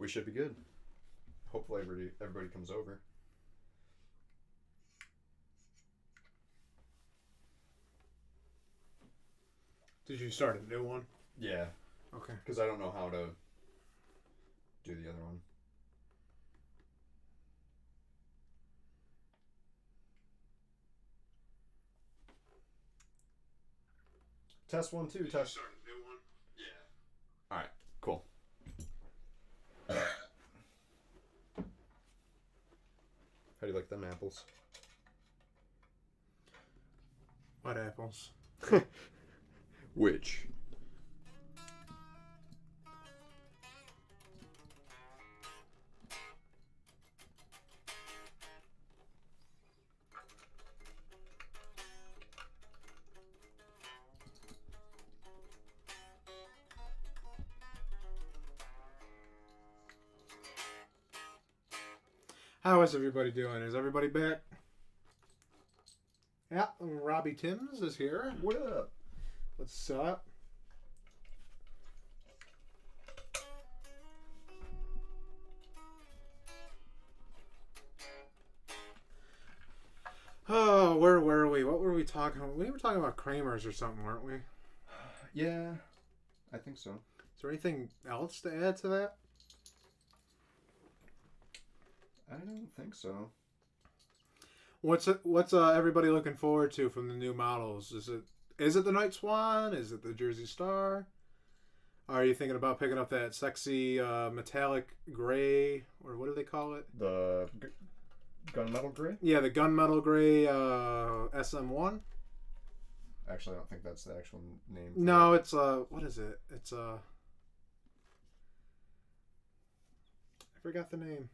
We should be good. Hopefully everybody comes over. Did you start a new one? Yeah. Okay. Because I don't know how to do the other one. Test 1, 2. Did Test. you start a new one? Yeah. Alright, cool. How do you like them apples? What apples? Which? How is everybody doing? Is everybody back? Yeah, Robbie Timms is here. What up? What's up? Oh, where were we? What were we talking about? We were talking about Kramer's or something, weren't we? Yeah, I think so. Is there anything else to add to that? I don't think so. What's everybody looking forward to from the new models? Is it the Night Swan? Is it the Jersey Star? Are you thinking about picking up that sexy metallic gray, or what do they call it? The gunmetal gray? Yeah, the gunmetal gray SM1. Actually, I don't think that's the actual name. No, it's what is it? It's I forgot the name.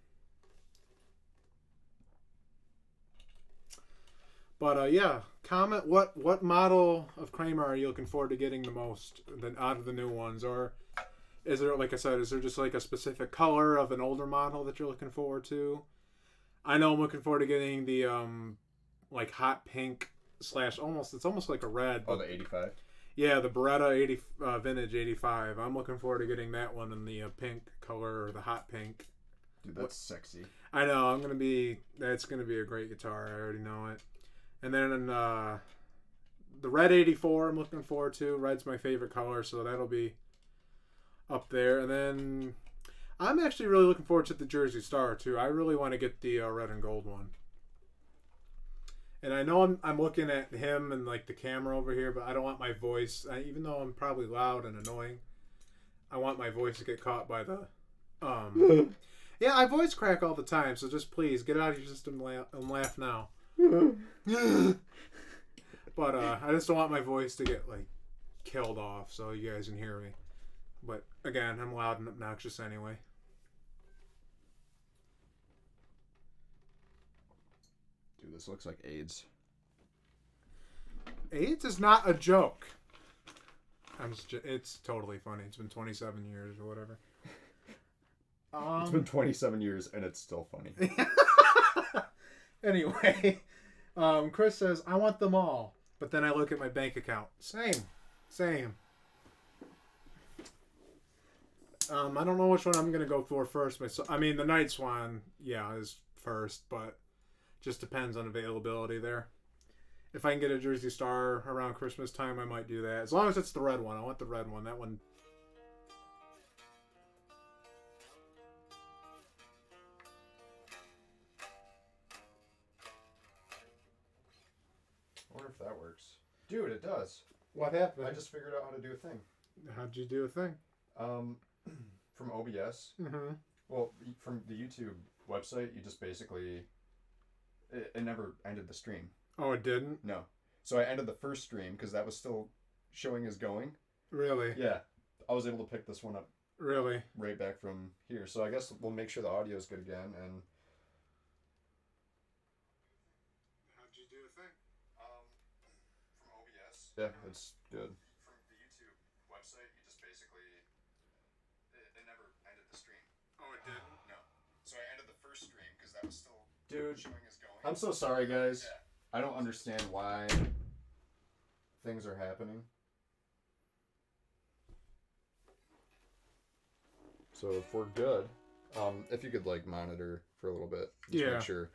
But yeah, comment what model of Kramer are you looking forward to getting the most out of the new ones, or is there, like I said, is there just like a specific color of an older model that you're looking forward to? I know I'm looking forward to getting the like hot pink / almost, it's almost like a red. Oh, the 85. Yeah, the Beretta 80 vintage 85. I'm looking forward to getting that one in the pink color, or the hot pink. Dude, that's sexy. I know. That's gonna be a great guitar. I already know it. And then the red 84 I'm looking forward to. Red's my favorite color, so that'll be up there. And then I'm actually really looking forward to the Jersey Star too. I really want to get the red and gold one. And I know I'm looking at him and like the camera over here, but I don't want my voice, even though I'm probably loud and annoying, I want my voice to get caught by the yeah, I voice crack all the time, so just please get out of your system and laugh now. But I just don't want my voice to get like killed off, so you guys can hear me. But again, I'm loud and obnoxious anyway. Dude, this looks like AIDS. AIDS is not a joke. It's totally funny. It's been 27 years or whatever. It's been 27 years and it's still funny. Anyway, Chris says, I want them all. But then I look at my bank account. Same. I don't know which one I'm going to go for first. I mean, the Night Swan, yeah, is first, but just depends on availability there. If I can get a Jersey Star around Christmas time, I might do that. As long as it's the red one. I want the red one. That one. I wonder if that works. Dude, it does. What happened? I just figured out how to do a thing. How'd you do a thing? From OBS. Mm-hmm. Well, from the YouTube website, you just basically... It never ended the stream. Oh, it didn't? No. So I ended the first stream because that was still showing as going. Really? Yeah. I was able to pick this one up. Really? Right back from here. So I guess we'll make sure the audio is good again. And How'd you do a thing? from OBS. Yeah, it's good. From the YouTube website, you just basically... It never ended the stream. Oh, it didn't? No. So I ended the first stream because that was still showing as going. I'm so sorry, guys. Yeah. I don't understand why things are happening. So if we're good, If you could like monitor for a little bit, just Yeah. make sure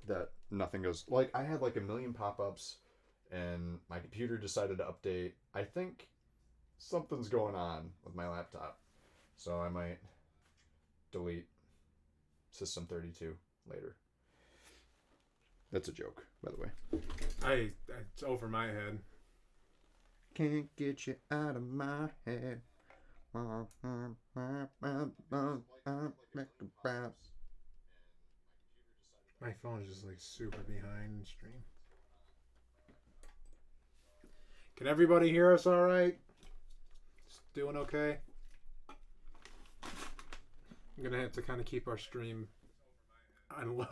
that nothing goes. Like I had like a million pop-ups, and my computer decided to update. I think something's going on with my laptop, so I might delete System 32 later. That's a joke, by the way. It's over my head. Can't get you out of my head. My phone is just like super behind the stream. Can everybody hear us all right? Just doing okay? I'm going to have to kind of keep our stream on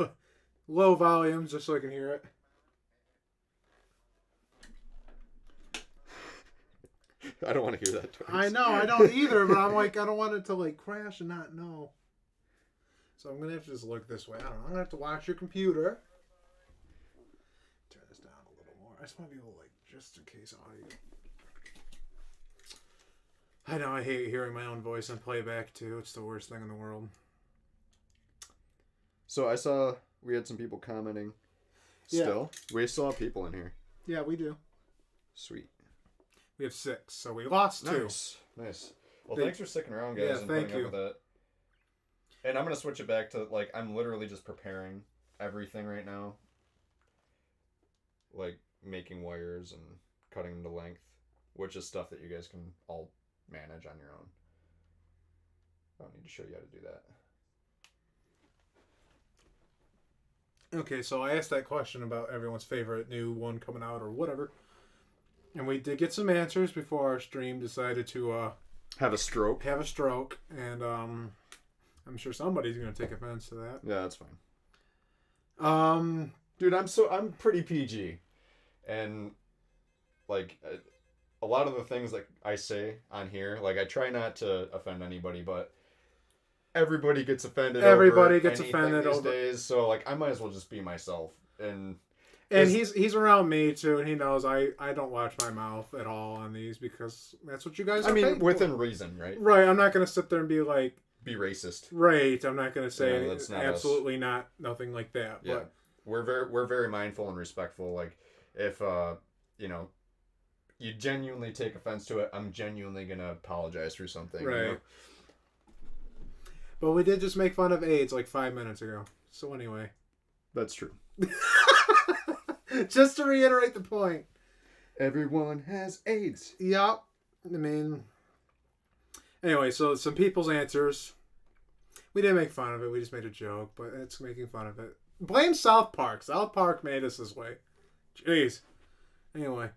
low volumes just so I can hear it. I don't want to hear that twice. I know, I don't either, but I'm like, I don't want it to like crash and not know. So I'm going to have to just look this way. I don't know. I'm going to have to watch your computer. Turn this down a little more. I just want to be able to like, just in case audio. I know, I hate hearing my own voice on playback too. It's the worst thing in the world. So I saw we had some people commenting. Still? Yeah. We still have people in here. Yeah, we do. Sweet. We have 6, so we lost 2. Nice. Well, thanks for sticking around, guys, and putting up with it. And I'm going to switch it back to, like, I'm literally just preparing everything right now. Like, making wires and cutting them to length, which is stuff that you guys can all manage on your own. I don't need to show you how to do that. Okay, so I asked that question about everyone's favorite new one coming out or whatever. And we did get some answers before our stream decided to have a stroke. And I'm sure somebody's going to take offense to that. Yeah, that's fine. Dude, I'm pretty PG. And like a lot of the things that I say on here, like I try not to offend anybody, but everybody gets offended. Everybody gets offended these days, so like I might as well just be myself. And he's around me too, and he knows I don't watch my mouth at all on these because that's what you guys. Within reason, right? Right. I'm not gonna sit there and be like racist. Right. I'm not gonna say that's not absolutely us. Nothing like that. Yeah. But we're very mindful and respectful. Like if you genuinely take offense to it, I'm genuinely gonna apologize for something. Right. You know? But we did just make fun of AIDS like 5 minutes ago. So anyway. That's true. Just to reiterate the point. Everyone has AIDS. Yep. I mean, anyway, so some people's answers. We didn't make fun of it. We just made a joke, but it's making fun of it. Blame South Park. South Park made us this way. Jeez. Anyway.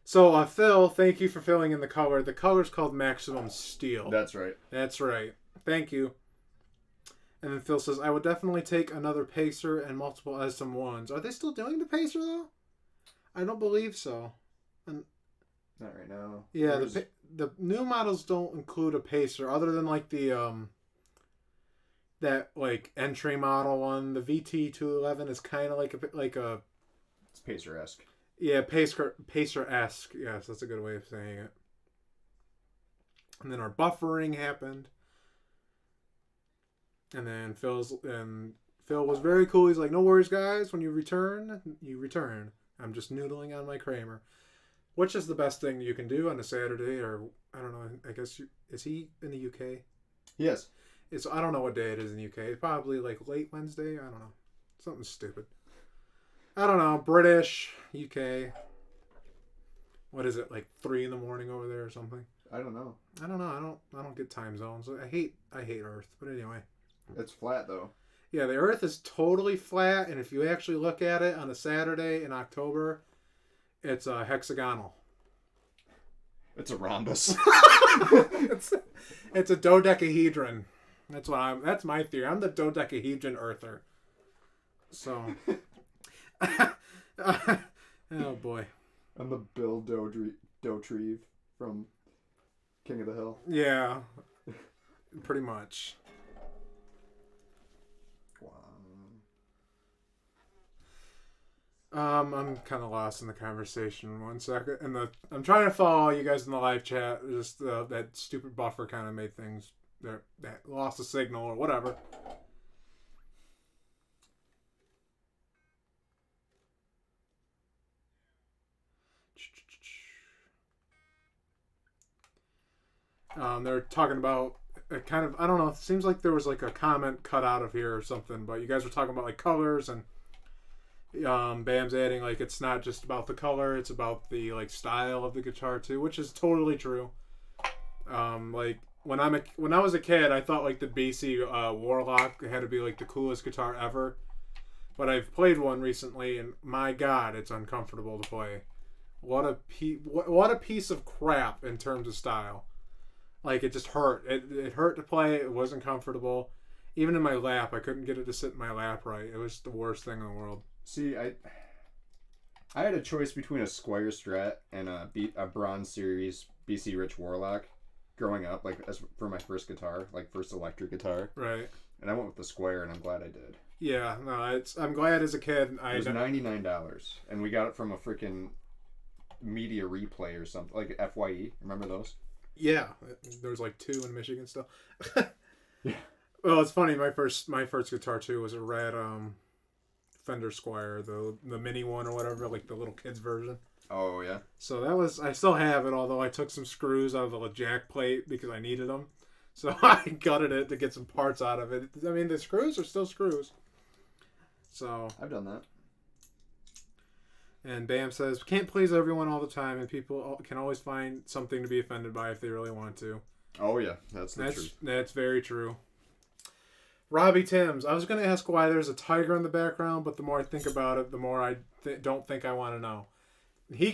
So, Phil, thank you for filling in the color. The color's called Maximum Steel. That's right. That's right. Thank you. And then Phil says, I would definitely take another Pacer and multiple SM1s. Are they still doing the Pacer, though? I don't believe so. Not right now. Yeah, the new models don't include a Pacer, other than, like, the, that, like, entry model one. The VT211 is kind of like a... It's Pacer-esque. Yeah, Pacer-esque. Yes, that's a good way of saying it. And then our buffering happened. And then Phil was very cool. He's like, no worries, guys. When you return, you return. I'm just noodling on my Kramer. Which is the best thing you can do on a Saturday, or I don't know. I guess is he in the UK? Yes. I don't know what day it is in the UK. It's probably like late Wednesday. I don't know. Something stupid. I don't know. British, UK. What is it, like 3 a.m. over there or something? I don't know. I don't get time zones. I hate Earth. But anyway. It's flat though. Yeah, the Earth is totally flat, and if you actually look at it on a Saturday in October, it's hexagonal. It's a rhombus. it's a dodecahedron. That's my theory. I'm the dodecahedron Earther. So, oh boy. I'm the Bill Dotrieve from King of the Hill. Yeah, pretty much. I'm kind of lost in the conversation. 1 second, I'm trying to follow you guys in the live chat. Just that stupid buffer kind of made things that lost the signal or whatever. They're talking about kind of, I don't know. It seems like there was like a comment cut out of here or something, but you guys were talking about like colors and Bam's adding like it's not just about the color, it's about the like style of the guitar too, which is totally true. Like when I was a kid, I thought like the BC Warlock had to be like the coolest guitar ever, but I've played one recently, and my God, it's uncomfortable to play. What a piece of crap in terms of style. Like it just hurt. It hurt to play. It wasn't comfortable. Even in my lap, I couldn't get it to sit in my lap right. It was the worst thing in the world. See, I had a choice between a Squire Strat and a Bronze Series BC Rich Warlock growing up, like as for my first guitar, like first electric guitar. Right. And I went with the Squire, and I'm glad I did. Yeah, no, I'm glad as a kid. It was $99, and we got it from a freaking Media Replay or something, like FYE. Remember those? Yeah, there was like 2 in Michigan still. Yeah. Well, it's funny. My first guitar too was a red Fender Squire, the mini one or whatever, like the little kids version. Oh yeah. So that was, I still have it, although I took some screws out of the jack plate because I needed them. So I gutted it to get some parts out of it. I mean, the screws are still screws. So I've done that. And Bam says, can't please everyone all the time, and people can always find something to be offended by if they really want to. Oh yeah, that's the truth. That's very true. Robbie Timms, I was going to ask why there's a tiger in the background, but the more I think about it, the more I don't think I want to know. He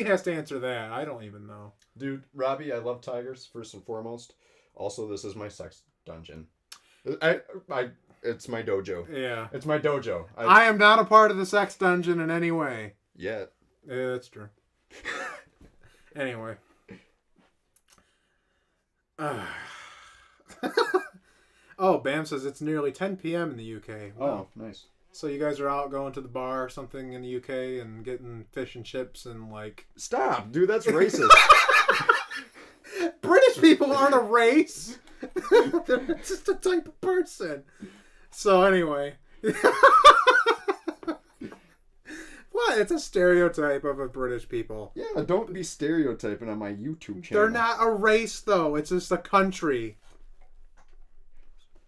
has to answer that. I don't even know. Dude, Robbie, I love tigers first and foremost. Also, this is my sex dungeon. It's my dojo. Yeah, it's my dojo. I am not a part of the sex dungeon in any way. Yeah. Yeah, that's true. Anyway. Oh, Bam says it's nearly 10 p.m. in the UK. Wow. Oh, nice. So you guys are out going to the bar or something in the UK and getting fish and chips and like... Stop, dude, that's racist. British people aren't a race. They're just a type of person. So anyway... What? It's a stereotype of a British people. Yeah, don't be stereotyping on my YouTube channel. They're not a race, though. It's just a country.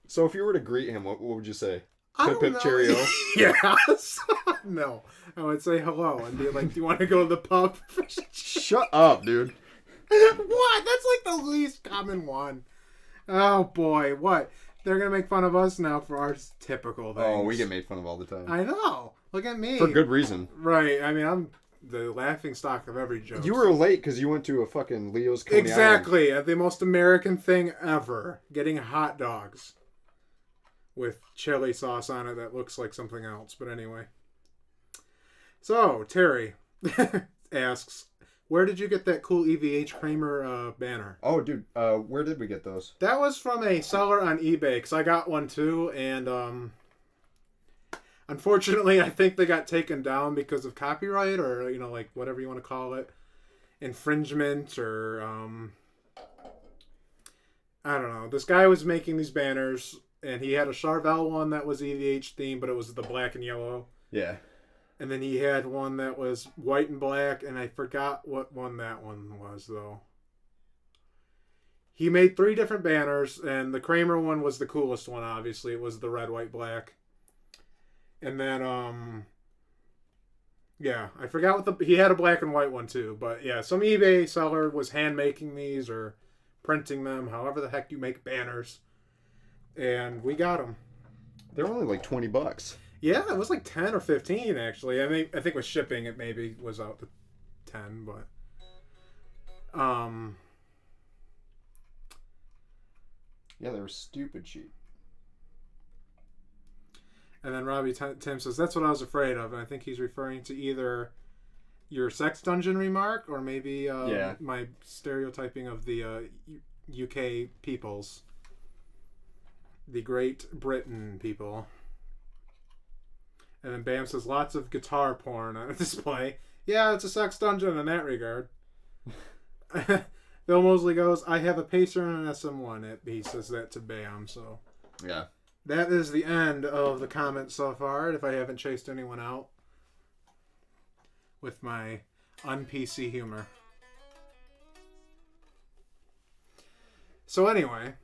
So if you were to greet him, what would you say? I Pip don't pip know. cheerio. Yes. No. I would say hello and be like, do you want to go to the pub? Shut up, dude. What? That's like the least common one. Oh, boy. What? They're going to make fun of us now for our typical things. Oh, we get made fun of all the time. I know. Look at me. For good reason. Right. I mean, I'm the laughing stock of every joke. You were late because you went to a fucking Leo's Coney Exactly. The most American thing ever. Getting hot dogs with chili sauce on it that looks like something else. But anyway. So, Terry asks, where did you get that cool EVH Kramer banner? Oh, dude. Where did we get those? That was from a seller on eBay, because I got one too, and unfortunately, I think they got taken down because of copyright, or, you know, like, whatever you want to call it. Infringement, or, I don't know. This guy was making these banners, and he had a Charvel one that was EVH themed, but it was the black and yellow. Yeah. And then he had one that was white and black, and I forgot what one that one was, though. He made 3 different banners, and the Kramer one was the coolest one, obviously. It was the red, white, black. And then, yeah, I forgot what he had a black and white one, too. But, yeah, some eBay seller was hand-making these or printing them, however the heck you make banners. And we got them. They're only like $20. Yeah, it was like 10 or 15 actually. I mean, I think with shipping it maybe was out to 10, but yeah, they were stupid cheap. And then Robbie Tim says that's what I was afraid of, and I think he's referring to either your sex dungeon remark or maybe my stereotyping of the UK peoples, the Great Britain people. And then Bam says, lots of guitar porn on a display. Yeah, it's a sex dungeon in that regard. Bill Mosley goes, I have a Pacer and an SM1. He says that to Bam, so. Yeah. That is the end of the comments so far, if I haven't chased anyone out with my un-PC humor. So anyway,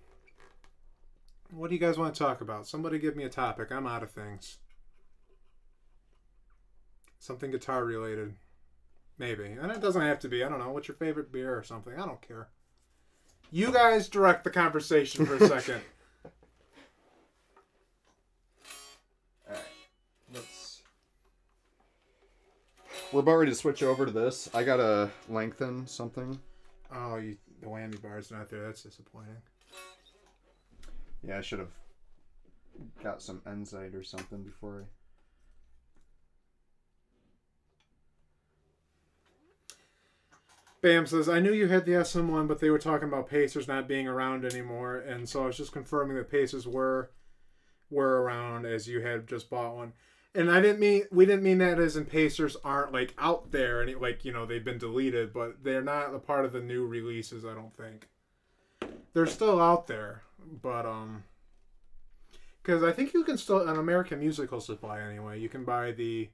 what do you guys want to talk about? Somebody give me a topic. I'm out of things. Something guitar related. Maybe. And it doesn't have to be. I don't know. What's your favorite beer or something? I don't care. You guys direct the conversation for a second. Alright. We're about ready to switch over to this. I gotta lengthen something. Oh, the whammy bar's not there. That's disappointing. Yeah, I should have got some Enzite or something before I... Bam says, I knew you had the SM1, but they were talking about Pacers not being around anymore, and so I was just confirming that Pacers were around as you had just bought one. And we didn't mean that as in Pacers aren't like out there and like, you know, they've been deleted, but they're not a part of the new releases, I don't think. They're still out there, but because I think you can still, on American Musical Supply anyway, you can buy the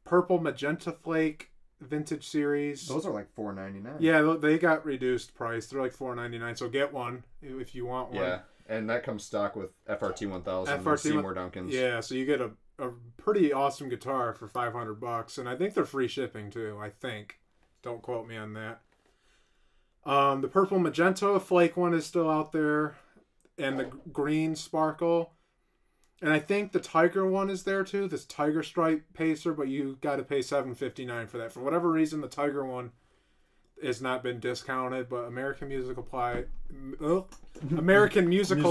Purple Magenta Flake Vintage Series. Those are like $4.99. Yeah, they got reduced price. They're like $4.99, so get one if you want one. Yeah, and that comes stock with FRT 1000 and Seymour Duncans. Yeah, so you get a pretty awesome guitar for $500, and I think they're free shipping too. I think. Don't quote me on that. The Purple Magenta Flake one is still out there, and the green Sparkle. And I think the Tiger one is there too, this Tiger Stripe Pacer, but you got to pay $7.59 for that. For whatever reason, the Tiger one has not been discounted, but American Musical Supply, Musical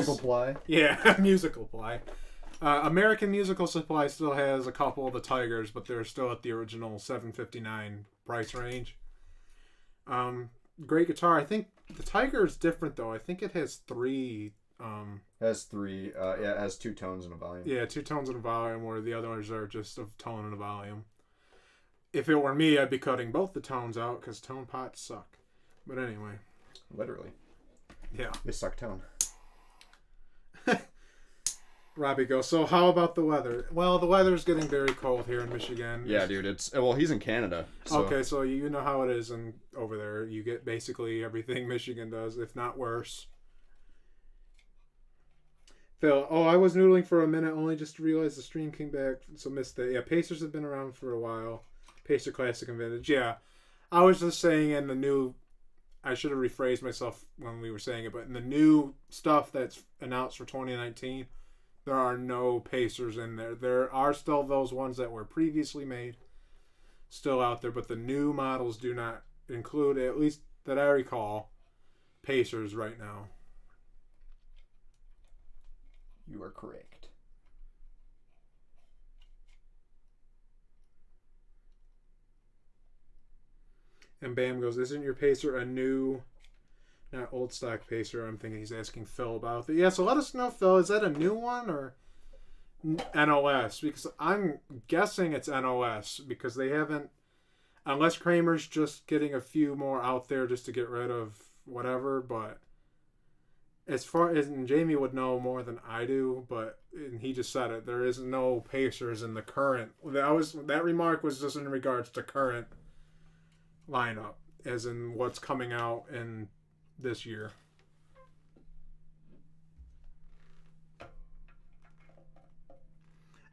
Supply. Yeah, Musical Supply. American Musical Supply still has a couple of the Tigers, but they're still at the original $7.59 price range. Great guitar. I think the Tiger is different though. I think it has three. Has three. It has two tones and a volume. Yeah, two tones and a volume, where the others are just a tone and a volume. If it were me, I'd be cutting both the tones out because tone pots suck. But anyway. Literally. Yeah. They suck tone. Robbie goes, so how about the weather? Well, the weather's getting very cold here in Michigan. Yeah, dude. He's in Canada. So. Okay, so you know how it is over there. You get basically everything Michigan does, if not worse. Phil, I was noodling for a minute only just to realize the stream came back, so missed it. Yeah, Pacers have been around for a while. Pacer Classic and Vintage. Yeah, I was just saying in the new... I should have rephrased myself when we were saying it, but in the new stuff that's announced for 2019, there are no Pacers in there. There are still those ones that were previously made still out there, but the new models do not include, at least that I recall, Pacers right now. You are correct. And Bam goes, isn't your Pacer a new, not old stock Pacer? I'm thinking he's asking Phil about it. Yeah, so let us know, Phil. Is that a new one or NOS? Because I'm guessing it's NOS because they haven't, unless Kramer's just getting a few more out there just to get rid of whatever, but as far as, and Jamie would know more than I do, but and he just said it, there is no Pacers in the current. That remark was just in regards to current lineup, as in what's coming out in this year.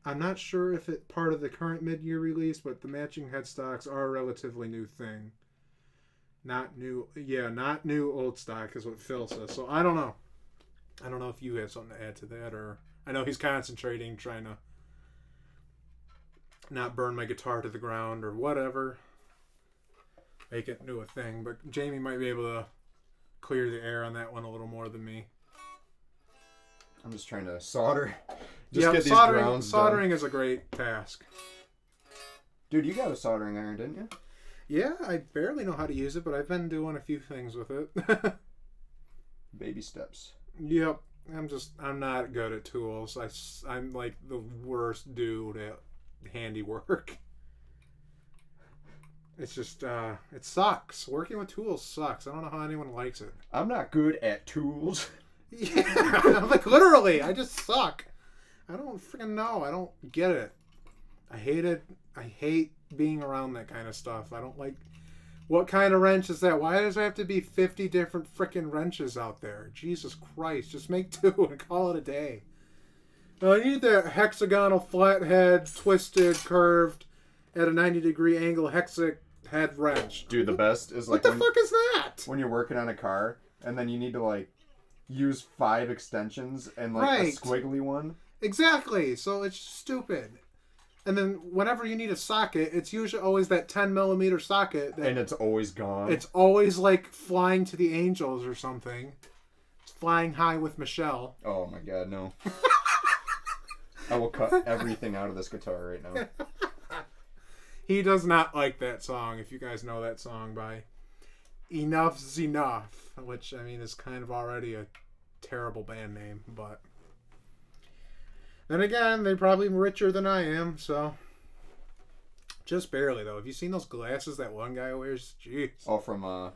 I'm not sure if it's part of the current mid-year release, but the matching headstocks are a relatively new thing. Not new old stock is what Phil says. So I don't know. I don't know if you have something to add to that, or I know he's concentrating, trying to not burn my guitar to the ground or whatever. Make it into a thing, but Jamie might be able to clear the air on that one a little more than me. I'm just trying to solder. Get these grounds soldering done. Is a great task. Dude, you got a soldering iron, didn't you? Yeah, I barely know how to use it, but I've been doing a few things with it. Baby steps. Yep. I'm not good at tools. I'm like the worst dude at handiwork. It's just, it sucks. Working with tools sucks. I don't know how anyone likes it. I'm not good at tools. Yeah, like literally, I just suck. I don't freaking know. I don't get it. I hate it. I hate being around that kind of stuff. I don't like. What kind of wrench is that? Why does there have to be 50 different freaking wrenches out there? Jesus Christ, just make 2 and call it a day. Now, I need that hexagonal flathead, twisted, curved, at a 90-degree angle head wrench. Dude, the best is like what the fuck is that? when you're working on a car and then you need to like use 5 extensions and like a squiggly one. Exactly. So it's stupid. And then whenever you need a socket, it's usually always that 10mm socket. And it's always gone. It's always like flying to the angels or something. It's flying high with Michelle. Oh my god, no. I will cut everything out of this guitar right now. He does not like that song, if you guys know that song by Enough's Enough, which, I mean, is kind of already a terrible band name, but then again, they're probably richer than I am, so just barely, though. Have you seen those glasses that one guy wears? Jeez. Oh, from,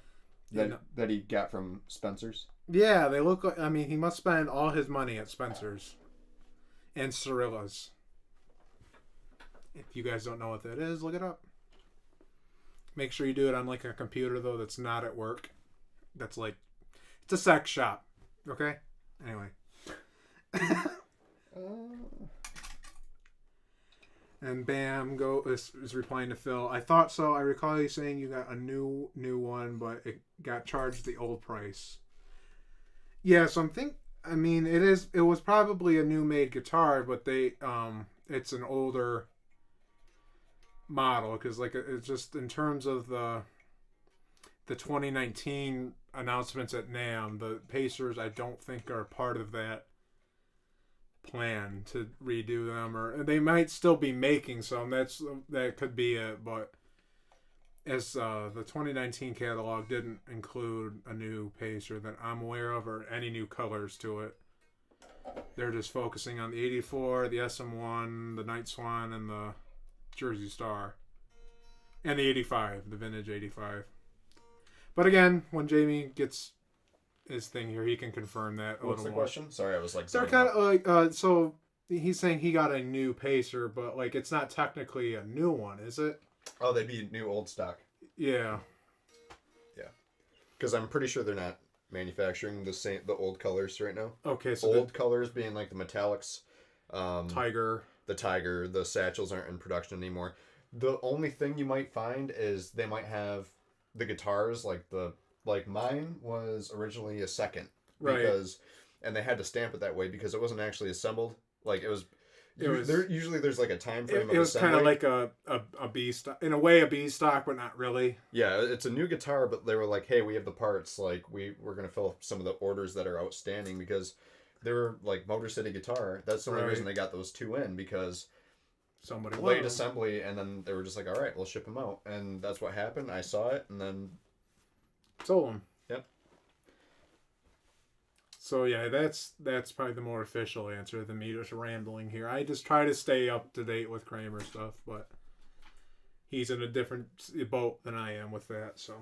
that he got from Spencer's? Yeah, they look like, I mean, he must spend all his money at Spencer's and Cirilla's. If you guys don't know what that is, look it up. Make sure you do it on like a computer though that's not at work. That's like, it's a sex shop. Okay? Anyway. And Bam is replying to Phil. I thought so. I recall you saying you got a new one, but it got charged the old price. Yeah, so I mean it was probably a new made guitar, but it's an older model because like it's just in terms of the 2019 announcements at NAMM, the Pacers I don't think are part of that plan to redo them, or they might still be making some. That could be it, but as the 2019 catalog didn't include a new Pacer that I'm aware of or any new colors to it. They're just focusing on the 84, the SM1, the Night Swan, and the Jersey Star, and the 85, the vintage 85. But again, when Jamie gets his thing here, he can confirm that. What's the question? Sorry, I was like. They're kind of like so. He's saying he got a new Pacer, but like it's not technically a new one, is it? Oh, they'd be new old stock. Yeah. Yeah, because I'm pretty sure they're not manufacturing the old colors right now. Okay, so old colors being like the metallics, Tiger. The Tiger, the satchels aren't in production anymore. The only thing you might find is they might have the guitars like mine was originally a second because and they had to stamp it that way because it wasn't actually assembled. Like it was usually there's like a time frame of assembly. It was kind of like a B stock in a way, a B stock, but not really. Yeah, it's a new guitar, but they were like, hey, we have the parts. Like we're gonna fill some of the orders that are outstanding because they were like Motor City Guitar. That's the only reason they got those 2 in because somebody late assembly, and then they were just like, all right, we'll ship them out, and that's what happened. I saw it, and then sold them. Yep. So yeah, that's probably the more official answer than me just rambling here. I just try to stay up to date with Kramer stuff, but he's in a different boat than I am with that. So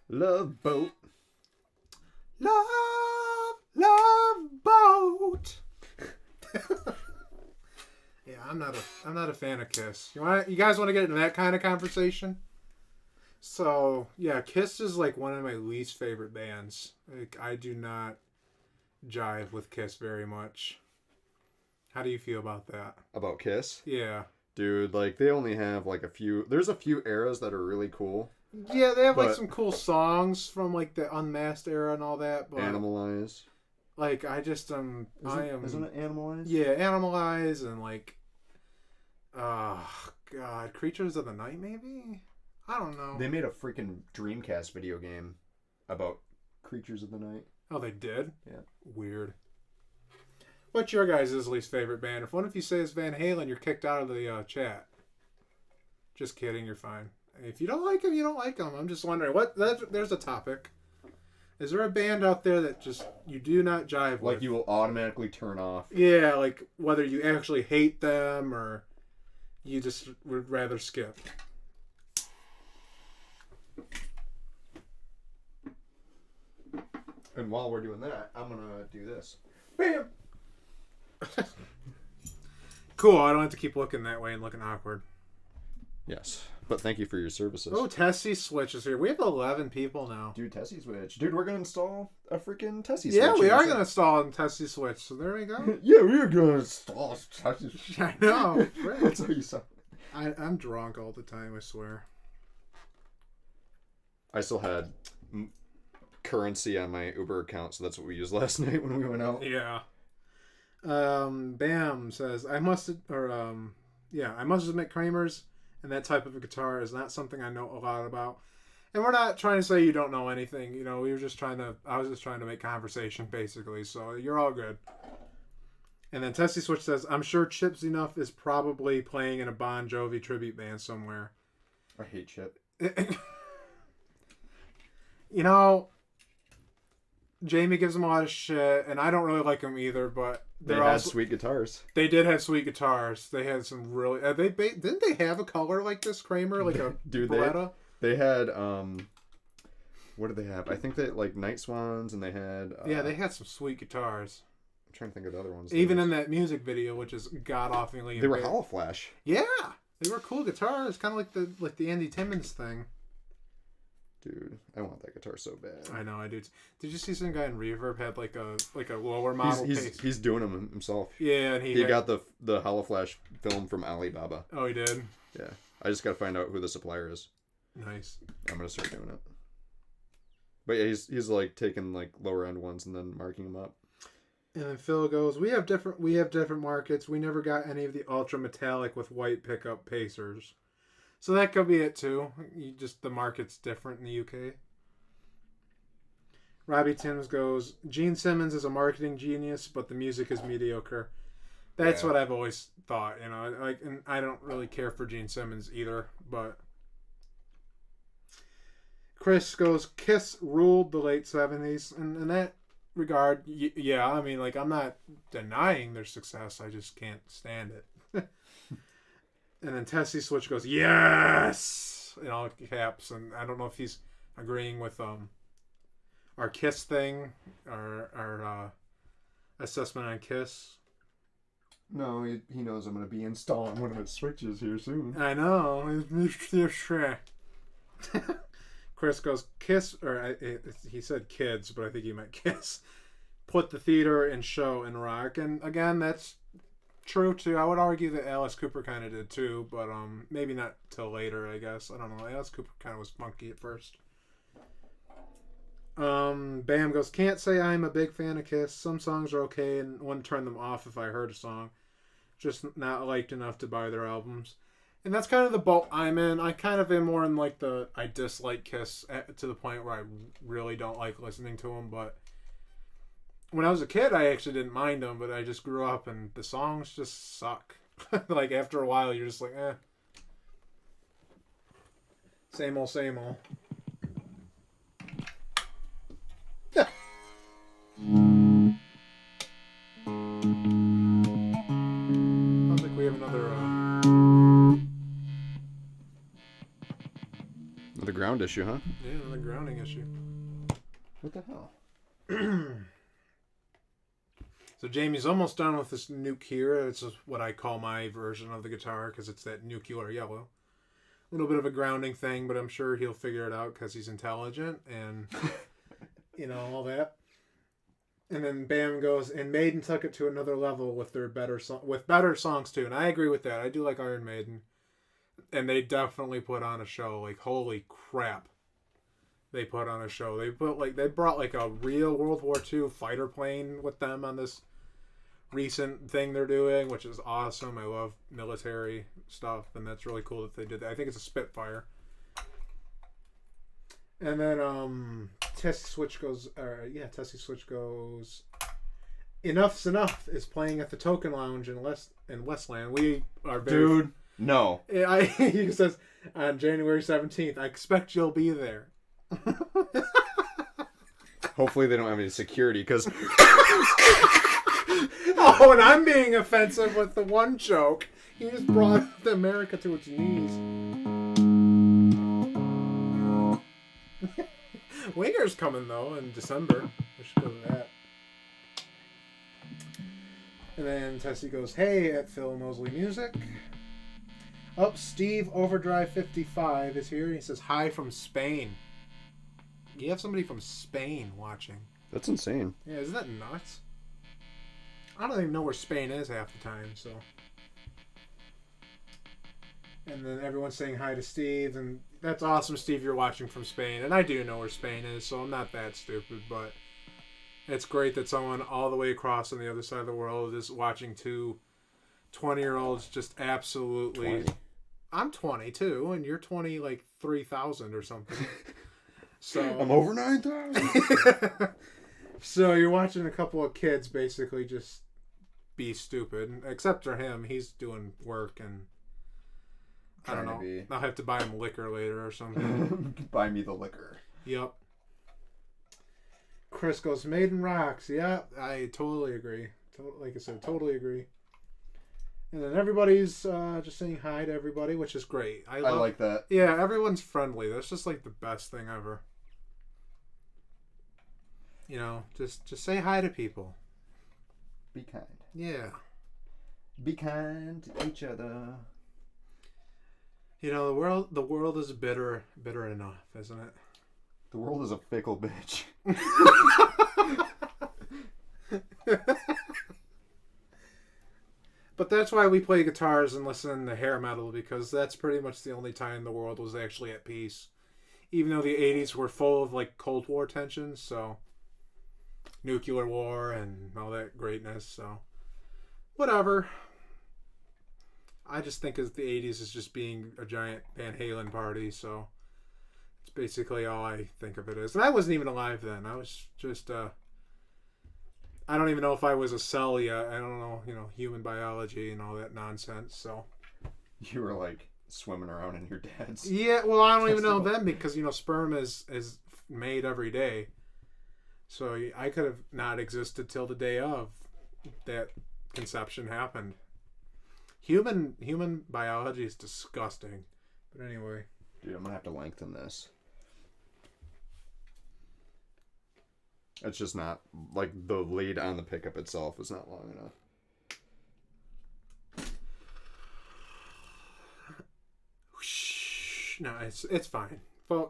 love boat. Love boat. Yeah, I'm not a fan of Kiss. You guys want to get into that kind of conversation? So yeah, Kiss is like one of my least favorite bands. Like I do not jive with Kiss very much. How do you feel about that? About Kiss? Yeah. Dude, like they only have like a few. There's a few eras that are really cool. Yeah, they have like some cool songs from like the Unmasked era and all that. But Animalize. Like I just Isn't it Animalize? Yeah, Animalize and like, God, Creatures of the Night maybe. I don't know. They made a freaking Dreamcast video game about Creatures of the Night. Oh, they did? Yeah. Weird. What's your guys' least favorite band? If one of you says Van Halen, you're kicked out of the chat. Just kidding, you're fine. If you don't like them, you don't like them. I'm just wondering. There's a topic. Is there a band out there that just you do not jive with? Like you will automatically turn off. Yeah, like whether you actually hate them or you just would rather skip. And while we're doing that, I'm gonna do this. Bam! Cool, I don't have to keep looking that way and looking awkward. Yes, but thank you for your services. Oh, Tessie Switch is here. We have 11 people now. Dude, Tessie Switch. Dude, we're gonna install a freaking Tessie Switch. Yeah, we are going to install a Tessie Switch, so there we go. Yeah, we're gonna install Tessie Switch. I know. Right. That's how you sound. I'm drunk all the time, I swear. I still had currency on my Uber account, so that's what we used last night when we went out. Yeah. Bam says, I must admit Kramer's and that type of a guitar is not something I know a lot about. And we're not trying to say you don't know anything. You know, I was just trying to make conversation, basically. So you're all good. And then Tessie Switch says, I'm sure Chips Enough is probably playing in a Bon Jovi tribute band somewhere. I hate Chip. You know, Jamie gives them a lot of shit, and I don't really like them either, but They had sweet guitars. They did have sweet guitars. They had some really... didn't they have a color like this, Kramer? Like a Dude, Beretta? They had... what did they have? I think they like Night Swans, and they had... yeah, they had some sweet guitars. I'm trying to think of the other ones. Even in that music video, which is god-awfully... They were hollow flash. Yeah! They were cool guitars. Kind of like the Andy Timmons thing. Dude, I want that guitar so bad. I know, I do. Did you see some guy in Reverb had like a lower model? He's doing them himself. Yeah, and he got the hollow flash film from Alibaba. Oh, he did. Yeah, I just got to find out who the supplier is. Nice. I'm gonna start doing it. But yeah, he's like taking like lower end ones and then marking them up. And then Phil goes, we have different markets. We never got any of the ultra metallic with white pickup pacers. So that could be it too. The market's different in the UK. Robbie Timms goes, Gene Simmons is a marketing genius, but the music is mediocre. That's what I've always thought, you know. Like, and I don't really care for Gene Simmons either, but Chris goes, Kiss ruled the late 70s, and in that regard, yeah, I mean, like, I'm not denying their success, I just can't stand it. And then Tessie Switch goes, yes! In all caps. And I don't know if he's agreeing with our Kiss thing, our assessment on Kiss. No, he knows I'm going to be installing one of his switches here soon. I know. Chris goes, Kiss, or he said kids, but I think he meant Kiss. Put the theater and show in rock. And again, that's true too. I would argue that Alice Cooper kind of did too, but maybe not till later, I guess. I don't know. Alice Cooper kind of was funky at first. Bam goes, can't say I'm a big fan of Kiss. Some songs are okay and wouldn't turn them off if I heard a song. Just not liked enough to buy their albums. And that's kind of the boat I'm in. I kind of am more in like I dislike Kiss to the point where I really don't like listening to them, but when I was a kid, I actually didn't mind them, but I just grew up and the songs just suck. Like, after a while, you're just like, eh. Same old, same old. Yeah. Sounds like we have another ground issue, huh? Yeah, another grounding issue. What the hell? So Jamie's almost done with this nuke here. It's what I call my version of the guitar because it's that nuclear yellow. A little bit of a grounding thing, but I'm sure he'll figure it out because he's intelligent and, you know, all that. And then Bam goes, and Maiden took it to another level with their better songs too. And I agree with that. I do like Iron Maiden. And they definitely put on a show. Like, holy crap. They put on a show. They brought like a real World War II fighter plane with them on this recent thing they're doing, which is awesome. I love military stuff, and that's really cool that they did that. I think it's a Spitfire. And then Tessie Switch goes, Enough's Enough is playing at the Token Lounge in Westland. We are very... Dude, no. He says, on January 17th, I expect you'll be there. Hopefully they don't have any security, because Oh, and I'm being offensive with the one joke. You just brought America to its knees. Winger's coming, though, in December. We should go to that. And then Tessie goes, hey, at Phil Mosley Music. Oh, Steve Overdrive 55 is here. He says, hi from Spain. You have somebody from Spain watching. that's insane. Yeah, isn't that nuts? I don't even know where Spain is half the time, so. And then everyone's saying hi to Steve, and that's awesome, Steve, you're watching from Spain. And I do know where Spain is, so I'm not that stupid, but it's great that someone all the way across on the other side of the world is watching two 20-year-olds just absolutely... 20. I'm 20, too, and you're 20, like 3,000 or something. So I'm over 9,000. So you're watching a couple of kids basically just be stupid, except for him. He's doing work, and I don't know. I'll have to buy him liquor later or something. Buy me the liquor. Yep. Chris goes, Maiden rocks. Yeah, I totally agree. Like I said, totally agree. And then everybody's just saying hi to everybody, which is great. I like that. Yeah, everyone's friendly. That's just like the best thing ever. You know, just say hi to people. Be kind. Yeah. Be kind to each other. You know, the world is bitter enough, isn't it? The world is a fickle bitch. But that's why we play guitars and listen to hair metal, because that's pretty much the only time the world was actually at peace. Even though the 80s were full of like Cold War tensions, so nuclear war and all that greatness, so whatever. I just think of the 80s as just being a giant Van Halen party, so it's basically all I think of it as. And I wasn't even alive then. I was just I don't even know if I was a cell yet. I don't know, human biology and all that nonsense, so. You were like swimming around in your dad's. Yeah, well, I don't even know then, because, sperm is made every day. So I could have not existed till the day of that conception happened. Human biology is disgusting. But anyway. Dude, I'm going to have to lengthen this. It's just not, like, the lead on the pickup itself is not long enough. No, it's fine.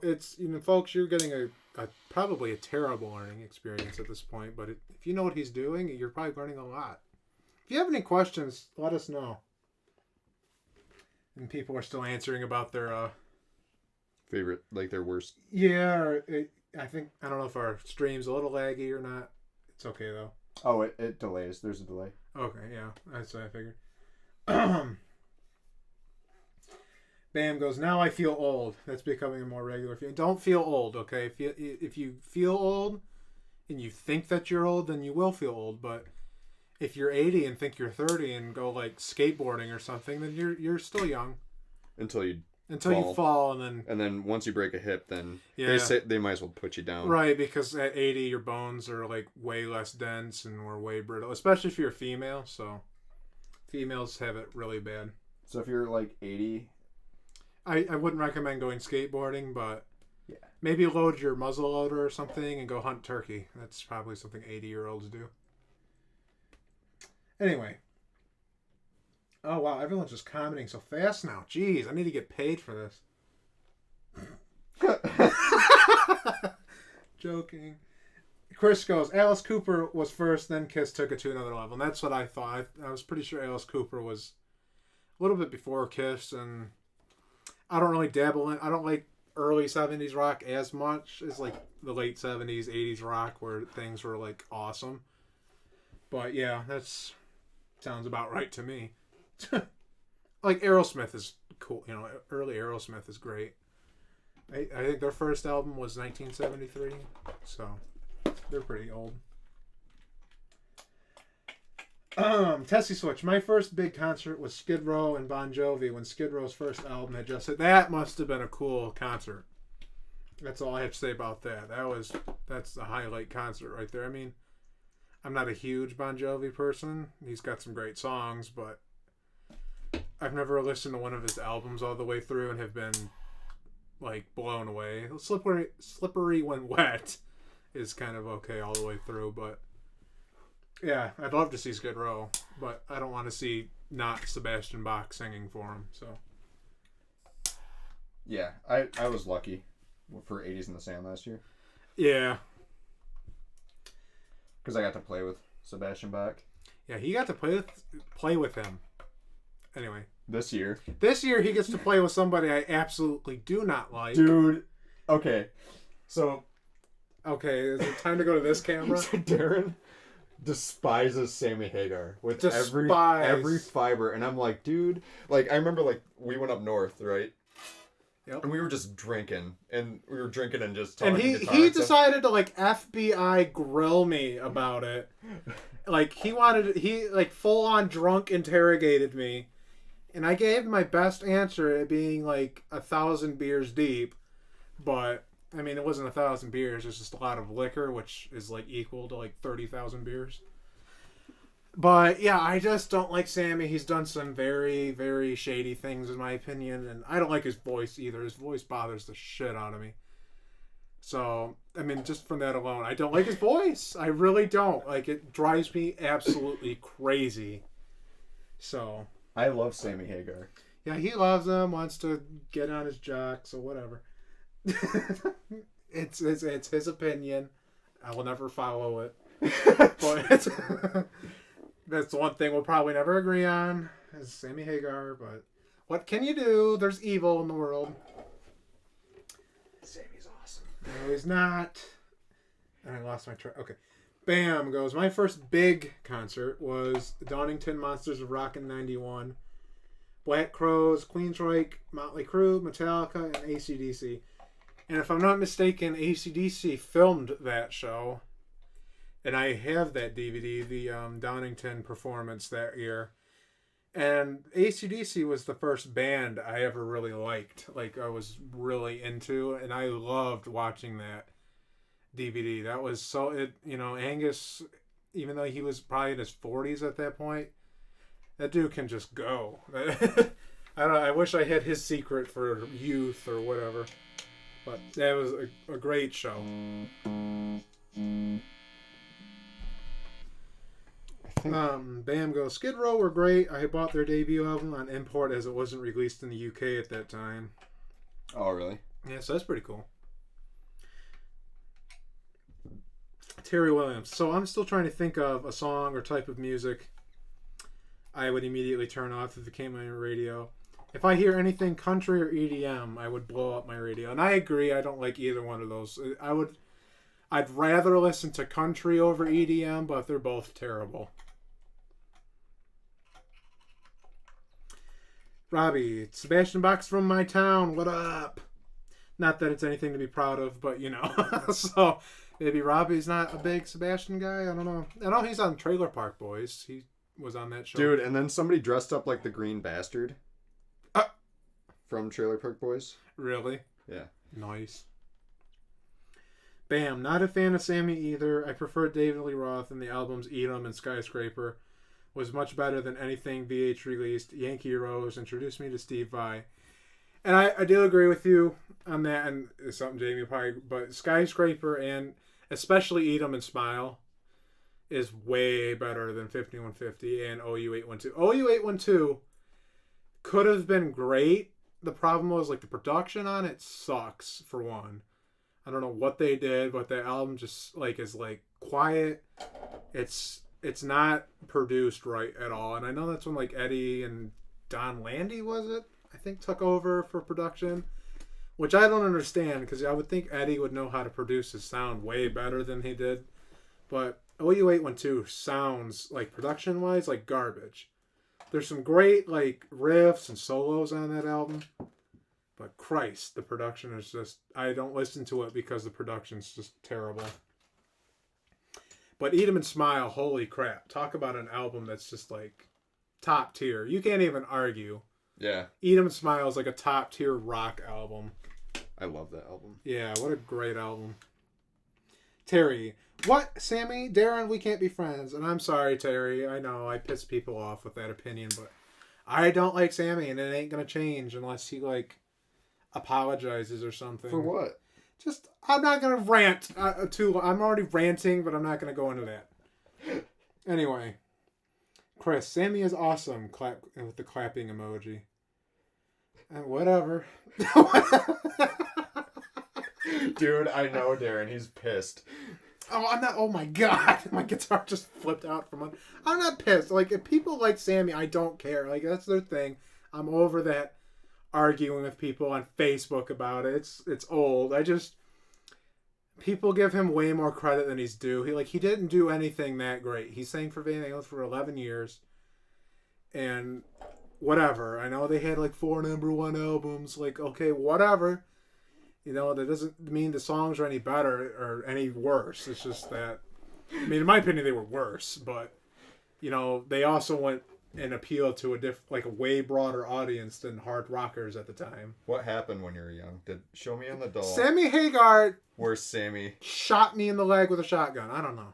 It's folks, you're getting a probably a terrible learning experience at this point. But if you know what he's doing, you're probably learning a lot. If you have any questions, let us know. And people are still answering about their favorite, like their worst. Yeah, I don't know if our stream's a little laggy or not. It's okay though. Oh, it delays. There's a delay. Okay, yeah, that's what I figured. Bam goes, now I feel old. That's becoming a more regular feeling. Don't feel old, okay? If you feel old and you think that you're old, then you will feel old. But if you're 80 and think you're 30 and go like skateboarding or something, then you're still young. Until you fall, and then once you break a hip, then they say they might as well put you down. Right, because at 80 your bones are like way less dense and we're way brittle, especially if you're a female. So females have it really bad. So if you're like 80. I wouldn't recommend going skateboarding, but maybe load your muzzle loader or something and go hunt turkey. That's probably something 80-year-olds do. Anyway. Oh, wow. Everyone's just commenting so fast now. Jeez, I need to get paid for this. Joking. Chris goes, Alice Cooper was first, then Kiss took it to another level. And that's what I thought. I was pretty sure Alice Cooper was a little bit before Kiss, and I don't really dabble in. I don't like early 70s rock as much as like the late 70s, 80s rock where things were like awesome. But yeah, that's sounds about right to me. Like Aerosmith is cool. Early Aerosmith is great. I think their first album was 1973, so they're pretty old. Tessie Switch. My first big concert was Skid Row and Bon Jovi when Skid Row's first album had just hit. That must have been a cool concert. That's all I have to say about that. That's the highlight concert right there. I mean, I'm not a huge Bon Jovi person. He's got some great songs, but I've never listened to one of his albums all the way through and have been like blown away. Slippery When Wet is kind of okay all the way through, but yeah, I'd love to see Skid Row, but I don't want to see not Sebastian Bach singing for him. So Yeah, I was lucky for 80s in the Sand last year. yeah. Because I got to play with Sebastian Bach. Yeah, he got to play with him. Anyway. This year He gets to play with somebody I absolutely do not like. Dude. Okay. So. Okay, is it time to go to this camera? Darrin despises Sammy Hagar with every fiber. And I'm like, dude. Like, I remember, like, we went up north, right? Yep. And we were just drinking. And we were drinking and just talking. And he decided to, like, FBI grill me about it. Like, he full on drunk interrogated me. And I gave my best answer at being, like, 1,000 beers deep. But, I mean, it wasn't 1,000 beers. It's just a lot of liquor, which is, like, equal to, like, 30,000 beers. But, yeah, I just don't like Sammy. He's done some very, very shady things, in my opinion. And I don't like his voice, either. His voice bothers the shit out of me. So, I mean, just from that alone, I don't like his voice. I really don't. Like, it drives me absolutely crazy. So... I love Sammy Hagar. Yeah, he loves him, wants to get on his jock, so whatever. It's his opinion. I will never follow it. But that's one thing we'll probably never agree on, is Sammy Hagar, but what can you do? There's evil in the world. Sammy's awesome. No, he's not. And I lost my track. Okay. Bam goes. My first big concert was Donington Monsters of Rock in 91. Black Crowes, Queensryche, Motley Crue, Metallica, and AC/DC. And if I'm not mistaken, AC/DC filmed that show. And I have that DVD, the Donington performance that year. And AC/DC was the first band I ever really liked. Like, I was really into. And I loved watching that DVD. That was so, Angus, even though he was probably in his 40s at that point, that dude can just go. I wish I had his secret for youth or whatever. But that was a great show. Bam goes. Skid Row were great. I bought their debut album on import as it wasn't released in the UK at that time. Oh, really? Yeah, so that's pretty cool. Terry Williams. So I'm still trying to think of a song or type of music I would immediately turn off if it came on your radio. If I hear anything country or EDM, I would blow up my radio. And I agree, I don't like either one of those. I'd rather listen to country over EDM, but they're both terrible. Robbie, Sebastian Bach's from my town. What up? Not that it's anything to be proud of, but so maybe Robbie's not a big Sebastian guy. I don't know. I know he's on Trailer Park Boys. He was on that show. Dude, and then somebody dressed up like the Green Bastard from Trailer Park Boys. Really? Yeah. Nice. Bam. Not a fan of Sammy either. I prefer David Lee Roth, and the albums Eat 'Em and Skyscraper was much better than anything VH released. Yankee Rose introduced me to Steve Vai. And I do agree with you on that, and it's something Jamie probably, but Skyscraper and especially Eat 'Em and Smile is way better than 5150 and OU812. OU812 could have been great. The problem was, like, the production on it sucks, for one. I don't know what they did, but the album just, like, is, like, quiet. It's not produced right at all. And I know that's when, like, Eddie and Don Landy, was it? I think took over for production, which I don't understand, because I would think Eddie would know how to produce his sound way better than he did. But OU812 sounds, like, production-wise, like garbage. There's some great, like, riffs and solos on that album. But Christ, the production is just... I don't listen to it because the production's just terrible. But Eat 'Em and Smile, holy crap. Talk about an album that's just, like, top tier. You can't even argue. Yeah. Eat 'Em and Smile is like a top tier rock album. I love that album. Yeah, what a great album. Terry, what? Sammy, Darrin, we can't be friends. And I'm sorry, Terry. I know I piss people off with that opinion, but I don't like Sammy, and it ain't gonna change unless he like apologizes or something. For what? Just, I'm not gonna rant I'm already ranting, but I'm not gonna go into that. Anyway, Chris, Sammy is awesome. Clap with the clapping emoji. And whatever. Dude, I know Darrin. He's pissed. Oh, I'm not. Oh my god, my guitar just flipped out from. I'm not pissed. Like, if people like Sammy, I don't care. Like, that's their thing. I'm over that arguing with people on Facebook about it. It's old. People give him way more credit than he's due. He didn't do anything that great. He sang for Van Halen for 11 years, and whatever. I know they had like 4 #1 albums. Like, okay, whatever. You know, that doesn't mean the songs are any better or any worse. It's just that, I mean, in my opinion, they were worse. But, you know, they also went and appealed to a way broader audience than hard rockers at the time. What happened when you were young? Show me on the doll. Sammy Hagar. Where's Sammy? Shot me in the leg with a shotgun. I don't know.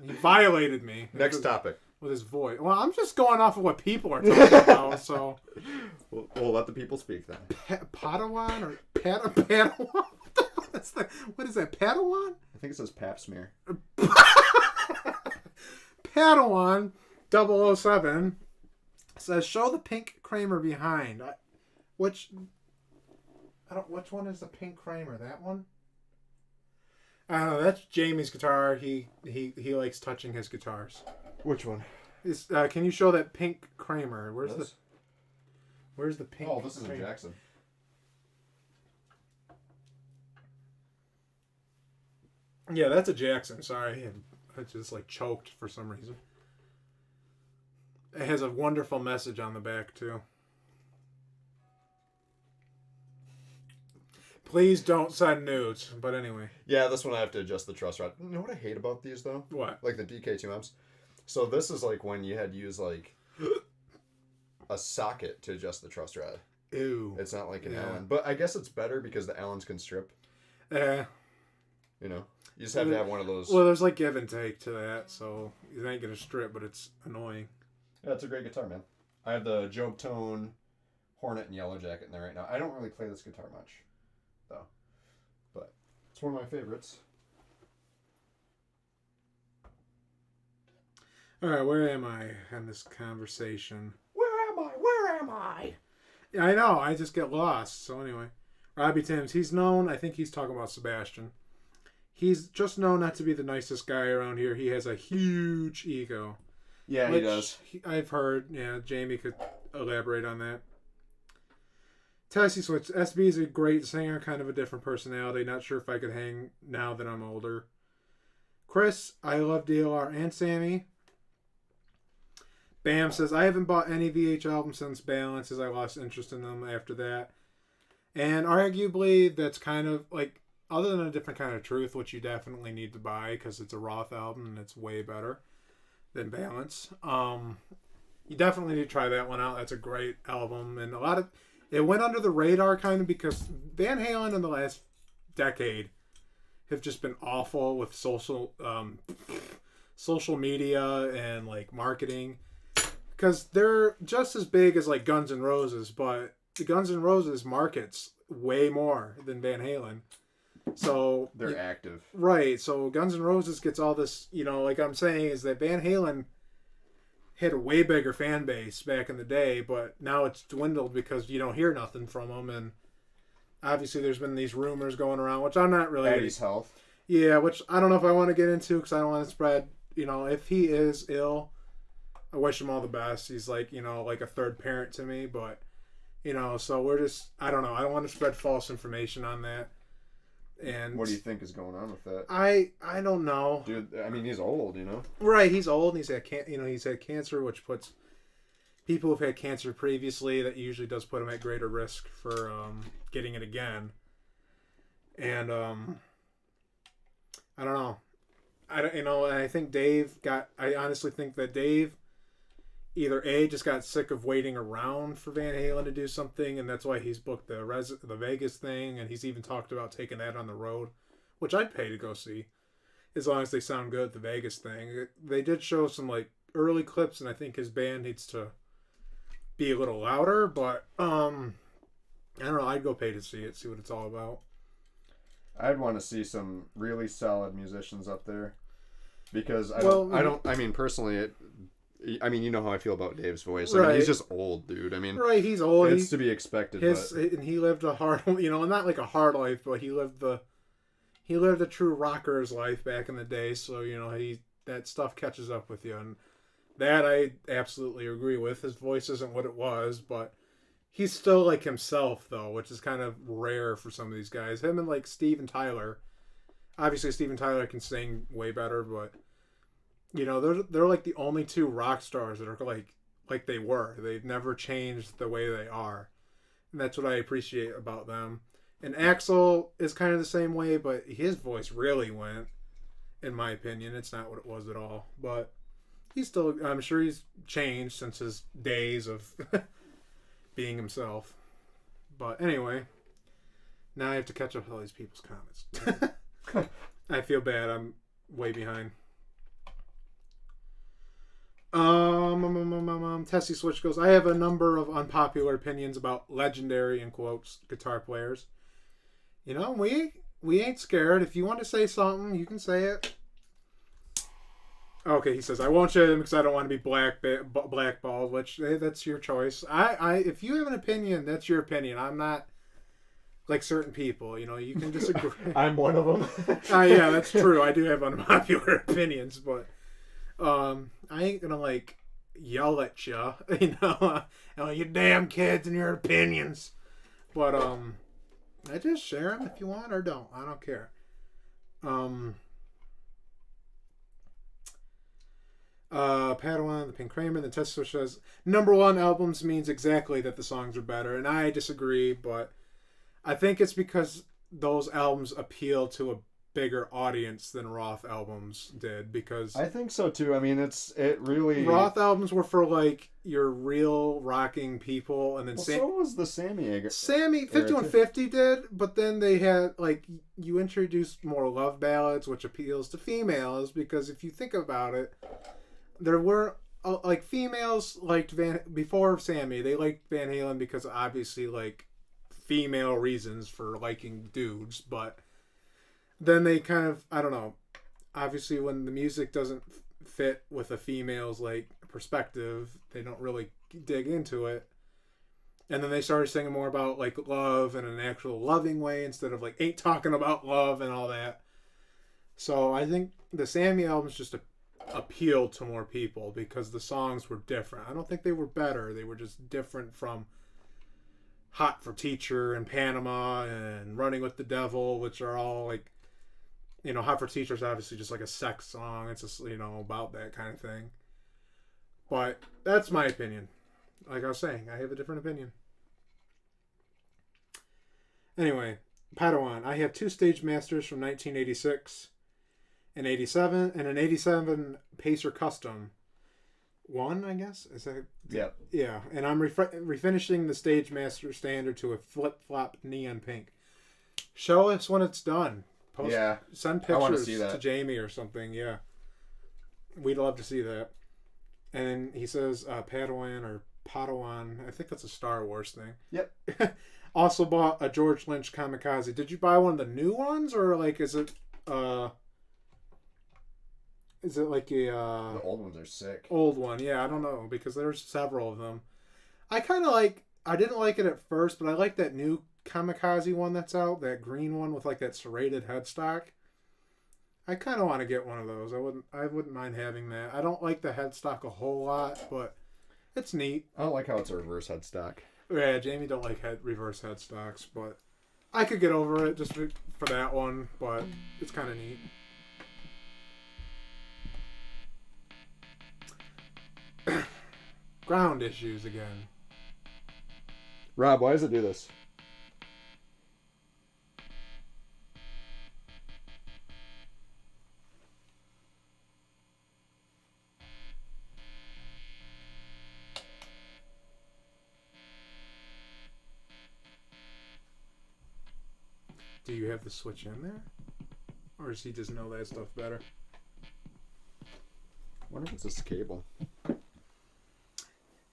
He violated me. Next topic. With his voice. Well, I'm just going off of what people are talking about, so. We'll let the people speak then. Padawan or Padawan? What is that? Padawan? I think it says Pap Smear. Padawan 007 says, show the pink Kramer behind. Which one is the pink Kramer? That one? I don't know. That's Jamie's guitar. He likes touching his guitars. Which one? Can you show that pink Kramer? Where's the pink? Oh, this is Kramer? a Jackson. Yeah, that's a Jackson. Sorry, I just choked for some reason. It has a wonderful message on the back too. Please don't send nudes. But anyway. Yeah, this one I have to adjust the truss rod. You know what I hate about these though? What? Like the DK2Ms. So this is when you had to use a socket to adjust the truss rod. Ew. It's not like an Allen. But I guess it's better because the Allens can strip. Yeah. You know? You just have to have one of those. Well, there's give and take to that, so it ain't gonna strip, but it's annoying. Yeah, it's a great guitar, man. I have the JobeTone Hornet and Yellow Jacket in there right now. I don't really play this guitar much, though. But it's one of my favorites. Alright, where am I in this conversation? Where am I? Yeah, I know, I just get lost. So anyway. Robbie Timms, he's known, I think he's talking about Sebastian. He's just known not to be the nicest guy around here. He has a huge ego. Yeah, he does. I've heard. Yeah, Jamie could elaborate on that. Tessie Switch. SB is a great singer, kind of a different personality. Not sure if I could hang now that I'm older. Chris, I love DLR and Sammy. Bam says, I haven't bought any VH albums since Balance, as I lost interest in them after that. And arguably, that's kind of other than A Different Kind of Truth, which you definitely need to buy because it's a Roth album and it's way better than Balance. You definitely need to try that one out. That's a great album. And it went under the radar kind of because Van Halen in the last decade have just been awful with social media and marketing. Because they're just as big as Guns N' Roses, but the Guns N' Roses markets way more than Van Halen. So they're active. Right. So Guns N' Roses gets all this, like I'm saying, is that Van Halen had a way bigger fan base back in the day, but now it's dwindled because you don't hear nothing from them. And obviously there's been these rumors going around, which I'm not really... Eddie's health. Yeah, which I don't know if I want to get into because I don't want to spread, if he is ill, I wish him all the best. He's like a third parent to me, but, so we're just, I don't know. I don't want to spread false information on that. And what do you think is going on with that? I don't know. Dude, I mean, he's old, Right, he's old and he's had cancer, which puts people who've had cancer previously, that usually does put them at greater risk for getting it again. And I don't know. I think I honestly think that Dave, either A, just got sick of waiting around for Van Halen to do something, and that's why he's booked the Vegas thing, and he's even talked about taking that on the road, which I'd pay to go see, as long as they sound good at the Vegas thing. They did show some like early clips, and I think his band needs to be a little louder, but I don't know. I'd go pay to see it, see what it's all about. I'd want to see some really solid musicians up there, because personally, you know how I feel about Dave's voice. I mean, he's just old, dude. I mean, right, he's old. It's to be expected. And he lived a hard, not like a hard life, but he lived a true rocker's life back in the day. So that stuff catches up with you, and that I absolutely agree with. His voice isn't what it was, but he's still like himself, though, which is kind of rare for some of these guys. Him and like Steven Tyler. Obviously, Steven Tyler can sing way better, but they're like the only two rock stars that are like they were. They've never changed the way they are, and that's what I appreciate about them. And Axl is kind of the same way, but his voice really went, in my opinion. It's not what it was at all, but I'm sure he's changed since his days of being himself. But anyway, now I have to catch up with all these people's comments. I feel bad. I'm way behind. Tessie Switch goes, I have a number of unpopular opinions about legendary, in quotes, guitar players. We ain't scared. If you want to say something, you can say it. Okay, he says, I won't share them because I don't want to be blackballed, which, hey, that's your choice. If you have an opinion, that's your opinion. I'm not like certain people. You can disagree. I'm one of them. Yeah, that's true. I do have unpopular opinions, but I ain't gonna like yell at you, you damn kids and your opinions. But I just share them if you want or don't. I don't care. Padawan, the Pink Kramer, the Test Switch says number one albums means exactly that the songs are better, and I disagree, but I think it's because those albums appeal to a bigger audience than Roth albums did, because I think so too. I mean, it really Roth albums were for like your real rocking people, and then so was the Sammy 5150 did, but then they had like you introduced more love ballads, which appeals to females, because if you think about it, there were like females liked before Sammy, they liked Van Halen because obviously like female reasons for liking dudes, but then they kind of, I don't know, obviously when the music doesn't fit with a female's like perspective, they don't really dig into it, and then they started singing more about like love in an actual loving way instead of like ain't talking about love and all that. So I think the Sammy albums just appealed to more people because the songs were different. I don't think they were better, they were just different from Hot for Teacher and Panama and Running with the Devil, which are all like, Hot for Teacher is obviously just like a sex song. It's just, about that kind of thing. But that's my opinion. Like I was saying, I have a different opinion. Anyway, Padawan. I have 2 Stage Masters from 1986 and 87, and an 87 Pacer Custom. One, I guess? Is that? Yep. Yeah, and I'm refinishing the Stage Master Standard to a flip-flop neon pink. Show us when it's done. Send pictures to Jamie or something. Yeah, we'd love to see that. And he says Padawan or Padawan. I think that's a Star Wars thing. Yep. Also bought a George Lynch Kamikaze. Did you buy one of the new ones, or like is it like a the old ones are sick. Old one, yeah, I don't know, because there's several of them. I didn't like it at first, but I like that new Kamikaze one that's out, that green one with like that serrated headstock. I kind of want to get one of those. I wouldn't mind having that. I don't like the headstock a whole lot, but it's neat. I don't like how it's a reverse headstock. Yeah, Jamie don't like reverse headstocks, but I could get over it just for that one, but it's kind of neat. Ground issues again. Rob, why does it do this? Do you have the switch in there? Or does he just know that stuff better? I wonder if it's this cable.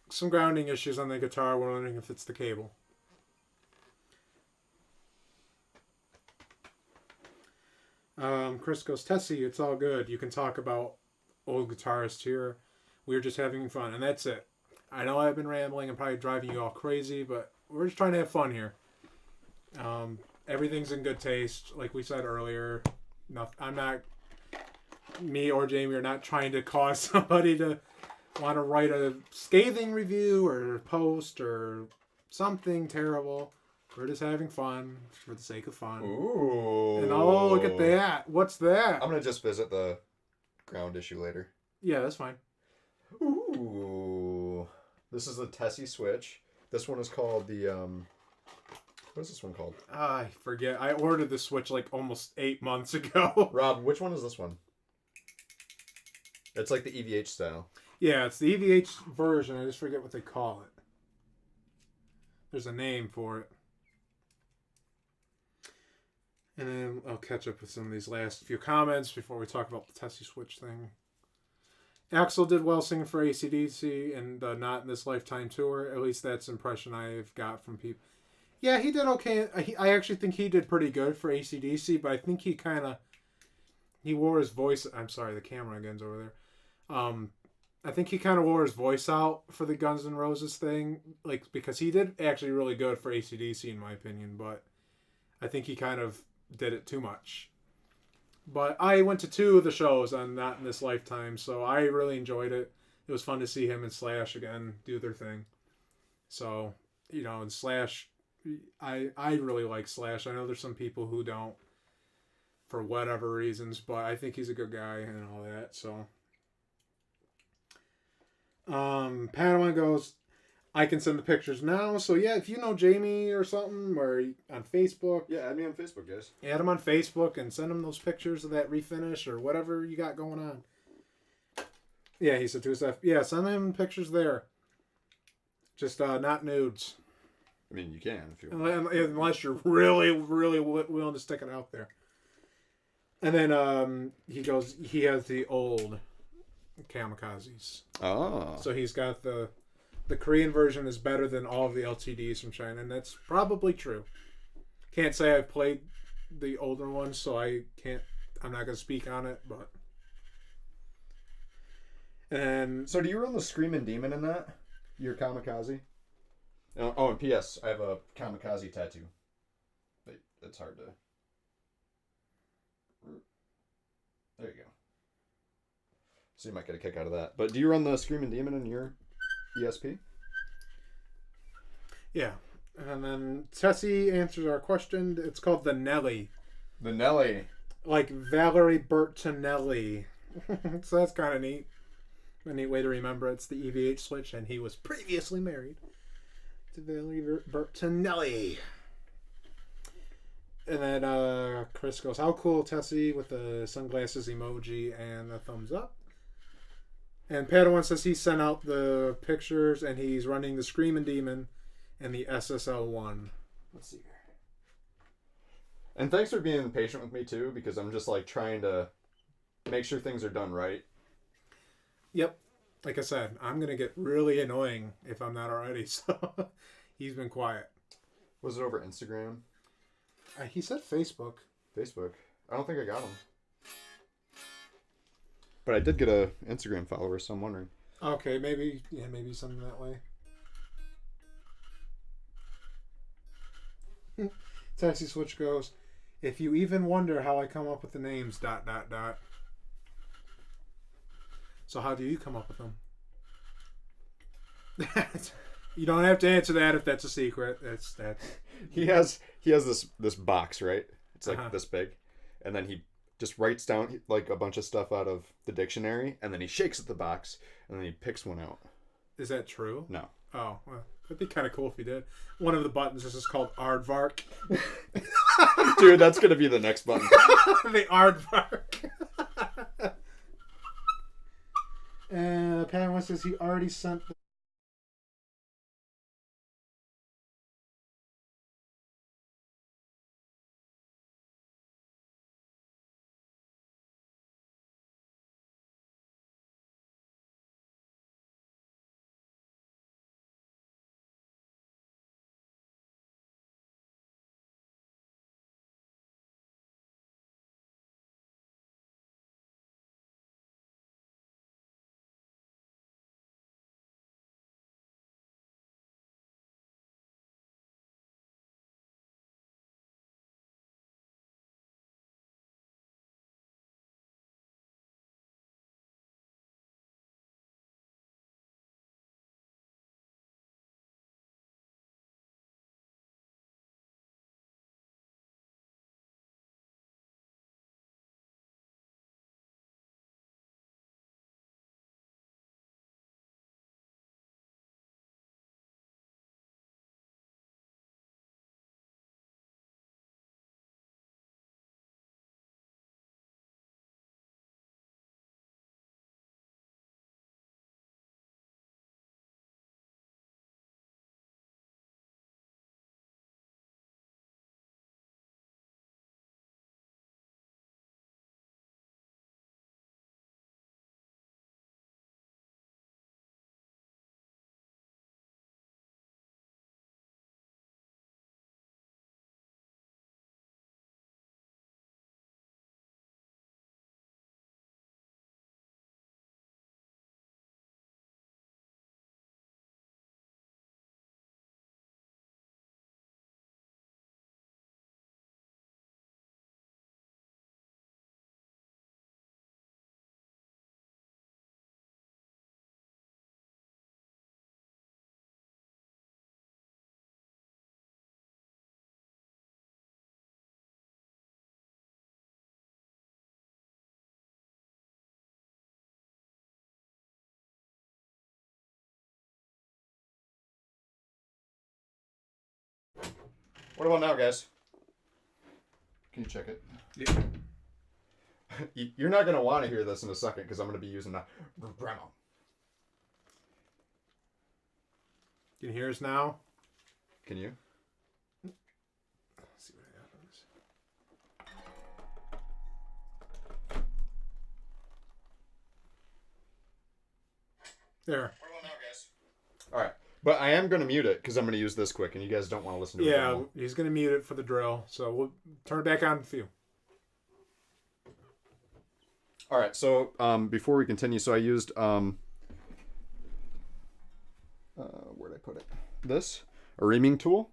Some grounding issues on the guitar. We're wondering if it's the cable. Chris goes, Tessie, it's all good. You can talk about old guitarists here. We were just having fun, and that's it. I know I've been rambling and probably driving you all crazy, but we're just trying to have fun here. Everything's in good taste, like we said earlier. I'm not, me or Jamie are not trying to cause somebody to want to write a scathing review or post or something terrible. We're just having fun for the sake of fun. Ooh. And oh, look at that. What's that? I'm going to just visit the ground issue later. Yeah, that's fine. Ooh. This is the Tessie switch. This one is called the, what is this one called? I forget. I ordered the Switch like almost 8 months ago. Rob, which one is this one? It's like the EVH style. Yeah, it's the EVH version. I just forget what they call it. There's a name for it. And then I'll catch up with some of these last few comments before we talk about the Tessie Switch thing. Axl did well singing for AC/DC and the Not in This Lifetime tour. At least that's the impression I've got from people. Yeah, he did okay. I actually think he did pretty good for AC/DC, but I think he wore his voice. I'm sorry, the camera again's over there. I think he kind of wore his voice out for the Guns N' Roses thing, like because he did actually really good for AC/DC in my opinion, but I think he kind of did it too much. But I went to 2 of the shows on Not in This Lifetime, so I really enjoyed it. It was fun to see him and Slash again do their thing. So, and Slash, I really like Slash. I know there's some people who don't for whatever reasons, but I think he's a good guy and all that, so. Padawan goes, I can send the pictures now. So yeah, if you know Jamie or something, or on Facebook. Yeah, add me on Facebook, guys. Add him on Facebook and send him those pictures of that refinish or whatever you got going on. Yeah, he said to himself, yeah, send him pictures there. Just not nudes. I mean, you can if you want. Unless you're really, really willing to stick it out there. And then he goes, he has the old Kamikazes. Oh. So he's got the Korean version is better than all of the LTDs from China, and that's probably true. Can't say I've played the older ones, so I'm not going to speak on it, but. And so do you run the Screaming Demon in that? Your Kamikaze? Oh, and P.S. I have a Kamikaze tattoo. But it's hard to... There you go. So you might get a kick out of that. But do you run the Screaming Demon in your ESP? Yeah. And then Tessie answers our question. It's called the Nelly. The Nelly. Like Valerie Bertinelli. So that's kind of neat. A neat way to remember it's the EVH switch, and he was previously married to Valerie Bertinelli. And then Chris goes, how cool, Tessie, with the sunglasses emoji and a thumbs up. And Padawan says he sent out the pictures and he's running the Screaming Demon and the SSL1. Let's see here. And thanks for being patient with me too, because I'm just like trying to make sure things are done right. Yep. Like I said, I'm going to get really annoying if I'm not already. So he's been quiet. Was it over Instagram? He said Facebook. Facebook. I don't think I got him. But I did get a Instagram follower, so I'm wondering. Okay, maybe something that way. Taxi Switch goes, if you even wonder how I come up with the names, ... So how do you come up with them? You don't have to answer that if that's a secret. That's He has this box, right? It's like this big, and then he just writes down like a bunch of stuff out of the dictionary, and then he shakes at the box, and then he picks one out. Is that true? No. Oh, well, that'd be kind of cool if he did. One of the buttons is called Aardvark. Dude, that's gonna be the next button. The Aardvark. And Padawan says he already sent the What about now, guys? Can you check it? Yeah. You're not going to want to hear this in a second because I'm going to be using a Dremel. Can you hear us now? Can you? Let's see what happens. There. What about now, guys? All right. But I am going to mute it because I'm going to use this quick, and you guys don't want to listen to it. Yeah, he's going to mute it for the drill. So we'll turn it back on with you. All right. So before we continue, so I used where'd I put it? This, a reaming tool,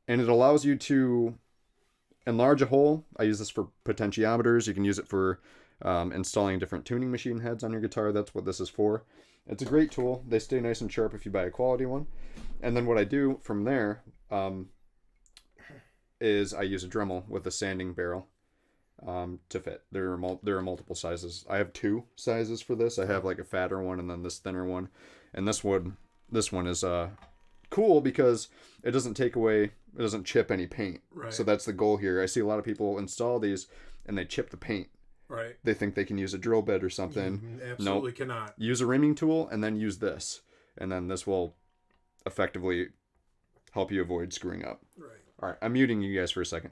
and it allows you to enlarge a hole. I use this for potentiometers. You can use it for installing different tuning machine heads on your guitar. That's what this is for. It's a great tool. They stay nice and sharp if you buy a quality one. And then what I do from there is I use a Dremel with a sanding barrel to fit. There are multiple sizes. I have 2 sizes for this. I have like a fatter one and then this thinner one. And this one is cool because it doesn't chip any paint. Right. So that's the goal here. I see a lot of people install these and they chip the paint. Right. They think they can use a drill bit or something. Absolutely cannot. Use a reaming tool and then use this. And then this will effectively help you avoid screwing up. Right. All right, I'm muting you guys for a second.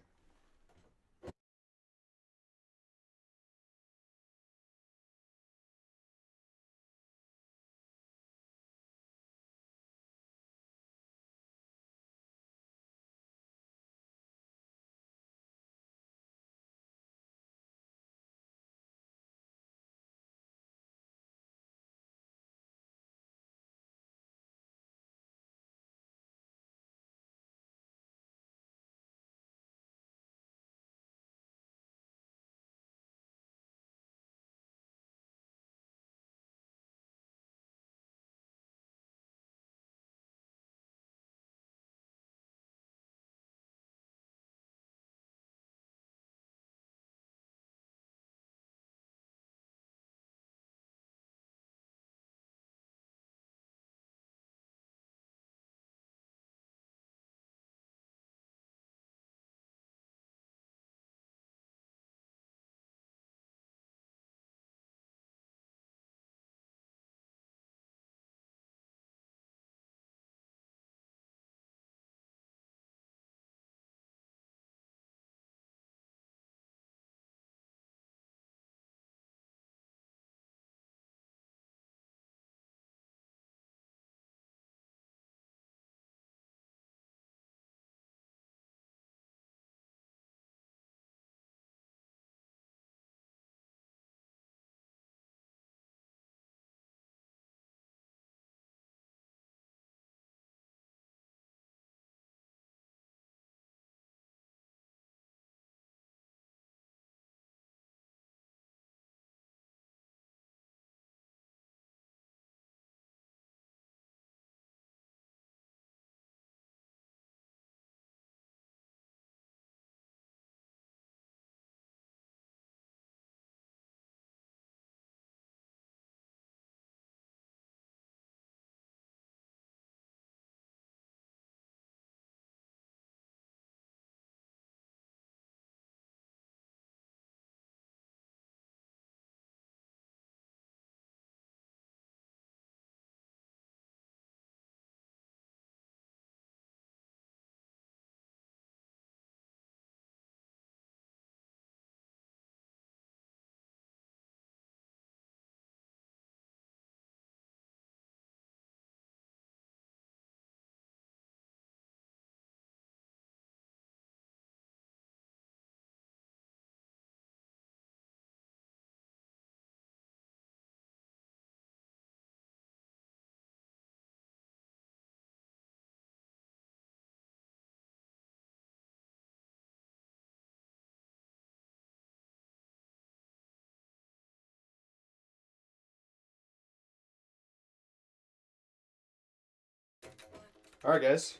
All right, guys.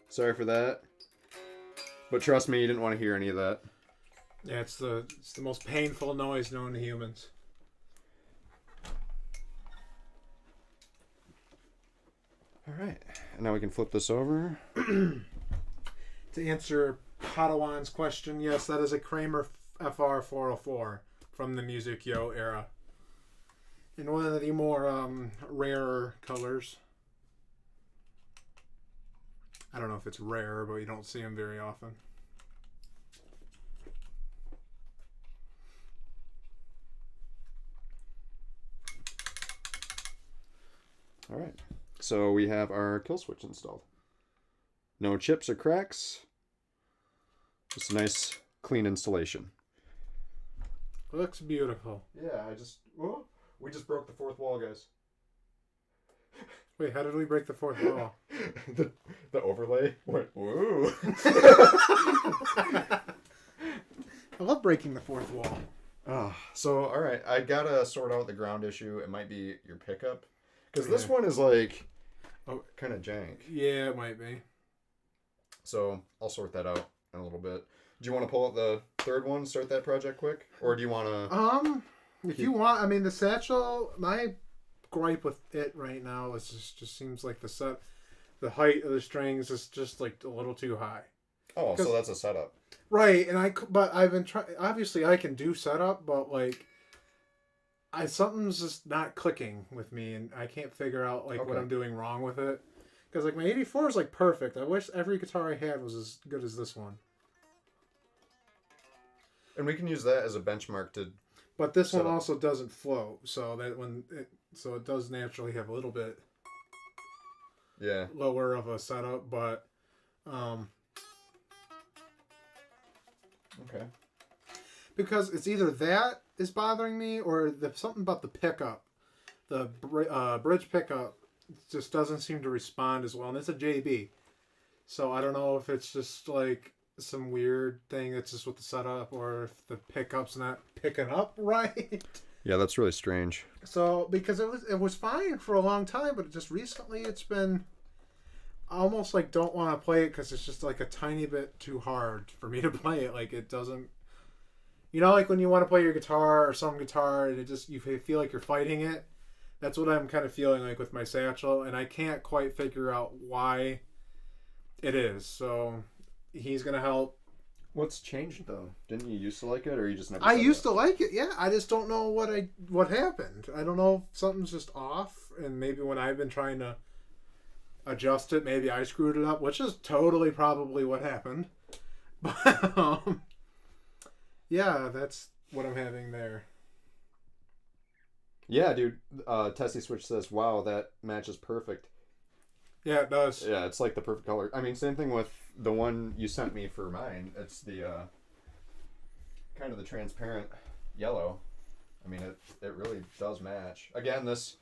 Sorry for that. But trust me, you didn't want to hear any of that. Yeah, it's the most painful noise known to humans. All right. And now we can flip this over. To answer Padawan's question, yes, that is a Kramer FR 404 from the Music Yo era. In one of the more rarer colors. I don't know if it's rare, but you don't see them very often. All right. So we have our kill switch installed. No chips or cracks. Just a nice, clean installation. Looks beautiful. Yeah, we just broke the fourth wall, guys. Wait, how did we break the fourth wall? the overlay went woo. I love breaking the fourth wall. So all right, I gotta sort out the ground issue. It might be your pickup, because this one is like, kind of jank. Yeah, it might be. So I'll sort that out in a little bit. Do you want to pull out the third one, start that project quick, or do you want to? If you want, I mean, the satchel. My gripe with it right now is just seems like the height of the strings is just like a little too high. Oh, so that's a setup. Right, and I've been trying. Obviously, I can do setup, but like, something's just not clicking with me, and I can't figure out like what I'm doing wrong with it. Because like my 84 is like perfect. I wish every guitar I had was as good as this one. And we can use that as a benchmark to. But this one also doesn't float, so that it does naturally have a little bit. Yeah. Lower of a setup, but. Okay. Because it's either that is bothering me or something about the pickup. The bridge pickup just doesn't seem to respond as well. And it's a JB. So I don't know if it's just like some weird thing that's just with the setup or if the pickup's not picking up right. Yeah, that's really strange. So, because it was fine for a long time, but just recently it's been almost like don't want to play it because it's just like a tiny bit too hard for me to play it. Like it doesn't, like when you want to play your guitar or some guitar and you feel like you're fighting it. That's what I'm kind of feeling like with my satchel, and I can't quite figure out why it is. So he's gonna help. What's changed though? Didn't you used to like it, or you just never? I used to like it. Yeah, I just don't know what happened. I don't know if something's just off, and maybe when I've been trying to adjust it, maybe I screwed it up, which is totally probably what happened. But yeah, that's what I'm having there. Yeah, dude. Tessie Switch says, "Wow, that matches perfect." Yeah, it does. Yeah, it's like the perfect color. I mean, same thing with the one you sent me for mine. It's the kind of the transparent yellow. I mean, it really does match. Again, this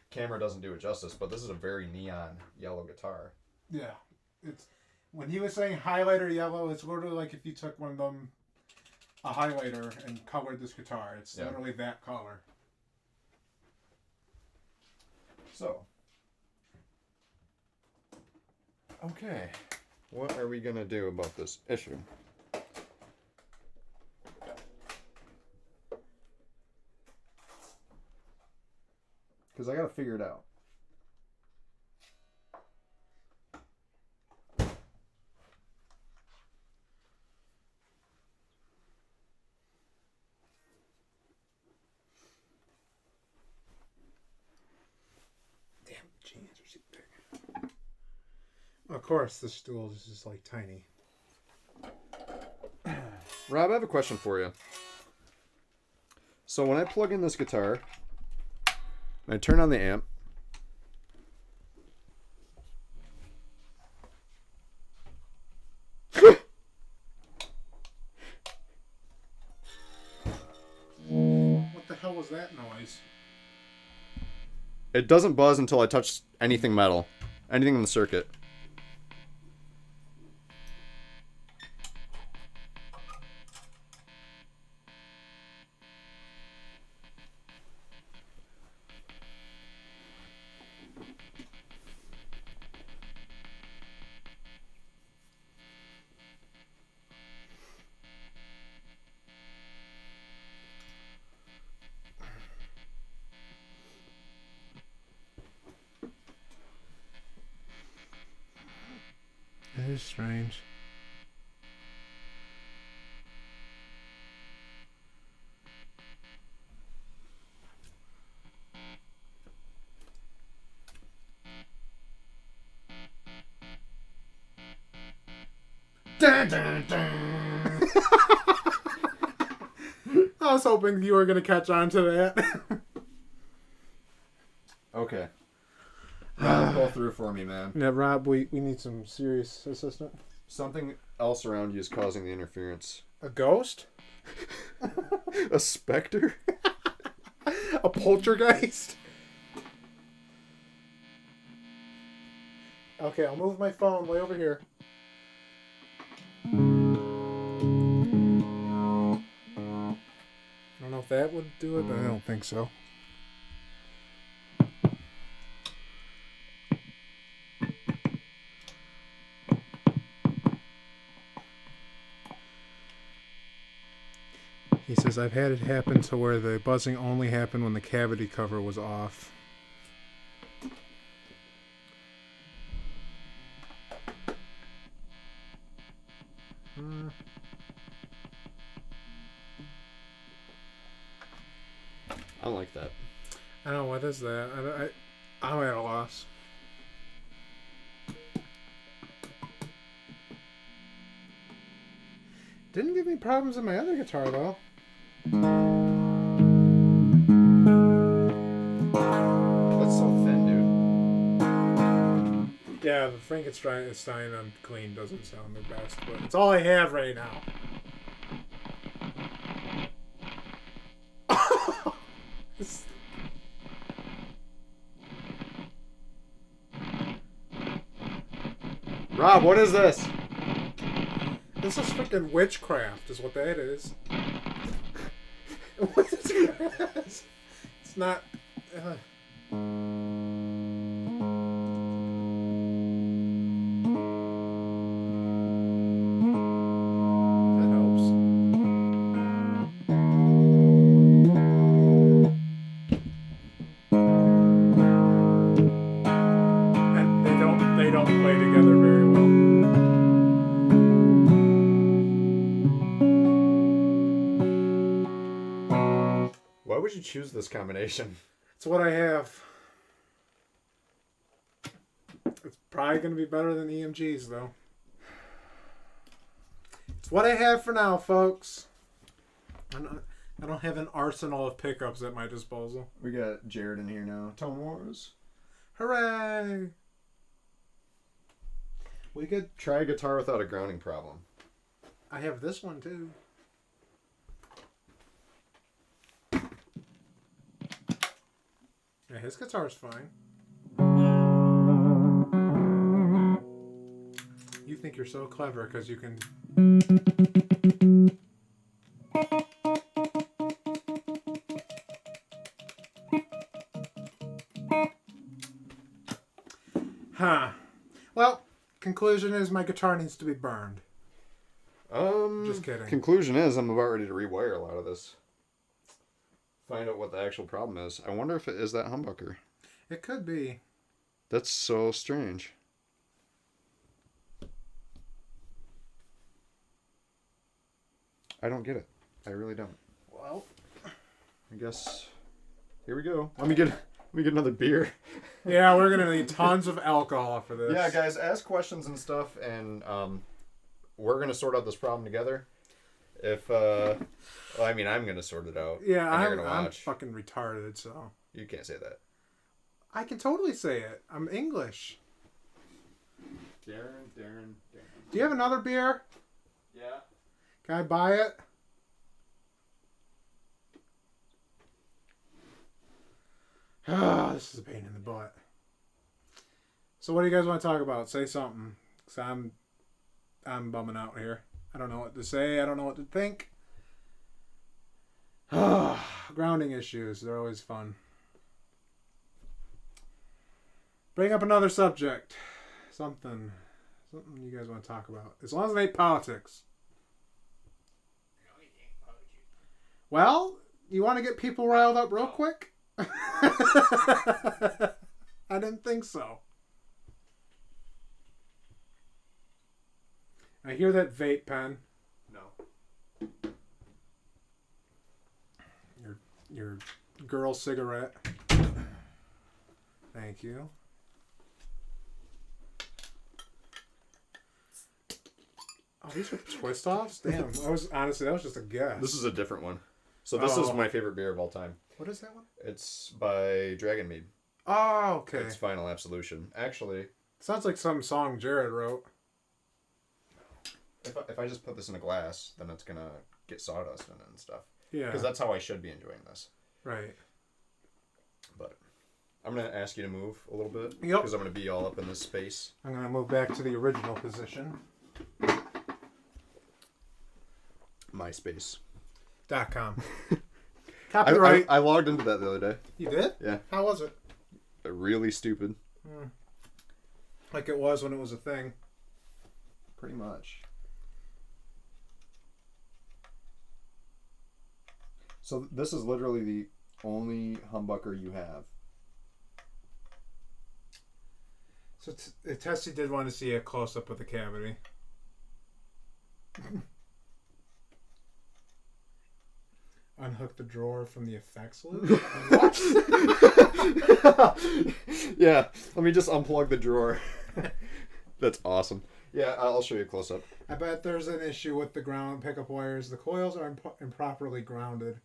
camera doesn't do it justice, but this is a very neon yellow guitar. Yeah, it's when he was saying highlighter yellow, it's literally like if you took one of them, a highlighter, and colored this guitar. It's literally that color. So, okay, what are we gonna do about this issue? Because I gotta figure it out. Of course, the stool is just like tiny. Rob, I have a question for you. So when I plug in this guitar, and I turn on the amp, What the hell was that noise? it doesn't buzz until I touch anything metal, anything in the circuit. That is strange. I was hoping you were going to catch on to that. Okay. Rob, pull through for me, man. Yeah, Rob, we need some serious assistant. Something else around you is causing the interference. A ghost? A specter? A poltergeist? Okay, I'll move my phone way over here. I don't know if that would do it, but I don't think so. He says, I've had it happen to where the buzzing only happened when the cavity cover was off. I don't like that. I don't know, what is that? I'm at a loss. Didn't give me problems in my other guitar, though. That's so thin, dude. Yeah, the Frankenstein on clean doesn't sound the best, but it's all I have right now. Rob, what is this? This is freaking witchcraft, is what that is. What is it? It's not. That helps. And they don't play together very well. Why would you choose this combination? It's what I have. It's probably going to be better than EMG's, though. It's what I have for now, folks. I don't have an arsenal of pickups at my disposal. We got Jared in here now. Tone Wars. Hooray! We could try a guitar without a grounding problem. I have this one, too. Yeah, his guitar's fine. You think you're so clever because you can... Huh. Well, conclusion is my guitar needs to be burned. Just kidding. Conclusion is I'm about ready to rewire a lot of this. Find out what the actual problem is. I wonder if it is that humbucker. It could be. That's so strange. I don't get it. I really don't. Well, I guess here we go. Let me get another beer. yeah, we're gonna need tons of alcohol for this. Yeah, guys, ask questions and stuff, and we're gonna sort out this problem together. If well, I mean, I'm gonna sort it out. Yeah, and you're gonna I'm watch. fucking retarded, so You can't say that. I can totally say it. I'm English. Darrin. Do you have another beer? Yeah. Can I buy it? Ah, this is a pain in the butt. So what do you guys want to talk about? Say something. 'Cause I'm bumming out here. I don't know what to say. I don't know what to think. Grounding issues. They're always fun. Bring up another subject. Something you guys want to talk about. As long as it ain't politics. Well, you want to get people riled up real quick? I didn't think so. I hear that vape pen. No. Your girl cigarette. Thank you. Oh, these are twist offs? Damn. That was just a guess. This is a different one. So this is my favorite beer of all time. What is that one? It's by Dragon Mead. Oh, okay. It's Final Absolution. Actually, sounds like some song Jared wrote. If I just put this in a glass, then it's gonna get sawdust in it and stuff. Yeah. Because that's how I should be enjoying this. Right. But I'm gonna ask you to move a little bit. Yep. Because I'm gonna be all up in this space. I'm gonna move back to the original position. MySpace.com. Copyright. I logged into that the other day. You did? Yeah. How was it? Really stupid. Like it was when it was a thing. Pretty much. So this is literally the only humbucker you have. So Tessie did want to see a close-up of the cavity. Unhook the drawer from the effects loop? What? Yeah, let me just unplug the drawer. That's awesome. Yeah, I'll show you a close-up. I bet there's an issue with the ground pickup wires. The coils are improperly grounded.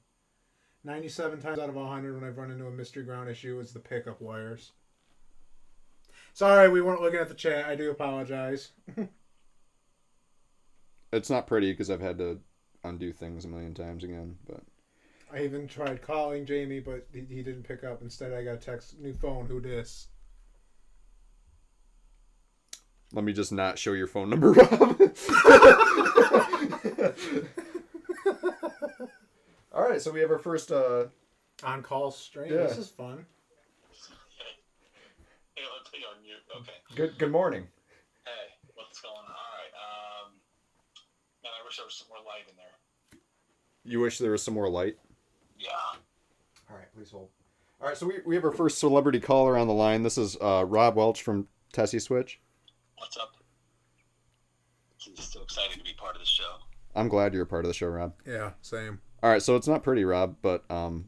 97 times out of 100 when I've run into a mystery ground issue, it's the pickup wires. Sorry, we weren't looking at the chat. I do apologize. It's not pretty because I've had to undo things a million times again, but... I even tried calling Jamie, but he didn't pick up. Instead, I got a text, new phone, who dis? Let me just not show your phone number, Rob. All right, so we have our first... on-call stream? Yeah. This is fun. Hey, let's be on mute. Okay. Good morning. Hey, what's going on? All right. Man, I wish there was some more light in there. You wish there was some more light? Yeah. All right, please hold. All right, so we have our first celebrity caller on the line. This is Rob Welch from Tessie Switch. What's up? I'm just so excited to be part of the show. I'm glad you're a part of the show, Rob. Yeah, same. All right, so it's not pretty, Rob, but trying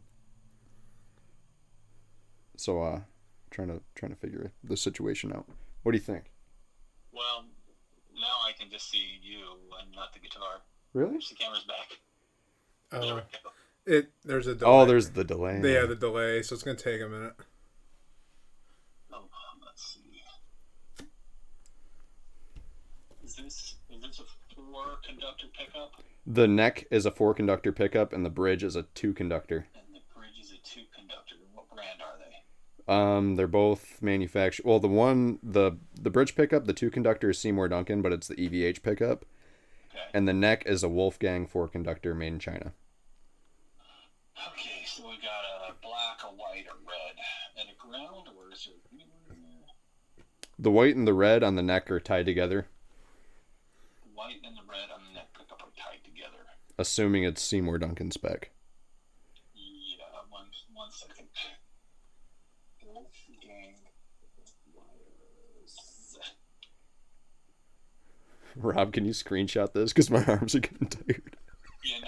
to figure the situation out. What do you think? Well, now I can just see you and not the guitar. Really? The camera's back. Oh. There we go. There's a delay. Oh, there's the delay. Yeah, the delay, so it's going to take a minute. Oh, let's see. Is this a 4-conductor pickup? The neck is a 4-conductor pickup, and the bridge is a 2-conductor. And the bridge is a 2-conductor. What brand are they? They're both manufactured. Well, the bridge pickup, the 2-conductor is Seymour Duncan, but it's the EVH pickup. Okay. And the neck is a Wolfgang 4-conductor made in China. Okay, so we got a black, a white, a red, and a ground, or is there anywhere in there? The white and the red on the neck are tied together, The white and the red on the neck pickup are tied together. assuming it's Seymour Duncan spec. Yeah, one second. Wolfgang wires. Rob, can you screenshot this? Because my arms are getting tired. Yeah,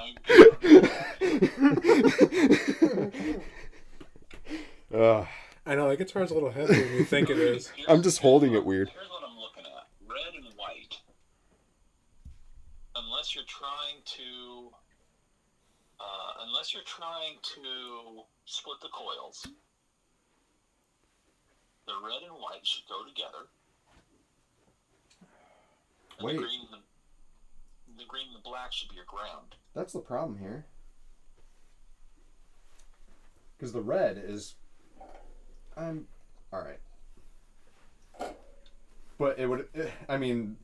no. I know, that guitar's a little heavier than you think it is. I'm just holding it weird. Here's what I'm looking at. Red and white. Unless you're trying to split the coils, the red and white should go together. And Wait. The green and the black should be your ground. That's the problem here. Because the red is... Alright. But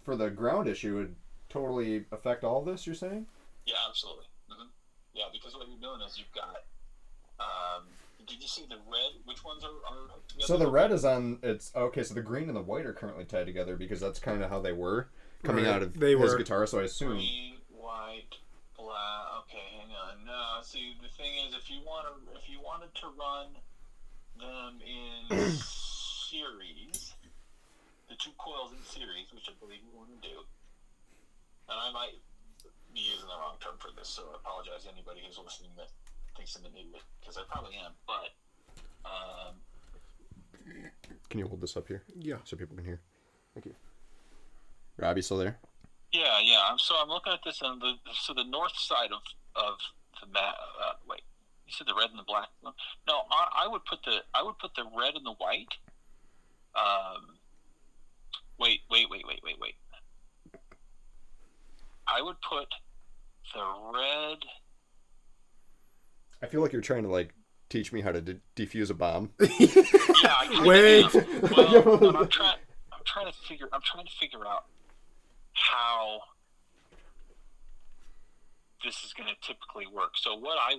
for the ground issue, it would totally affect all of this, you're saying? Yeah, absolutely. Mm-hmm. Yeah, because what you're doing is you've got... did you see the red? Which ones are together? So the red is on... Okay, so the green and the white are currently tied together because that's kind of how they were coming out of his guitar, so I assume... Green, white, black... Okay, hang on. No, see, the thing is, if you wanted to run them in series, the 2 coils in series, which I believe you want to do, and I might be using the wrong term for this, so I apologize to anybody who's listening that thinks I'm an idiot, because I probably am, but Can you hold this up here? Yeah. So people can hear. Thank you. Rob, you still there? Yeah, yeah. I'm looking at this, and the north side of the map. Wait, you said the red and the black one? No, I would put the red and the white. Wait. I would put the red. I feel like you're trying to like teach me how to defuse a bomb. Yeah, I kind Wait. of am. Well, but I'm trying to figure out how this is going to typically work. So what I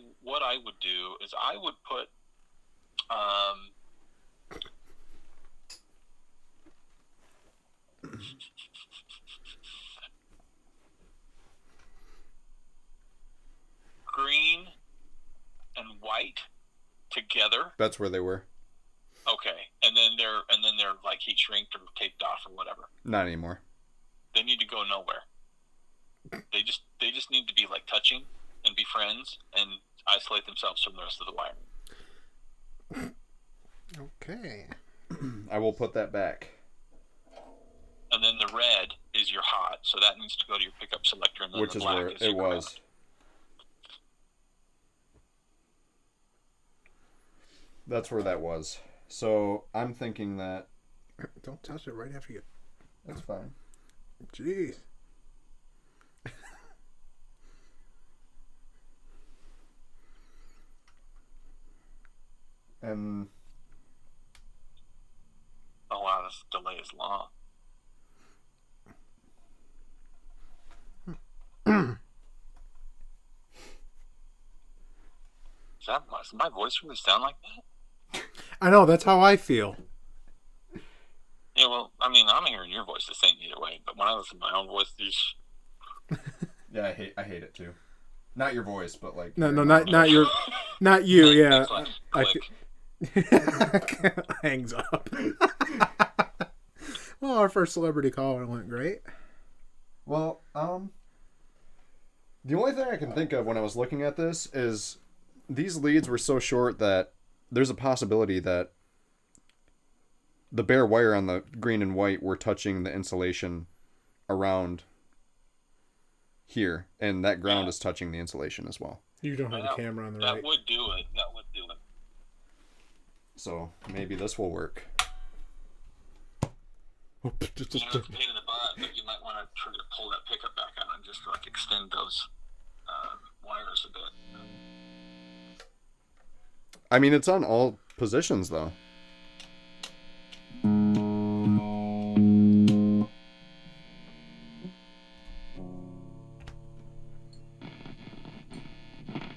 would do is I would put green and white together. That's where they were. Okay, and then they're like heat shrinked or taped off or whatever. Not anymore. They need to go nowhere. They just need to be like touching and be friends and isolate themselves from the rest of the wiring. Okay. I will put that back. And then the red is your hot, so that needs to go to your pickup selector, and then Which the is black where is it your was. ground. That's where that was. So I'm thinking that. Don't touch it right after you. That's fine. Jeez. And Oh wow, this delay is long. Does my voice really sound like that? I know, that's how I feel. Yeah, well, I mean, I'm hearing your voice the same either way, but when I listen to my own voice, these... yeah, I hate it too. Not your voice, but like No, not your, not you. Yeah, click. Hangs up. Well, our first celebrity caller went great. Well, the only thing I can think of when I was looking at this is these leads were so short that there's a possibility that the bare wire on the green and white were touching the insulation around here, and that ground is touching the insulation as well. You don't have a camera on the right. That would do it. So maybe this will work. It's a pain in the butt, but you might want to try to pull that pickup back out and just like extend those wires a bit. I mean, it's on all positions though.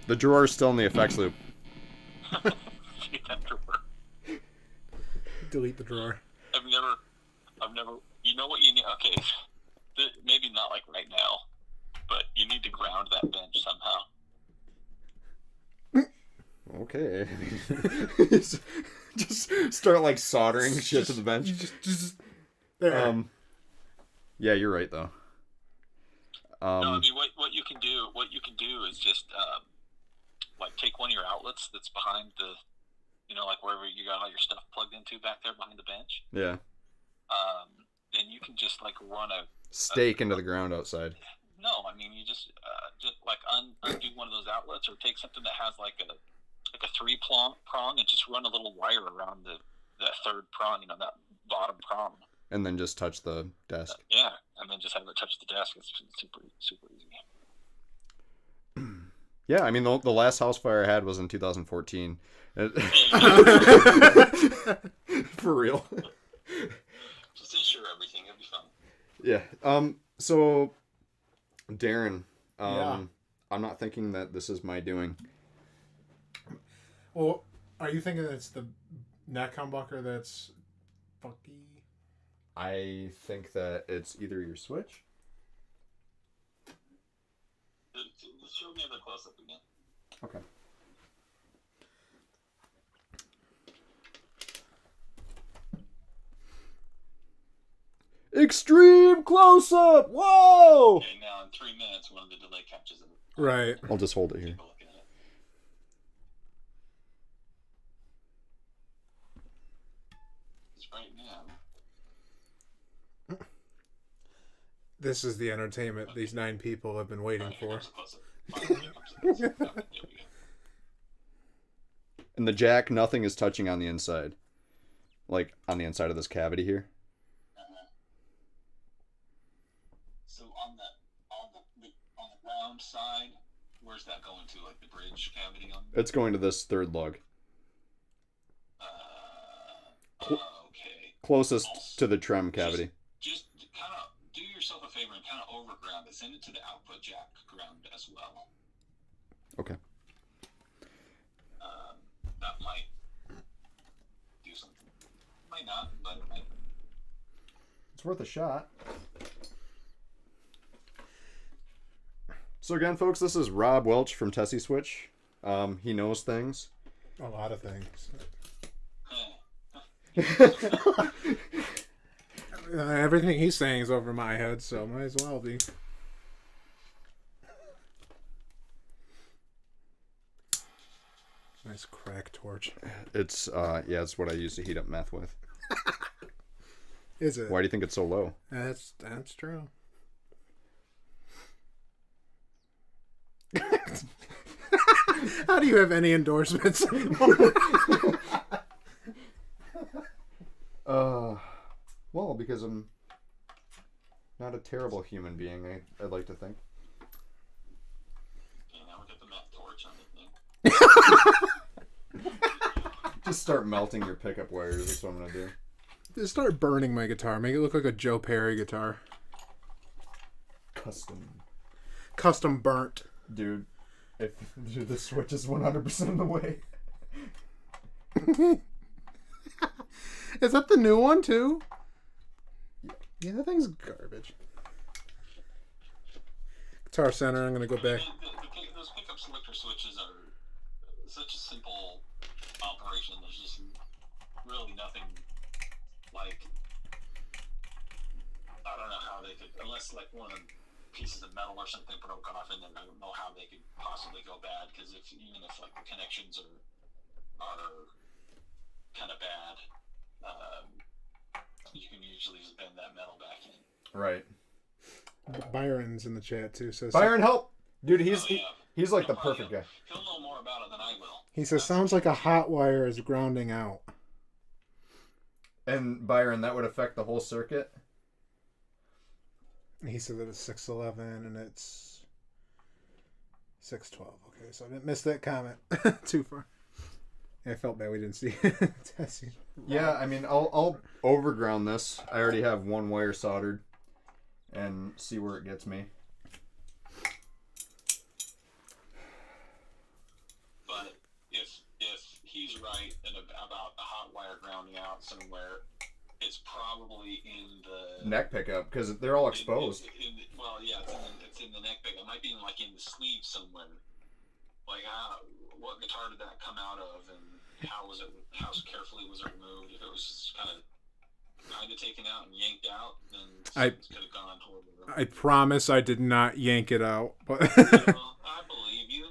The drawer is still in the effects loop. Delete the drawer. I've never. You know what you need? Okay, maybe not like right now, but you need to ground that bench somehow. Okay. Just start like soldering shit to the bench. Just there. Yeah, you're right though. No, I mean what you can do is just like take one of your outlets that's behind the, like wherever you got all your stuff plugged into back there behind the bench. Yeah. And you can just like run a stake into the ground outside. No, I mean you just like undo one of those outlets, or take something that has like a 3-prong and just run a little wire around that third prong, that bottom prong. And then just touch the desk. Yeah, and then just have it touch the desk. It's super, super easy. Yeah, I mean, the last house fire I had was in 2014. For real. Just insure everything. It'll be fun. Yeah. So, Darrin, Yeah. I'm not thinking that this is my doing. Well, are you thinking it's the neck humbucker that's funky? I think that it's either your switch. Show me the close-up again. Okay. Extreme close-up! Whoa! Okay, now in 3 minutes, one of the delay catches it. Right. I'll just hold it here. Right now. This is the entertainment these 9 people have been waiting for. And the jack, nothing is touching on the inside. Like, on the inside of this cavity here. So on the ground side, where's that going to? Like the bridge cavity on? It's going to this third lug. Okay. Closest to the trem cavity. Just kind of do yourself a favor and kind of overground it. Send it to the output jack ground as well. Okay. That might do something. Might not, but it might. It's worth a shot. So again, folks, this is Rob Welch from Tessie Switch. He knows things. A lot of things. Everything he's saying is over my head, so might as well be. Nice crack torch. It's it's what I use to heat up meth with. Is it? Why do you think it's so low? That's true. How do you have any endorsements? Well, because I'm not a terrible human being, I'd like to think. Okay, now we got the meth torch on the thing. Just start melting your pickup wires. That's what I'm gonna do. Just start burning my guitar. Make it look like a Joe Perry guitar. Custom burnt. Dude, the switch is 100% of the way. Is that the new one too? Yeah, that thing's garbage. Guitar Center, I'm gonna go back. Those pickup selector switches are such a simple operation. There's just really nothing like. I don't know how they could, unless like one of the pieces of metal or something broke off, and then I don't know how they could possibly go bad. Because even if like the connections are kind of bad, you can usually just bend that metal back in. Right. Byron's in the chat too. Says Byron, help! Dude, he's like He'll the perfect guy. He'll know more about it than I will. He says sounds like a hot wire is grounding out. And Byron, that would affect the whole circuit? He said that it's 611 and it's 612. Okay, so I didn't miss that comment too far. I felt bad we didn't see Tessie. Yeah, I mean, I'll overground this. I already have one wire soldered, and see where it gets me. But if he's right about the hot wire grounding out somewhere, it's probably in the Neck pickup, because they're all exposed. It's in the neck pickup. It might be in the sleeve somewhere. Like, what guitar did that come out of, and how carefully was it removed? If it was kind of taken out and yanked out, then it could have gone horribly wrong. I promise I did not yank it out. But Well, I believe you.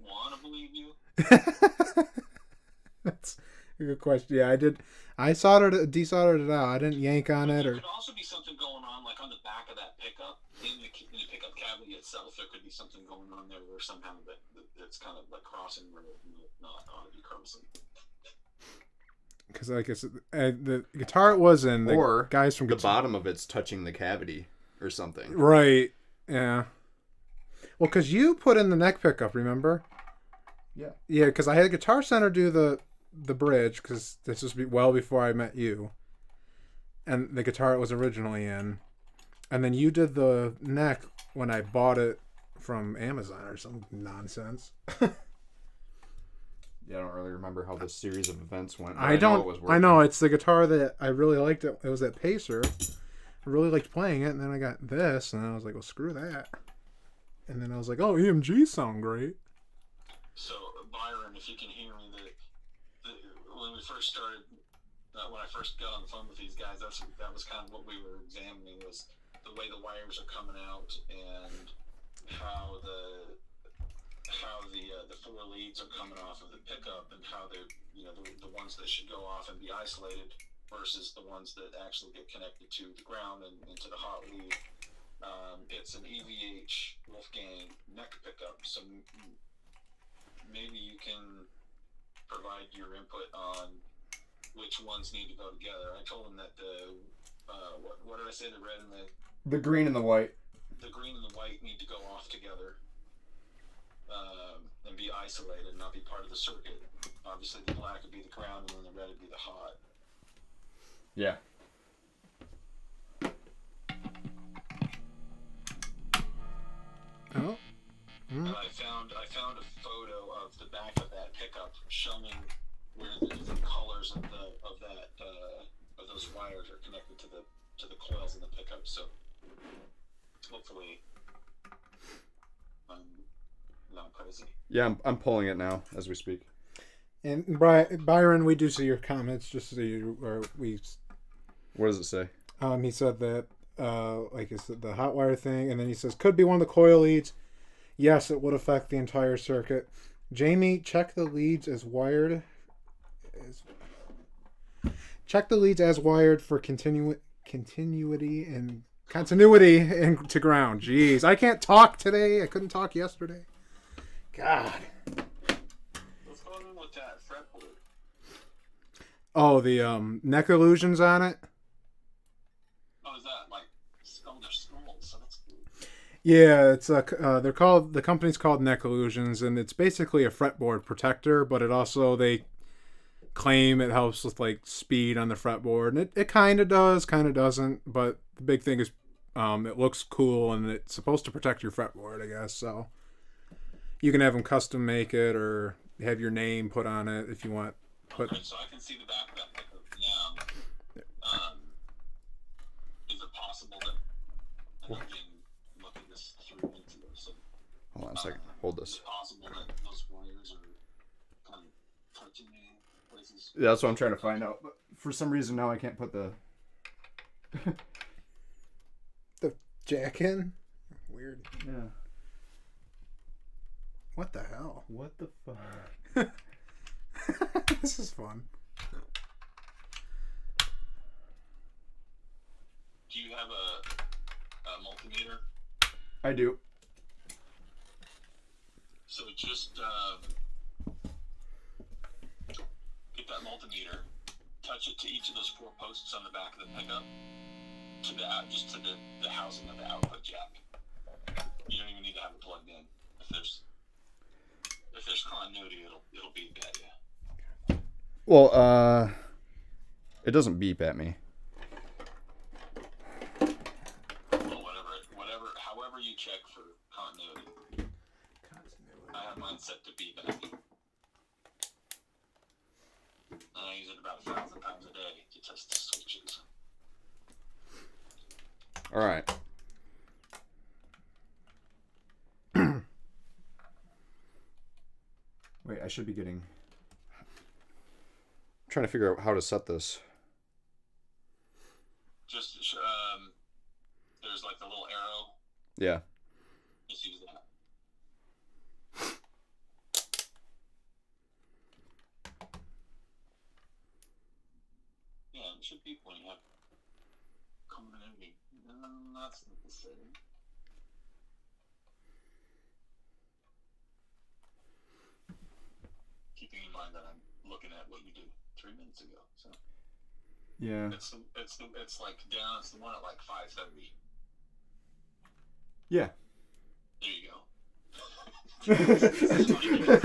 Want to believe you? That's a good question. Yeah, I did. I desoldered it out. I didn't yank on it. There Or could also be something going on, like on the back of that pickup, in the pickup cavity itself. There could be something going on there where somehow that's kind of like crossing where it not ought to be crossing. because like I said, the guitar it was in, the Or guys from the bottom of it's touching the cavity or something. Right. Yeah. Well, because you put in the neck pickup, remember? Yeah. Yeah, because I had Guitar Center do the bridge, because this was well before I met you. And the guitar it was originally in. And then you did the neck when I bought it from Amazon or some nonsense. Yeah, I don't really remember how this series of events went. I know, it's the guitar that I really liked. It was that Pacer. I really liked playing it, and then I got this, and I was like, well, screw that. And then I was like, oh, EMGs sound great. So, Byron, if you can hear me, when we first started, when I first got on the phone with these guys, that was kind of what we were examining, was the way the wires are coming out and how the four leads are coming off of the pickup, and how they're, the ones that should go off and be isolated versus the ones that actually get connected to the ground and into the hot lead. It's an EVH Wolfgang neck pickup, so maybe you can provide your input on which ones need to go together. I told him that the what did I say? The red and the green and the white. the green and the white need to go off together and be isolated, not be part of the circuit. Obviously, the black would be the ground, and then the red would be the hot. Yeah. Oh. And I found a photo of the back of that pickup showing where the different colors of those wires are connected to the coils in the pickup. So hopefully I'm not crazy. Yeah, I'm pulling it now as we speak. And Byron, we do see your comments. Just so you, or we. What does it say? He said that, like I said, the hot wire thing, and then he says could be one of the coil leads. Yes, it would affect the entire circuit. Jamie, check the leads as wired. Check the leads as wired for continuity and continuity and to ground. Jeez, I can't talk today. I couldn't talk yesterday. God. What's going on with that fretboard? Oh, the neck illusions on it. Oh, is that like they're small? So that's cool. Yeah, it's they're called, the company's called Neck Illusions, and it's basically a fretboard protector, but it also, they claim it helps with like speed on the fretboard, and it kind of does, kind of doesn't, but the big thing is it looks cool, and it's supposed to protect your fretboard, I guess. So you can have them custom make it or have your name put on it if you want. But Okay, so I can see the back of that pickup now. Is it possible that I'm looking this through into this? Hold on a second. Hold Is this. it possible that those wires are kind of touching me places? Yeah, that's what I'm trying to find out. But for some reason now I can't put the the jack in? Weird. Yeah. What the hell? What the fuck? This is fun. Do you have a multimeter? I do. So just get that multimeter, touch it to each of those 4 posts on the back of the pickup, to the housing of the output jack. You don't even need to have it plugged in. If there's continuity, it'll beep at you. Well, it doesn't beep at me. Well, however you check for continuity. I have mine set to beep at me. And I use it about 1,000 times a day to test the switches. All right. Wait, I should be getting. I'm trying to figure out how to set this. Just there's like the little arrow. Yeah. Just use that. Yeah, it should be when you have continuity. That's not the setting. Keeping in mind that I'm looking at what you did 3 minutes ago, so Yeah. it's like down. It's the one at like 5:30. Yeah. There you go. It's funny because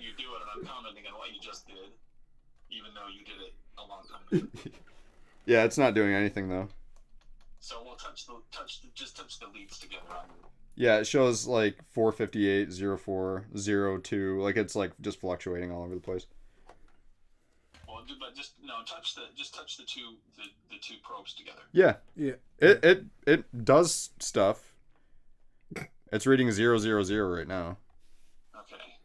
you do it, and I'm commenting on what you just did, even though you did it a long time ago. Yeah, it's not doing anything though. So we'll touch the leads together on. Yeah, it shows like 458, 04, 02. Like it's like just fluctuating all over the place. Well, but just touch the two probes together. Yeah. Yeah. It does stuff. It's reading 000 right now. Okay.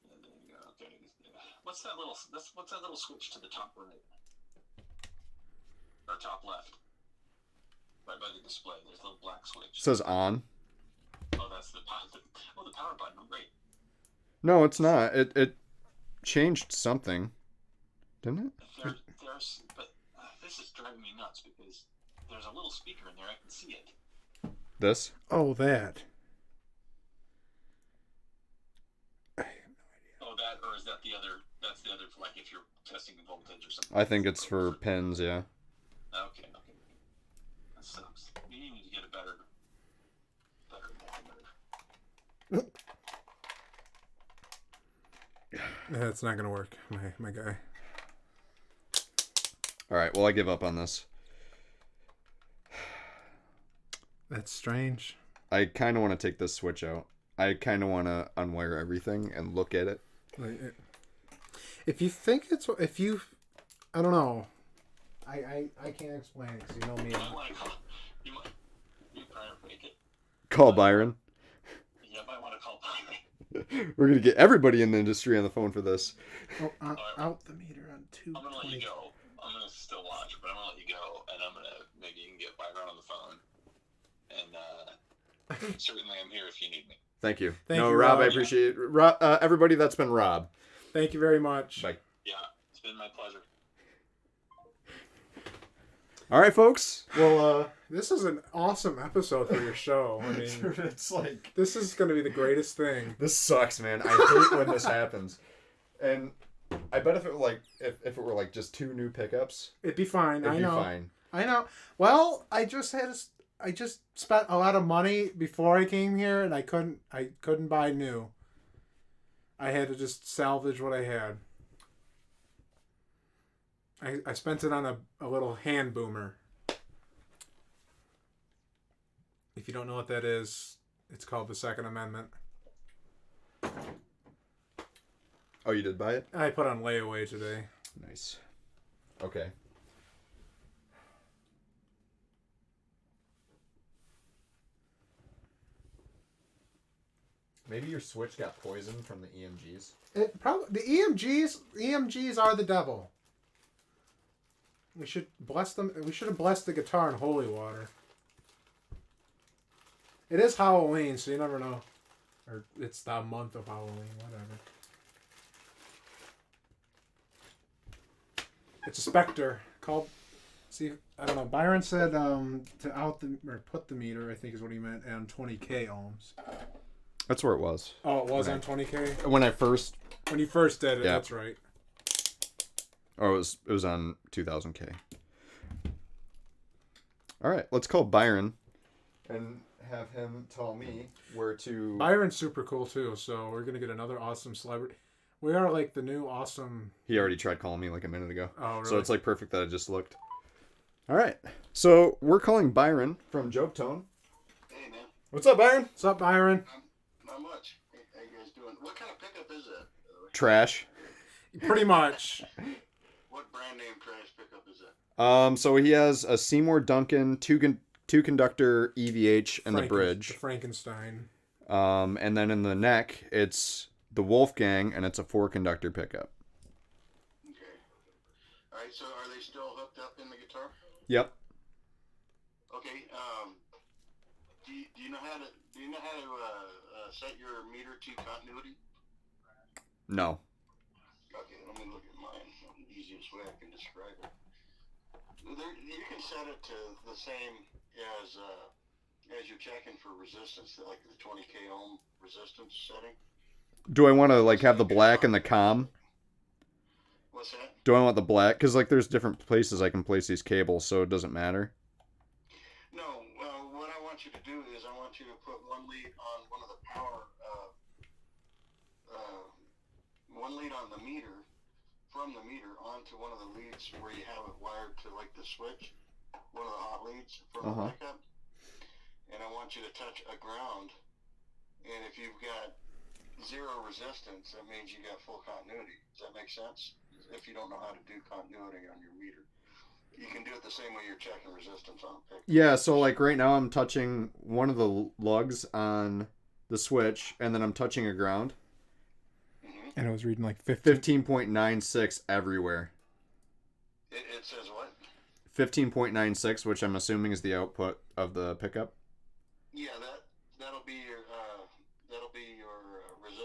There you go. Okay. What's that little switch to the top right or top left? Right by the display. There's a little black switch. It says on. Oh, that's the the power button. Great. No, it's not. It changed something, didn't it? But this is driving me nuts because there's a little speaker in there. I can see it. This? Oh, that. Oh, that, or is that the other? That's the other, like if you're testing voltage or something. I think it's for pins, yeah. Okay. That sucks. You need to get a better multimeter. That's not gonna work, my guy. All right, well, I give up on this. That's strange. I kind of want to take this switch out. I kind of want to unwire everything and look at it. If you think it's, I don't know. I can't explain it because you know me. You probably break it. Call Byron. Yeah, I might want to call Byron. We're going to get everybody in the industry on the phone for this. Oh, out the meter on 220. I'm going to let you go. I'm going to still watch, but I'm going to let you go, and I'm going to, maybe you can get Byron on the phone. And certainly I'm here if you need me. Thank you. Thank you, Rob, Rob. I appreciate it. Everybody, that's been Rob. Thank you very much. Bye. Yeah, it's been my pleasure. All right, folks. Well, this is an awesome episode for your show. I mean, it's like... this is going to be the greatest thing. This sucks, man. I hate when this happens. And I bet if it were like just 2 new pickups, it'd be fine. it'd I be know. fine. I know. Well, I just spent a lot of money before I came here, and I couldn't buy new. I had to just salvage what I had. I spent it on a little hand boomer. If you don't know what that is, it's called the Second Amendment. Oh, you did buy it? I put on layaway today. Nice. Okay. Maybe your switch got poisoned from the EMGs. It probably the EMGs are the devil. We should bless them. We should have blessed the guitar in holy water. It is Halloween, so you never know. Or it's the month of Halloween, whatever. It's a specter. Called. See, I don't know. Byron said to put the meter, I think is what he meant, on 20K ohms. That's where it was. Oh, it was on 20K? When you first did it, yeah. That's right. Oh, it was on 2000K. All right, let's call Byron and have him tell me where to... Byron's super cool, too, so we're going to get another awesome celebrity. We are like the new awesome... He already tried calling me like a minute ago. Oh, really? So it's like perfect that I just looked. All right, so we're calling Byron from JobeTone. Hey, man. What's up, Byron? What's up, Byron? Not much. Hey, how you guys doing? What kind of pickup is that? Trash. Pretty much. What brand name trash pickup is that? So he has a Seymour Duncan two conductor EVH and the bridge. The Frankenstein. And then in the neck, it's the Wolfgang, and it's a 4-conductor pickup. Okay. All right. So are they still hooked up in the guitar? Yep. Okay. Do you know how to set your meter to continuity? No. Okay, let me look at mine. The easiest way I can describe it. You can set it to the same as you're checking for resistance, like the 20K ohm resistance setting. Do I want to like have the black and the COM? What's that? Do I want the black? Because like there's different places I can place these cables, so it doesn't matter. No. What I want you to do is I want you to put one lead on one of the power, one lead on the meter, from the meter onto one of the leads where you have it wired to like the switch, one of the hot leads from the pickup. And I want you to touch a ground. And if you've got 0 resistance, that means you got full continuity. Does that make sense? If you don't know how to do continuity on your meter, you can do it the same way you're checking resistance on a pickup. Yeah, so like right now I'm touching one of the lugs on the switch, and then I'm touching a ground. And it was reading like 15.96 everywhere. It says what? 15.96, which I'm assuming is the output of the pickup. Yeah, that'll be your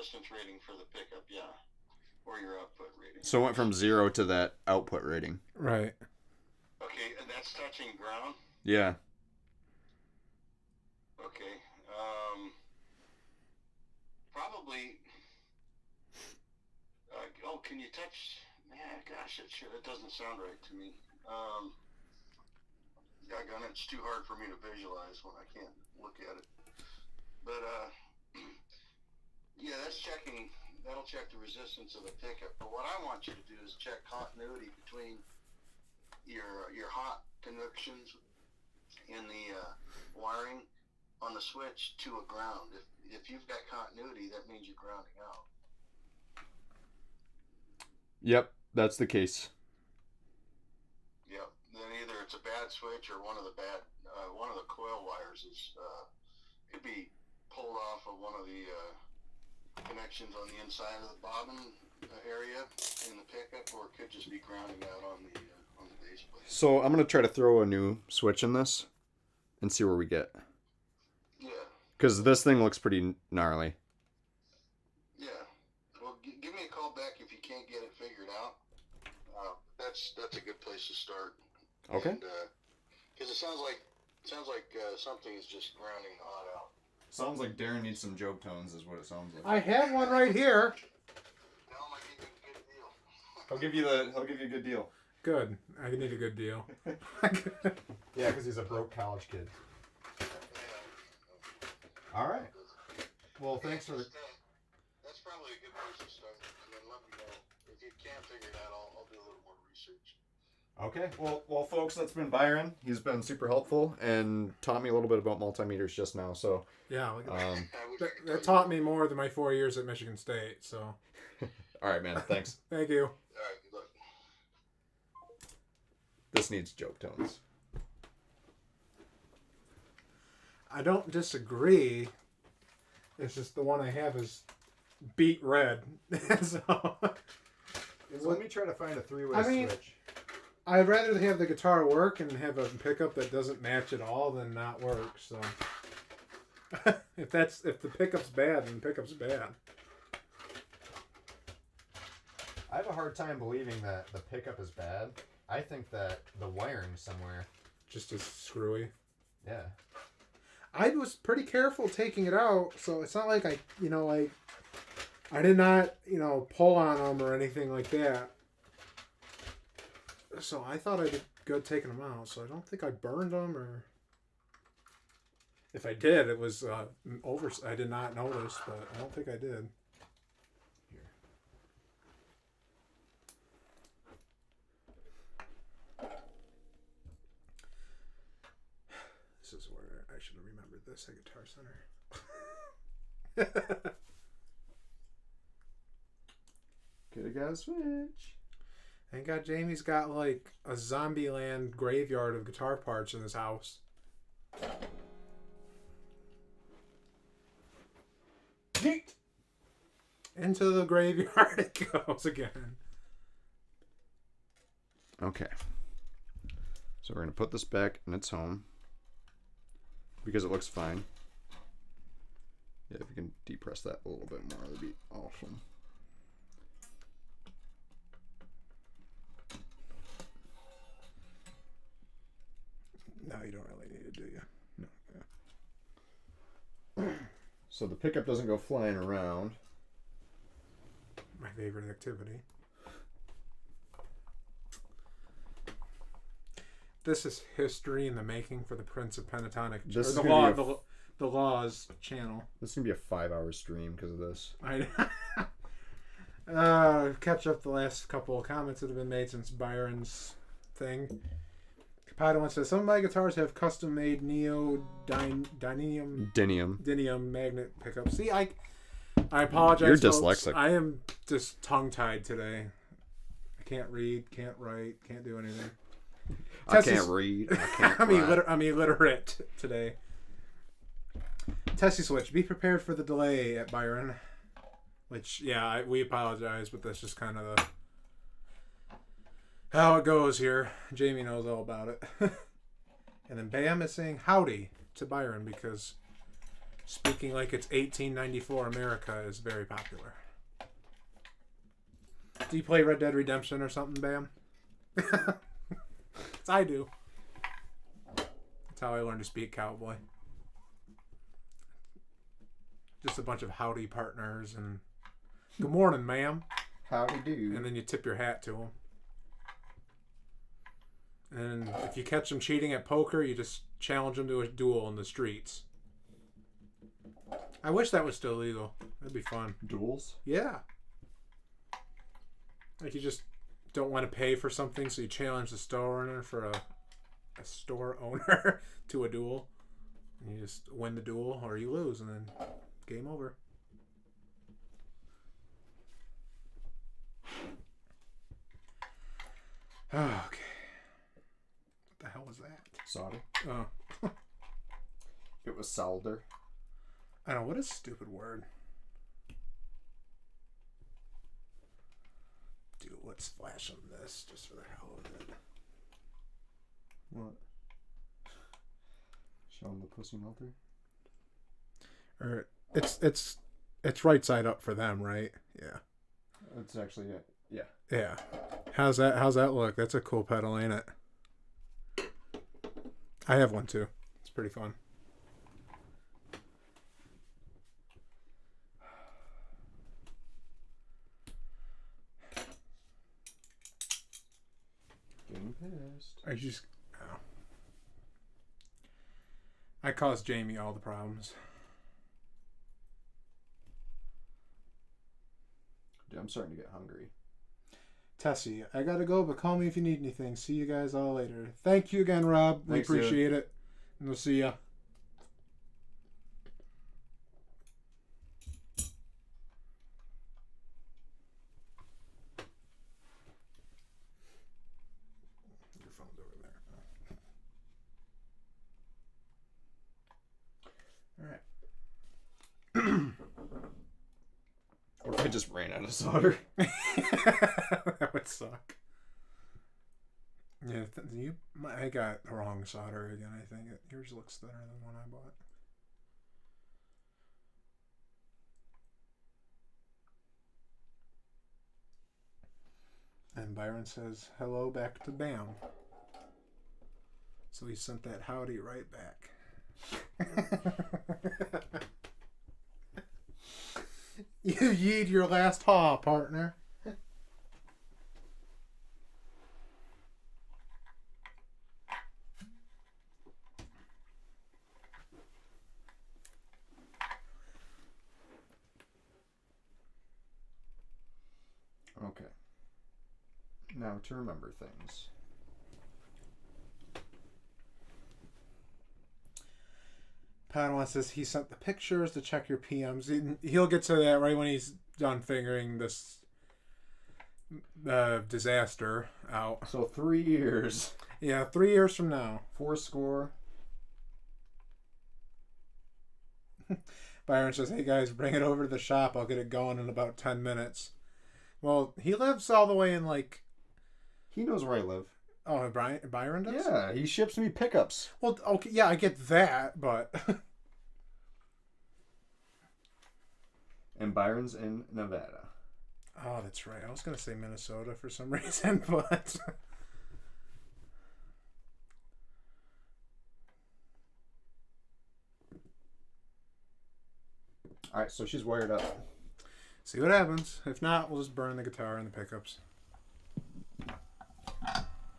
resistance rating for the pickup, yeah. Or your output rating. So it went from 0 to that output rating. Right. Okay, and that's touching ground? Yeah. Okay. Probably. Can you touch? Yeah, gosh, it doesn't sound right to me. It's too hard for me to visualize when I can't look at it. But yeah, that'll check the resistance of the pickup. But what I want you to do is check continuity between your hot connections in the wiring on the switch to a ground. If you've got continuity, that means you're grounding out. Yep, that's the case. Yep. Then either it's a bad switch or one of the coil wires could be pulled off of one of the connections on the inside of the bobbin area in the pickup, or it could just be grounding out on the base plate. So I'm gonna try to throw a new switch in this, and see where we get. Yeah. Because this thing looks pretty gnarly. Yeah. Well, give me a call back if you can't get it figured out. That's a good place to start. Okay. Because it sounds like something is just grounding hot out. Sounds like Darrin needs some JobeTones, is what it sounds like. I have one right here. Tell him I give you a good deal. He'll give you a good deal. Good. I need a good deal. Yeah, because he's a broke college kid. All right. Well, thanks for the. That's probably a good place to start. And then let me know if you can't figure it out. I'll do a little more research. Okay. Well, folks, that's been Byron. He's been super helpful and taught me a little bit about multimeters just now. So. Yeah. That taught me more than my 4 years at Michigan State. So. All right, man. Thanks. Thank you. All right. Good luck. This needs JobeTones. I don't disagree. It's just the one I have is beat red. So let me try to find a three-way switch. I'd rather have the guitar work and have a pickup that doesn't match at all than not work. So if the pickup's bad, then the pickup's bad. I have a hard time believing that the pickup is bad. I think that the wiring somewhere just as screwy. Yeah. I was pretty careful taking it out, so it's not like I did not, pull on them or anything like that. So I thought I did good taking them out, so I don't think I burned them, or if I did, it was I did not notice, but I don't think I did. Here. This is where I should have remembered this at Guitar Center. Could have got a switch. Thank God Jamie's got like a Zombieland graveyard of guitar parts in his house. Yeet! Into the graveyard it goes again. Okay. So we're going to put this back in its home. Because it looks fine. Yeah, if you can depress that a little bit more, that'd be awesome. No, you don't really need it, do you? No. Yeah. So the pickup doesn't go flying around. My favorite activity. This is history in the making for the Prince of Pentatonic. This is the Laws channel. This is going to be a 5-hour stream because of this. Catch up the last couple of comments that have been made since Byron's thing. Padawan says, some of my guitars have custom-made Dinium magnet pickups. See, I apologize, You're folks. dyslexic. I am just tongue-tied today. I can't read, can't write, can't do anything. I can't read. I can't write. I'm illiterate today. Tessie switch. Be prepared for the delay at Byron. Which, yeah, we apologize, but that's just kind of how it goes here. Jamie knows all about it. And then Bam is saying howdy to Byron because Speaking like it's 1894 America is very popular. Do you play Red Dead Redemption or something, Bam? I do. That's how I learned to speak cowboy. Just a bunch of howdy partners and good morning, ma'am. Howdy do. And then you tip your hat to them. And if you catch them cheating at poker, you just challenge them to a duel in the streets. I wish that was still legal. That'd be fun. Duels? Yeah. Like you just don't want to pay for something, so you challenge the store owner for a store owner to a duel. And you just win the duel or you lose, and then game over. Okay. What the hell was that? Solder. Oh. It was solder. I don't know. What a stupid word. Dude, let's flash on this just for the hell of it. What? Showing the pussy melter? Or it's right side up for them, right? Yeah. It's actually it. Yeah. Yeah. How's that look? That's a cool pedal, ain't it? I have one too. It's pretty fun. Getting pissed. I just oh. I caused Jamie all the problems. Dude, I'm starting to get hungry. Tessie, I gotta go, but call me if you need anything. See you guys all later. Thank you again, Rob. Thanks, we appreciate it. And we'll see ya. Your phone's over there. All right. Or if I just ran out of solder. That would suck. Yeah, I got the wrong solder again. I think yours looks thinner than the one I bought. And Byron says, hello back to Bam. So he sent that howdy right back. You yeed your last haw, partner. Okay. Now to remember things. Padawan says he sent the pictures to check your PMs. He'll get to that right when he's done figuring this disaster out. So 3 years. Yeah, 3 years from now. 4 score. Byron says, hey guys, bring it over to the shop. I'll get it going in about 10 minutes. Well, he lives all the way in like... He knows where I live. Oh, Byron does? Yeah, he ships me pickups. Well, okay, yeah, I get that, but... And Byron's in Nevada. Oh, that's right. I was going to say Minnesota for some reason, but... Alright, so she's wired up. See what happens. If not, we'll just burn the guitar and the pickups.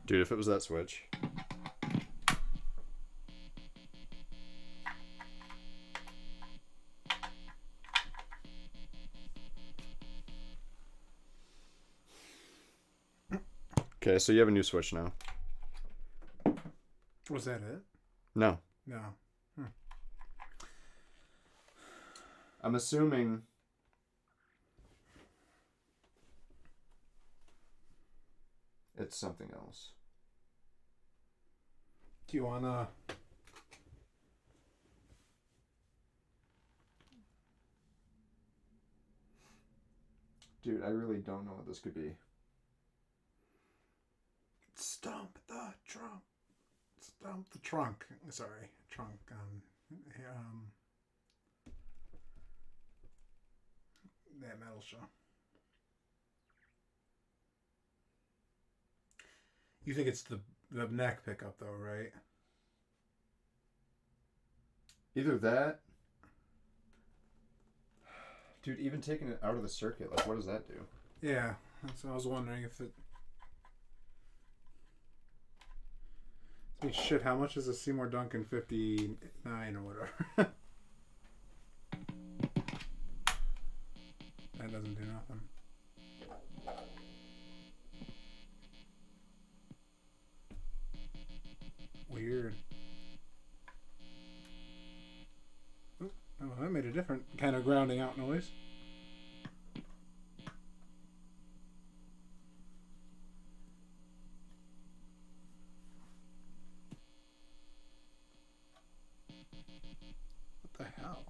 Dude, if it was that switch. Okay, so you have a new switch now. Was that it? No. No. I'm assuming... it's something else. Do you want to... Dude, I really don't know what this could be. Stomp the trunk. Stomp the trunk. Sorry, trunk. that metal show. You think it's the neck pickup though, right? Either that, dude. Even taking it out of the circuit, like, what does that do? Yeah, that's what I was wondering if it. I mean, shit, how much is a Seymour Duncan 59 or whatever? That doesn't do nothing. Weird. Oh, that made a different kind of grounding out noise. What the hell?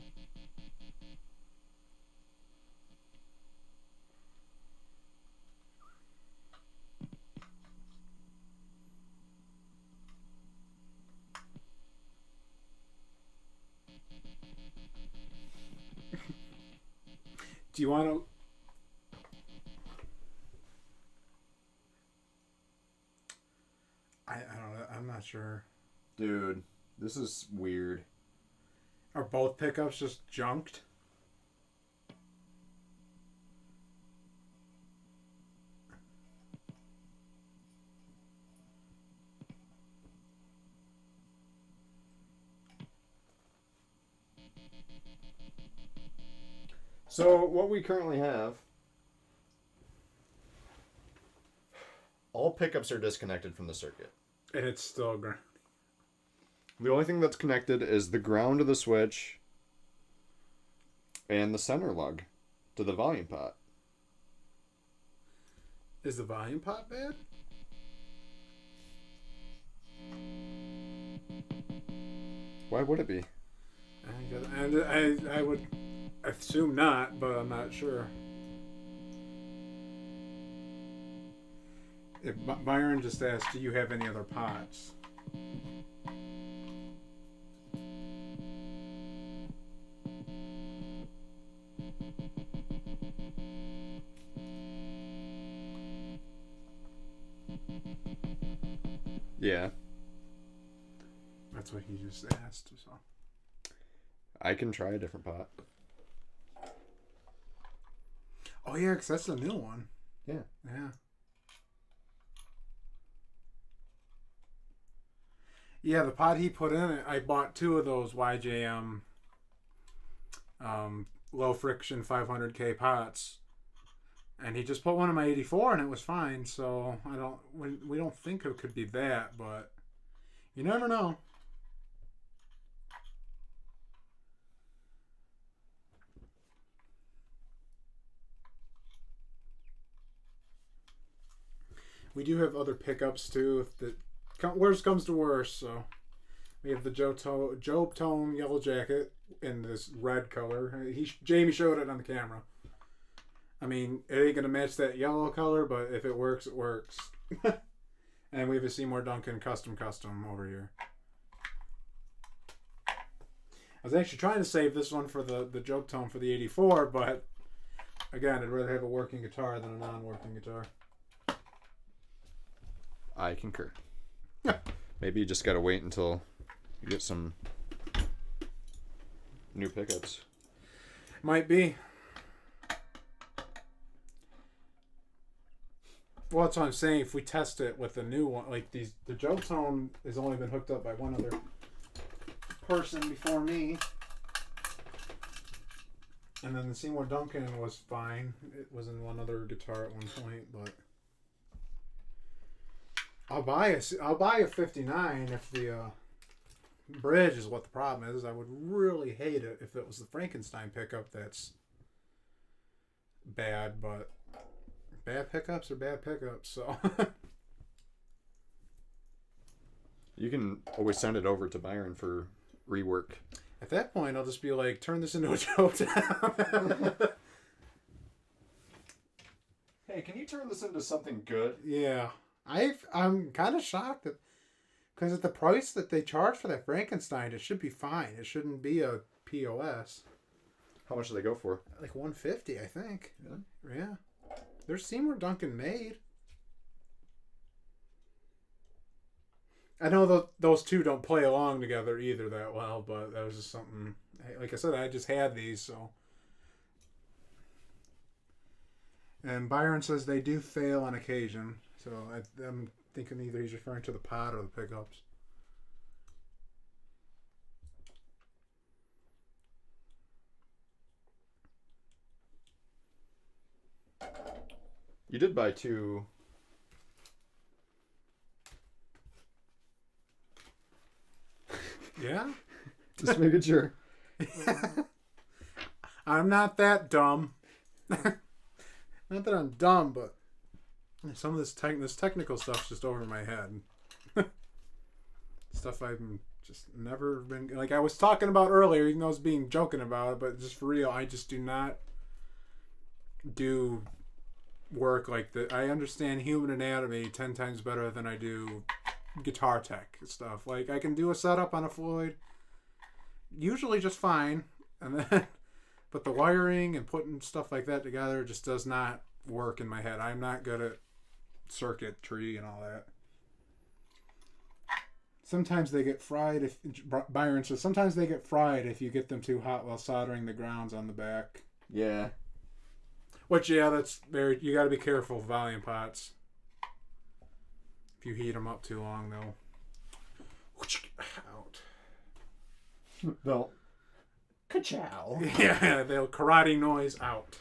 Do you want to? I don't know. I'm not sure. Dude, this is weird. Are both pickups just junked? So what we currently have, all pickups are disconnected from the circuit. And it's still ground. The only thing that's connected is the ground of the switch and the center lug to the volume pot. Is the volume pot bad? Why would it be? I would assume not, but I'm not sure. If Byron just asked, do you have any other pots? Yeah, That's what he just asked. So I can try a different pot. Oh yeah, because that's the new one. Yeah. Yeah. Yeah, the pot he put in it, I bought 2 of those YJM low friction 500K pots. And he just put one in my 84 and it was fine. So we don't think it could be that, but you never know. We do have other pickups too, if the worst comes to worst. So we have the JobeTone Yellow Jacket in this red color. Jamie showed it on the camera. I mean, it ain't gonna match that yellow color, but if it works, it works. And we have a Seymour Duncan custom over here. I was actually trying to save this one for the JobeTone for the 84, but again, I'd rather have a working guitar than a non-working guitar. I concur. Maybe you just gotta wait until you get some new pickups. Might be. Well, that's what I'm saying. If we test it with the new one, like the JobeTone has only been hooked up by one other person before me. And then the Seymour Duncan was fine. It was in one other guitar at one point, but I'll buy a 59 if the bridge is what the problem is. I would really hate it if it was the Frankenstein pickup that's bad, but bad pickups are bad pickups, so You can always send it over to Byron for rework. at that point I'll just be like, turn this into a JobeTone. Hey, can you turn this into something good? Yeah. I'm kind of shocked that, because at the price that they charge for that Frankenstein, it should be fine. It shouldn't be a POS. How much do they go for? Like $150, I think. Really? Yeah. They're Seymour Duncan made. I know those two don't play along together either that well, but that was just something. Like I said, I just had these, so. And Byron says they do fail on occasion, so I'm thinking either he's referring to the pod or the pickups. You did buy 2. Yeah? Just making sure. I'm not that dumb. Not that I'm dumb, but some of this technical stuff's just over my head. Stuff I've just never been... Like I was talking about earlier, even though I was being joking about it, but just for real, I just do not do work like that. I understand human anatomy 10 times better than I do guitar tech stuff. Like I can do a setup on a Floyd usually just fine, and then but the wiring and putting stuff like that together just does not work in my head. I'm not good at circuitry and all that. Sometimes they get fried if Byron says sometimes they get fried if you get them too hot while soldering the grounds on the back. Yeah. Which, yeah, that's very... You got to be careful with volume pots. If you heat them up too long, they'll... out. They'll... Ka-chow. Yeah, they'll karate noise out.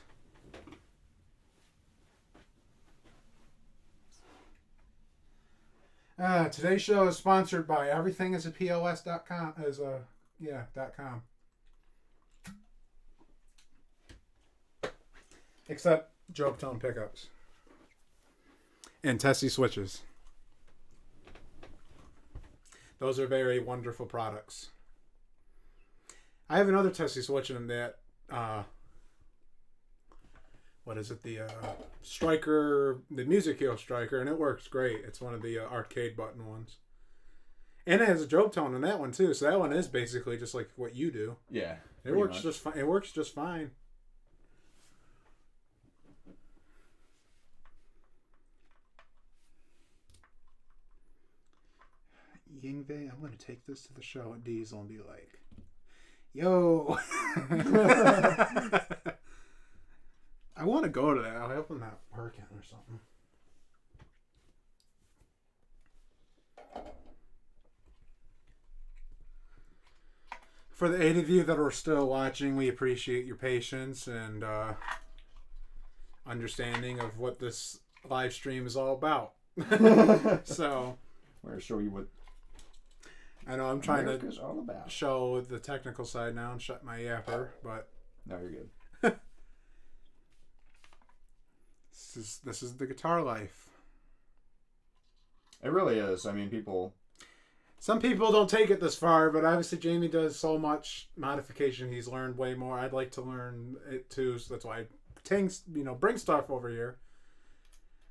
Today's show is sponsored by everythingisapos.com. .com. Except JobeTone pickups. And Tessie switches. Those are very wonderful products. I have another Tessie switch in that, what is it? The Striker, the Music Hero Striker, and it works great. It's one of the arcade button ones. And it has a JobeTone in that one too, so that one is basically just like what you do. Yeah. It works just fine. It works just fine. Yingwei, I'm going to take this to the show at Diesel and be like, yo. I want to go to that. I hope I'm not working or something. For the 8 of you that are still watching, we appreciate your patience and understanding of what this live stream is all about. So, we're going to show you what I know I'm trying America's to all about. show the technical side now and shut my yapper, but No, you're good. this is the guitar life. It really is. I mean, Some people don't take it this far, but obviously Jamie does so much modification. He's learned way more. I'd like to learn it too, so that's why I bring stuff over here.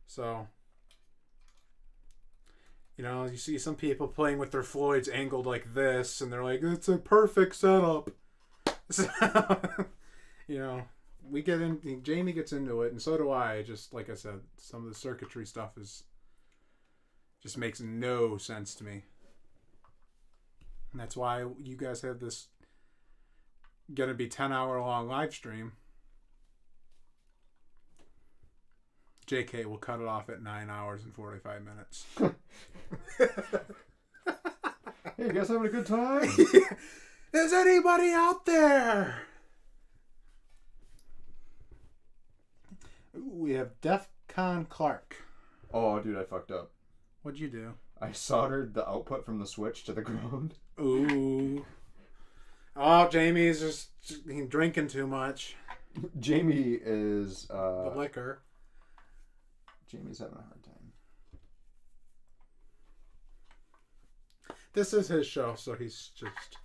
So, you see some people playing with their Floyds angled like this, and they're like, it's a perfect setup. So, we get in. Jamie gets into it, and so do I. Just like I said, some of the circuitry stuff just makes no sense to me. And that's why you guys have this gonna be 10-hour long live stream. JK will cut it off at 9 hours and 45 minutes. Hey, you guys having a good time? Is anybody out there? Ooh, we have Defcon Clark. Oh, dude, I fucked up. What'd you do? I soldered the output from the switch to the ground. Ooh. Oh, Jamie's just drinking too much. Jamie is... the liquor. Jamie's having a hard time. This is his show, so he's just...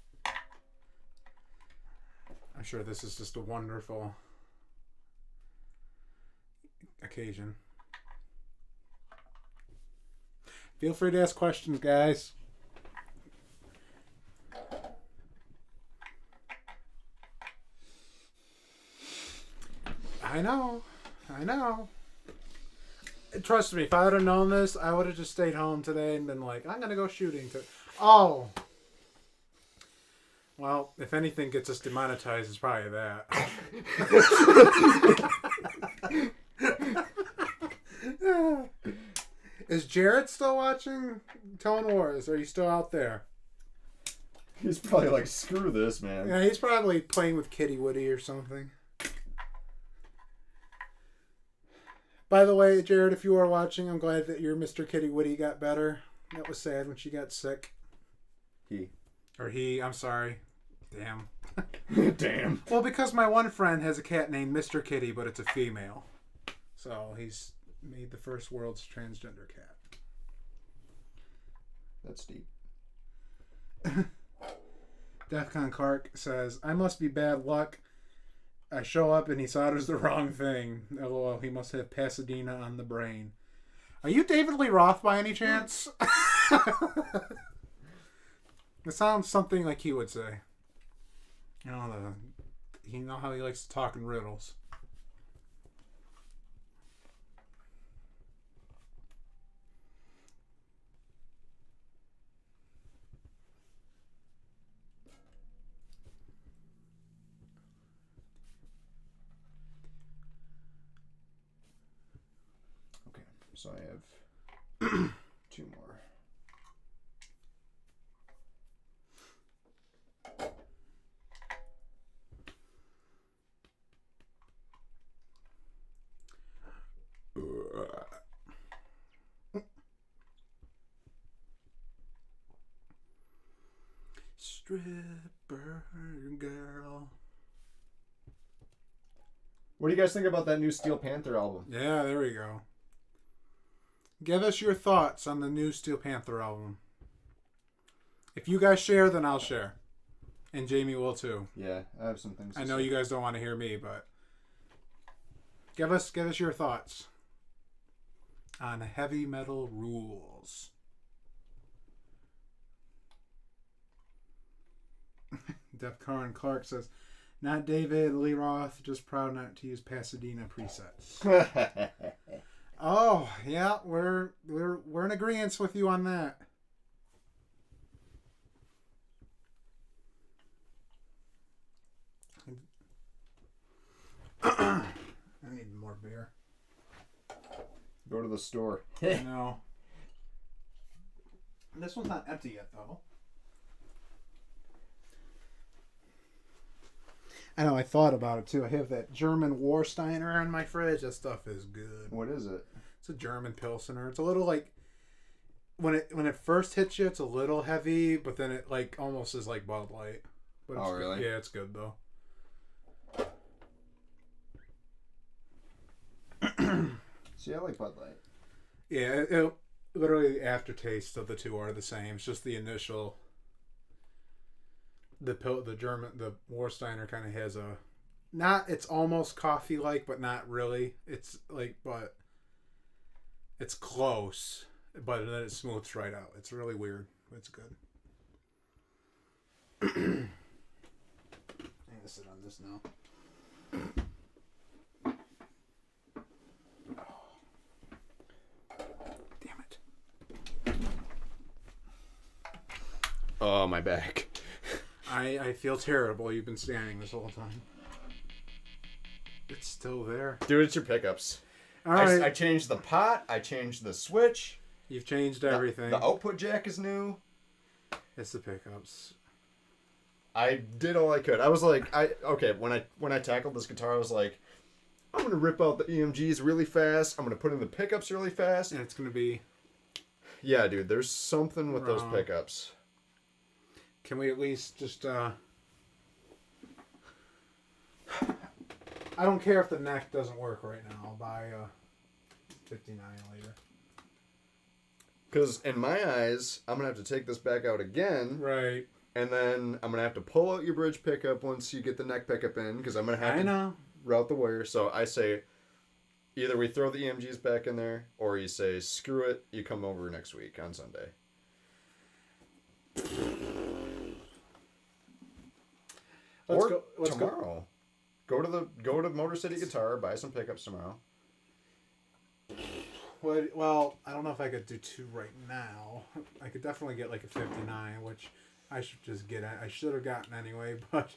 I'm sure this is just a wonderful occasion. Feel free to ask questions, guys. I know. Trust me, if I would have known this, I would have just stayed home today and been like, I'm going to go shooting. Oh. Well, if anything gets us demonetized, it's probably that. Is Jarrett still watching Tone Wars? Are you still out there? He's probably like, screw this, man. Yeah, he's probably playing with Kitty Woody or something. By the way, Jared, if you are watching, I'm glad that your Mr. Kitty Woody got better. That was sad when she got sick. I'm sorry. Damn. Damn. Well, because my one friend has a cat named Mr. Kitty, but it's a female. So he's made the first world's transgender cat. That's deep. Defcon Clark says, I must be bad luck. I show up and he solders the wrong thing. LOL, he must have Pasadena on the brain. Are you David Lee Roth by any chance? It sounds something like he would say. You know how he likes to talk in riddles. Okay, so I have 2 more. Stripper girl. What do you guys think about that new Steel Panther album? Yeah, there we go. Give us your thoughts on the new Steel Panther album. If you guys share, then I'll share. And Jamie will too. Yeah, I have some things to I know say. you guys don't want to hear me, but give us your thoughts on heavy metal rules. Defcon Clark says, not David Lee Roth, just proud not to use Pasadena presets. Oh, yeah, we're in agreement with you on that. I need more beer. Go to the store. No. This one's not empty yet, though. I know, I thought about it, too. I have that German Warsteiner in my fridge. That stuff is good. What is it? It's a German Pilsner. It's a little like... When it first hits you, it's a little heavy, but then it like almost is like Bud Light. But it's really? Good. Yeah, it's good, though. See, I like Bud Light. Yeah, it literally the aftertaste of the two are the same. It's just the initial... The Warsteiner kind of has a... It's almost coffee-like, but not really. It's like, but... It's close, but then it smooths right out. It's really weird. It's good. I'm going to sit on this now. Damn it. Oh, my back. I feel terrible. You've been standing this whole time. It's still there. Dude, it's your pickups. All right. I changed the pot. I changed the switch. You've changed everything. The output jack is new. It's the pickups. I did all I could. I was like, when I tackled this guitar, I was like, I'm gonna rip out the EMGs really fast. I'm gonna put in the pickups really fast. And it's gonna be... Yeah, dude, there's something with those pickups. Can we at least just, I don't care if the neck doesn't work right now. I'll buy a 59 later. Because in my eyes, I'm going to have to take this back out again. Right. And then I'm going to have to pull out your bridge pickup once you get the neck pickup in. Because I'm going to have to route the wire. So I say, either we throw the EMGs back in there, or you say, screw it, you come over next week on Sunday. Let's or go. Let's tomorrow. Go to Motor City Guitar, buy some pickups tomorrow. Well, I don't know if I could do 2 right now. I could definitely get like a 59, which I should just get. I should have gotten anyway, but.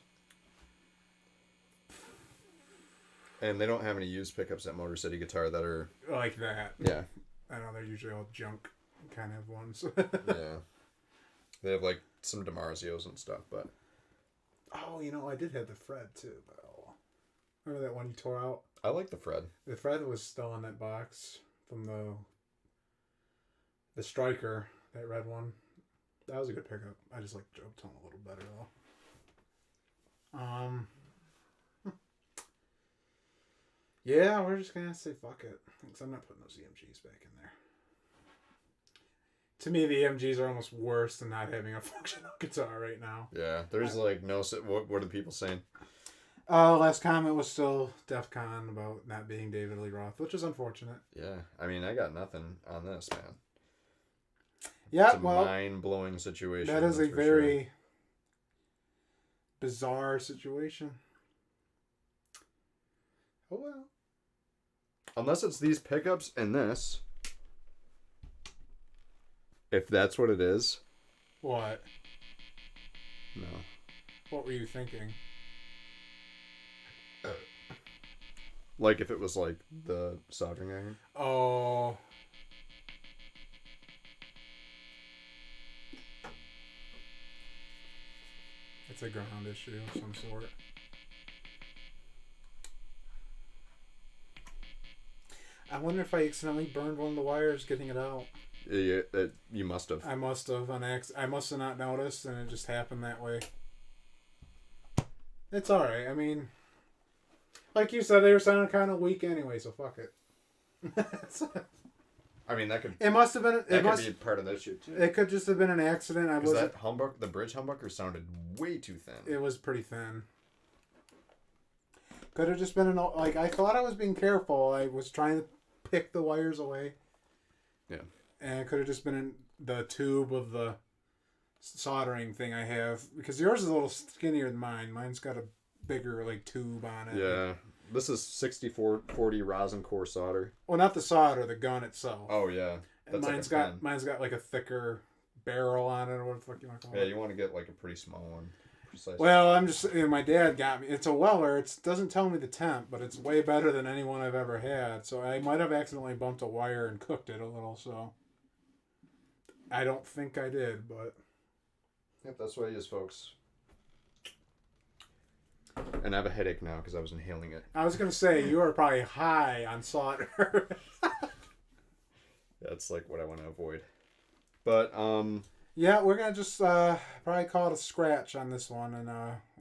And they don't have any used pickups at Motor City Guitar that are Like that. Yeah. I know they're usually all junk kind of ones. Yeah. They have like some DiMarzios and stuff, but. Oh, I did have the Fred too, but remember that one you tore out? I like the Fred. The Fred was still in that box from the Striker, that red one. That was a good pickup. I just like JobeTone a little better though. Yeah, we're just gonna say fuck it, because I'm not putting those EMGs back in there. To me, the EMGs are almost worse than not having a functional guitar right now. Yeah, there's like no. What are the people saying? Last comment was still DEF CON about not being David Lee Roth, which is unfortunate. Yeah, I mean, I got nothing on this, man. Yeah, it's a mind-blowing situation. That is a very bizarre situation. Oh well. Unless it's these pickups and this. If that's what it is. What? No. What were you thinking? Like if it was like the soldering iron. Oh. It's a ground issue of some sort. I wonder if I accidentally burned one of the wires getting it out. Yeah, you must have. I must have I must have not noticed, and it just happened that way. It's alright. I mean, like you said, they were sounding kind of weak anyway, so fuck it. I mean, that could. It must have been. That could be part of that shit too. It could just have been an accident. Because that the bridge humbucker sounded way too thin. It was pretty thin. Could have just been I thought I was being careful. I was trying to pick the wires away. Yeah. And it could have just been in the tube of the soldering thing I have, because yours is a little skinnier than mine. Mine's got a bigger tube on it. Yeah. This is 6440 rosin core solder. Well, not the solder, the gun itself. Oh yeah. And mine's got like a thicker barrel on it, or what the fuck you want to call it. Yeah, you want to get like a pretty small one. Precise. Well, I'm just my dad got me. It's a Weller. It doesn't tell me the temp, but it's way better than any one I've ever had. So I might have accidentally bumped a wire and cooked it a little. So I don't think I did, but yep, that's what it is, folks. And I have a headache now because I was inhaling it. I was gonna say you are probably high on solder. That's like what I want to avoid. But yeah, we're gonna just probably call it a scratch on this one, and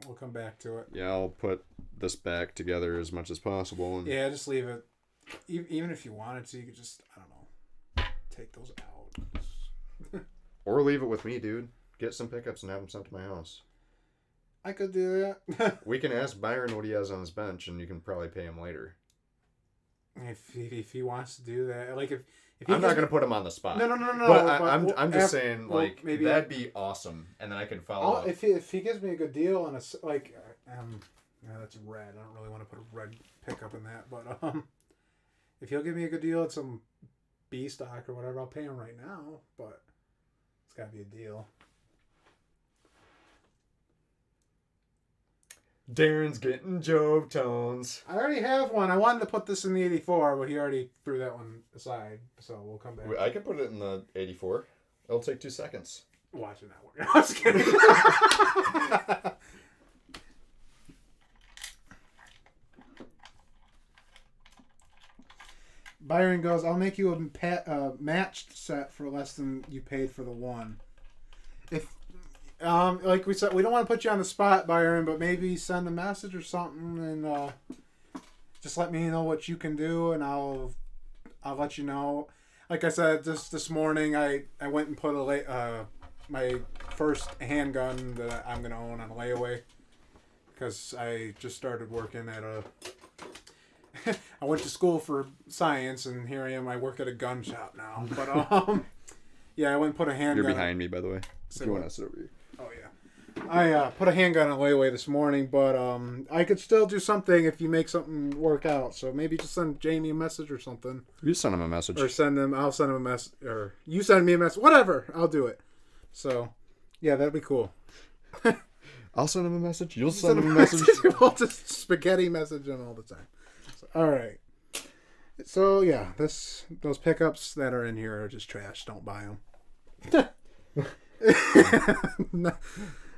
we'll come back to it. Yeah, I'll put this back together as much as possible. And yeah, just leave it. Even if you wanted to, you could just, I don't know, take those out. Or leave it with me, dude. Get some pickups and have them sent to my house. I could do that. We can ask Byron what he has on his bench, and you can probably pay him later. If he wants to do that, like if I'm not gonna put him on the spot. No. But I'm just saying, like, maybe that'd be awesome, and then I can follow up. If he gives me a good deal on yeah, that's red. I don't really want to put a red pickup in that, but if he'll give me a good deal at some B stock or whatever, I'll pay him right now. But it's got to be a deal. Darren's getting JobeTones. I already have one. I wanted to put this in the 84, but he already threw that one aside. So we'll come back. I can put it in the 84. It'll take 2 seconds. Watch it not work. I was kidding. Byron goes, I'll make you a matched set for less than you paid for the one. If like we said, we don't want to put you on the spot, Byron, but maybe send a message or something, and just let me know what you can do, and I'll let you know. Like I said, just this morning, I went and put my first handgun that I'm gonna own on layaway, because I just started working at I went to school for science, and here I am. I work at a gun shop now, but yeah, I went and put a handgun. You're behind me, by the way. If you want to sit over here. Oh, yeah. I put a handgun on layaway this morning, but I could still do something if you make something work out. So maybe just send Jamie a message or something. You send him a message. Or I'll send him a message. Or you send me a message. Whatever. I'll do it. So, yeah, that'd be cool. I'll send him a message. You'll send him a message. We'll just spaghetti message him all the time. So, all right. So, yeah, those pickups that are in here are just trash. Don't buy them.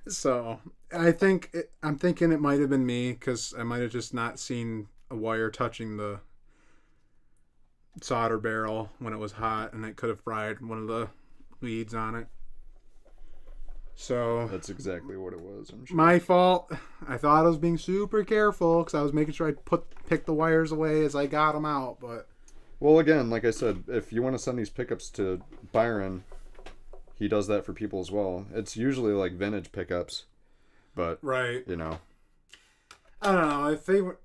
So I'm thinking it might have been me because I might have just not seen a wire touching the solder barrel when it was hot, and it could have fried one of the leads on it. So that's exactly what it was. I'm sure. My fault. I thought I was being super careful because I was making sure I pick the wires away as I got them out. But well, again, like I said, if you want to send these pickups to Byron, he does that for people as well. It's usually like vintage pickups, but right, you know, I don't know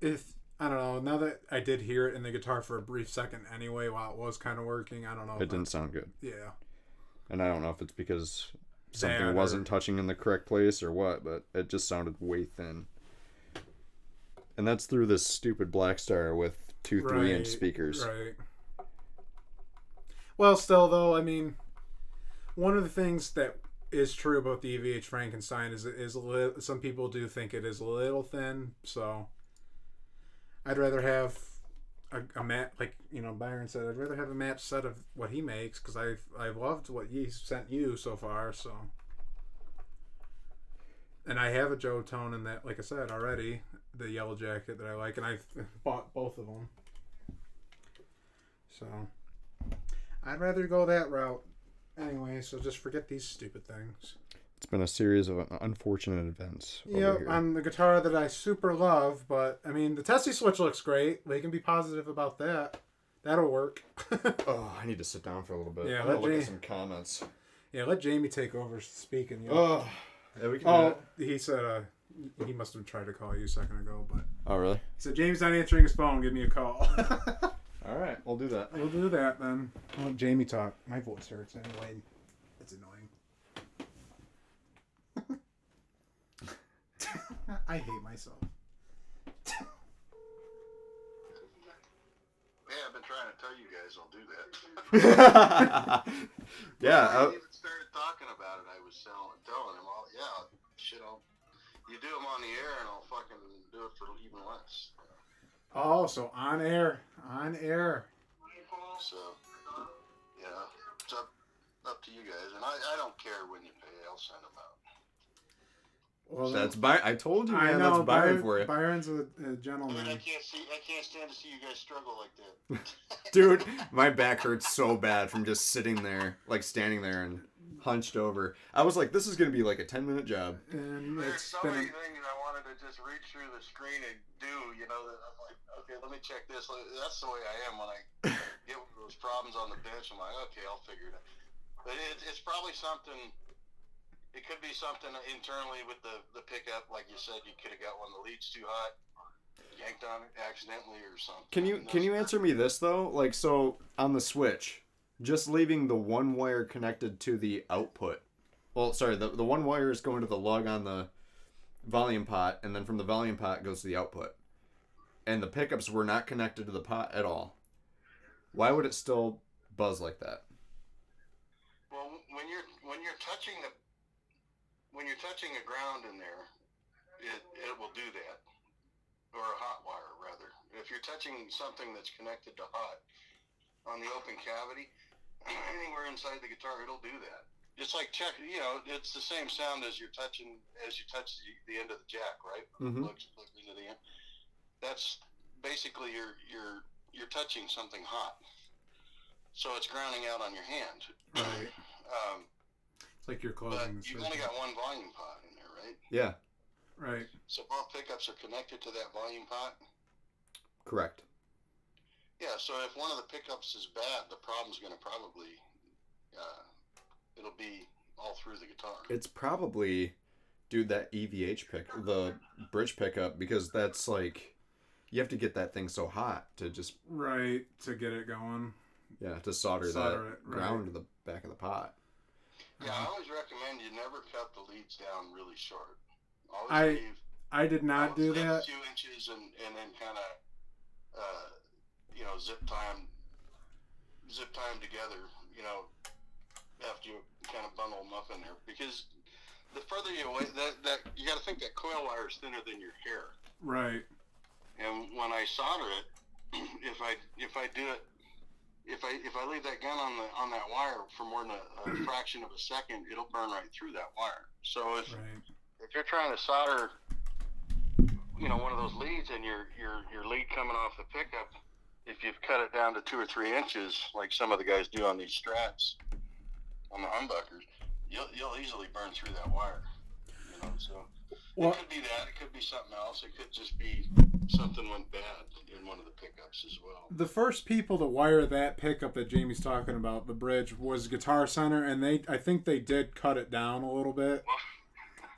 if I don't know. Now that I did hear it in the guitar for a brief second anyway, while it was kind of working, I don't know. It didn't sound good. Yeah, and I don't know if it's because something wasn't touching in the correct place or what, but it just sounded way thin. And that's through this stupid Black Star with two 3-inch speakers. Right. Well, still though, I mean, one of the things that is true about the EVH Frankenstein is some people do think it is a little thin, so I'd rather have a mat, like, you know, Byron said, I'd rather have a matched set of what he makes because I've loved what he sent you so far, so. And I have a JobeTone in that, like I said already, the Yellow Jacket that I like, and I've bought both of them. So I'd rather go that route. Anyway, so just forget these stupid things. It's been a series of unfortunate events. Yeah, on the guitar that I super love, but I mean, the Tessie switch looks great. We can be positive about that. That'll work. Oh, I need to sit down for a little bit. Yeah, I'm gonna look at some comments. Yeah, let Jamie take over speaking. Oh, yeah, we can. He said he must have tried to call you a second ago, but. Oh, really? He said Jamie's not answering his phone. Give me a call. All right, we'll do that. We'll do that then. I'll let Jamie talk. My voice hurts anyway. It's annoying. I hate myself. Yeah, I've been trying to tell you guys I'll do that. Yeah. Before I even started talking about it, I was telling him, you do them on the air and I'll fucking do it for even less. Oh, so on air. So, yeah, it's up to you guys. And I don't care when you pay, I'll send them out. Well, that's Byron. I told you, man. I know, that's Byron for you. Byron's a gentleman. I can't stand to see you guys struggle like that. Dude, my back hurts so bad from just sitting there, like standing there and hunched over. I was like, this is going to be like a 10-minute job. And There's so many things I wanted to just reach through the screen and do, you know, that I'm like, okay, let me check this. That's the way I am when I get those problems on the bench. I'm like, okay, I'll figure it out. But it's probably something. It could be something internally with the pickup, like you said. You could have got one of the leads too hot, yanked on it accidentally or something. Can you answer me this though? Like, so on the switch, just leaving the one wire connected to the output. Well, sorry, the one wire is going to the lug on the volume pot, and then from the volume pot goes to the output. And the pickups were not connected to the pot at all. Why would it still buzz like that? Well, when you're touching a ground in there, it will do that, or a hot wire rather. If you're touching something that's connected to hot on the open cavity, anywhere inside the guitar, it'll do that. Just like check, you know, it's the same sound as you touch the end of the jack, right? Mm-hmm. Plugs into the end. That's basically you're touching something hot, so it's grounding out on your hand. Right. It's like you're closing the you've only got one volume pot in there, right? Yeah. Right. So both pickups are connected to that volume pot? Correct. Yeah, so if one of the pickups is bad, the problem's going to probably, it'll be all through the guitar. It's probably, dude, that EVH the bridge pickup, because that's like, you have to get that thing so hot to just... Right, to get it going. Yeah, to solder that it, right. ground to the back of the pot. Yeah, I always recommend you never cut the leads down really short. I did not do leave that. 2 inches and then kind of, zip time together, after you kind of bundle them up in there. Because the further you away, that you got to think that coil wire is thinner than your hair. Right. And when I solder it, if I leave that gun on that wire for more than a fraction of a second, it'll burn right through that wire. So if you're trying to solder, one of those leads and your lead coming off the pickup, if you've cut it down to 2 or 3 inches, like some of the guys do on these strats, on the humbuckers, you'll easily burn through that wire. So it could be that. It could be something else. It could just be something went bad in one of the pickups as well. The first people to wire that pickup that Jamie's talking about, the bridge, was Guitar Center, and I think they did cut it down a little bit.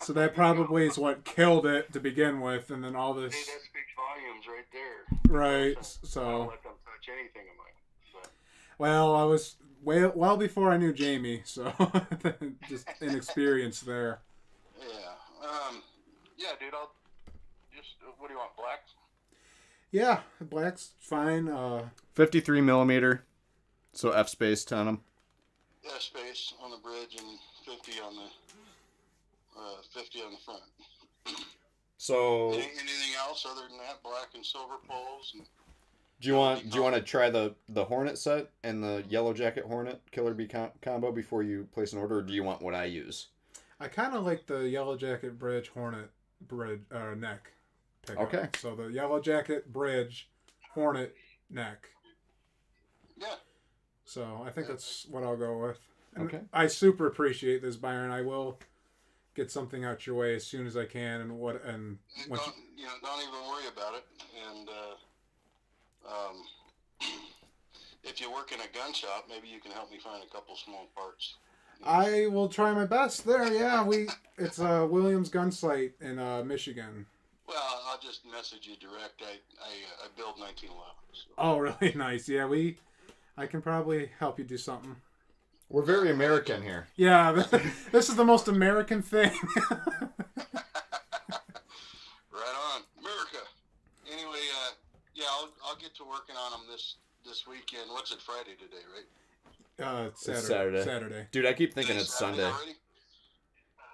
So that probably is what killed it to begin with, and then all this. Hey, that speaks volumes right there. Right. So. I don't let them touch anything of mine. But. Well, I was well before I knew Jamie, so just inexperienced there. Yeah. Yeah, dude. I'll just. What do you want? Black? Yeah, black's fine. 53 millimeter, so F spaced on them. Yeah, space on the bridge and 50 on the 50 on the front. So. Anything else other than that? Black and silver poles. And do you want to try the Hornet set and the Yellow Jacket Hornet Killer Bee combo before you place an order, or do you want what I use? I kind of like the Yellow Jacket Bridge Hornet neck pickup. Okay. So the Yellow Jacket Bridge Hornet neck. Yeah. So I think that's what I'll go with. And okay. I super appreciate this, Byron. I will get something out your way as soon as I can, and don't even worry about it. And if you work in a gun shop, maybe you can help me find a couple small parts. I will try my best there. Yeah, it's a Williams gun site in Michigan. Well, I'll just message you direct. I build 1911. So. Oh, really nice. Yeah, I can probably help you do something. We're very American here. Yeah, this is the most American thing. Right on, America. Anyway, yeah, I'll get to working on them this weekend. What's it, Friday today, right? It's Saturday. Saturday. Dude, I keep thinking it's Sunday. Already?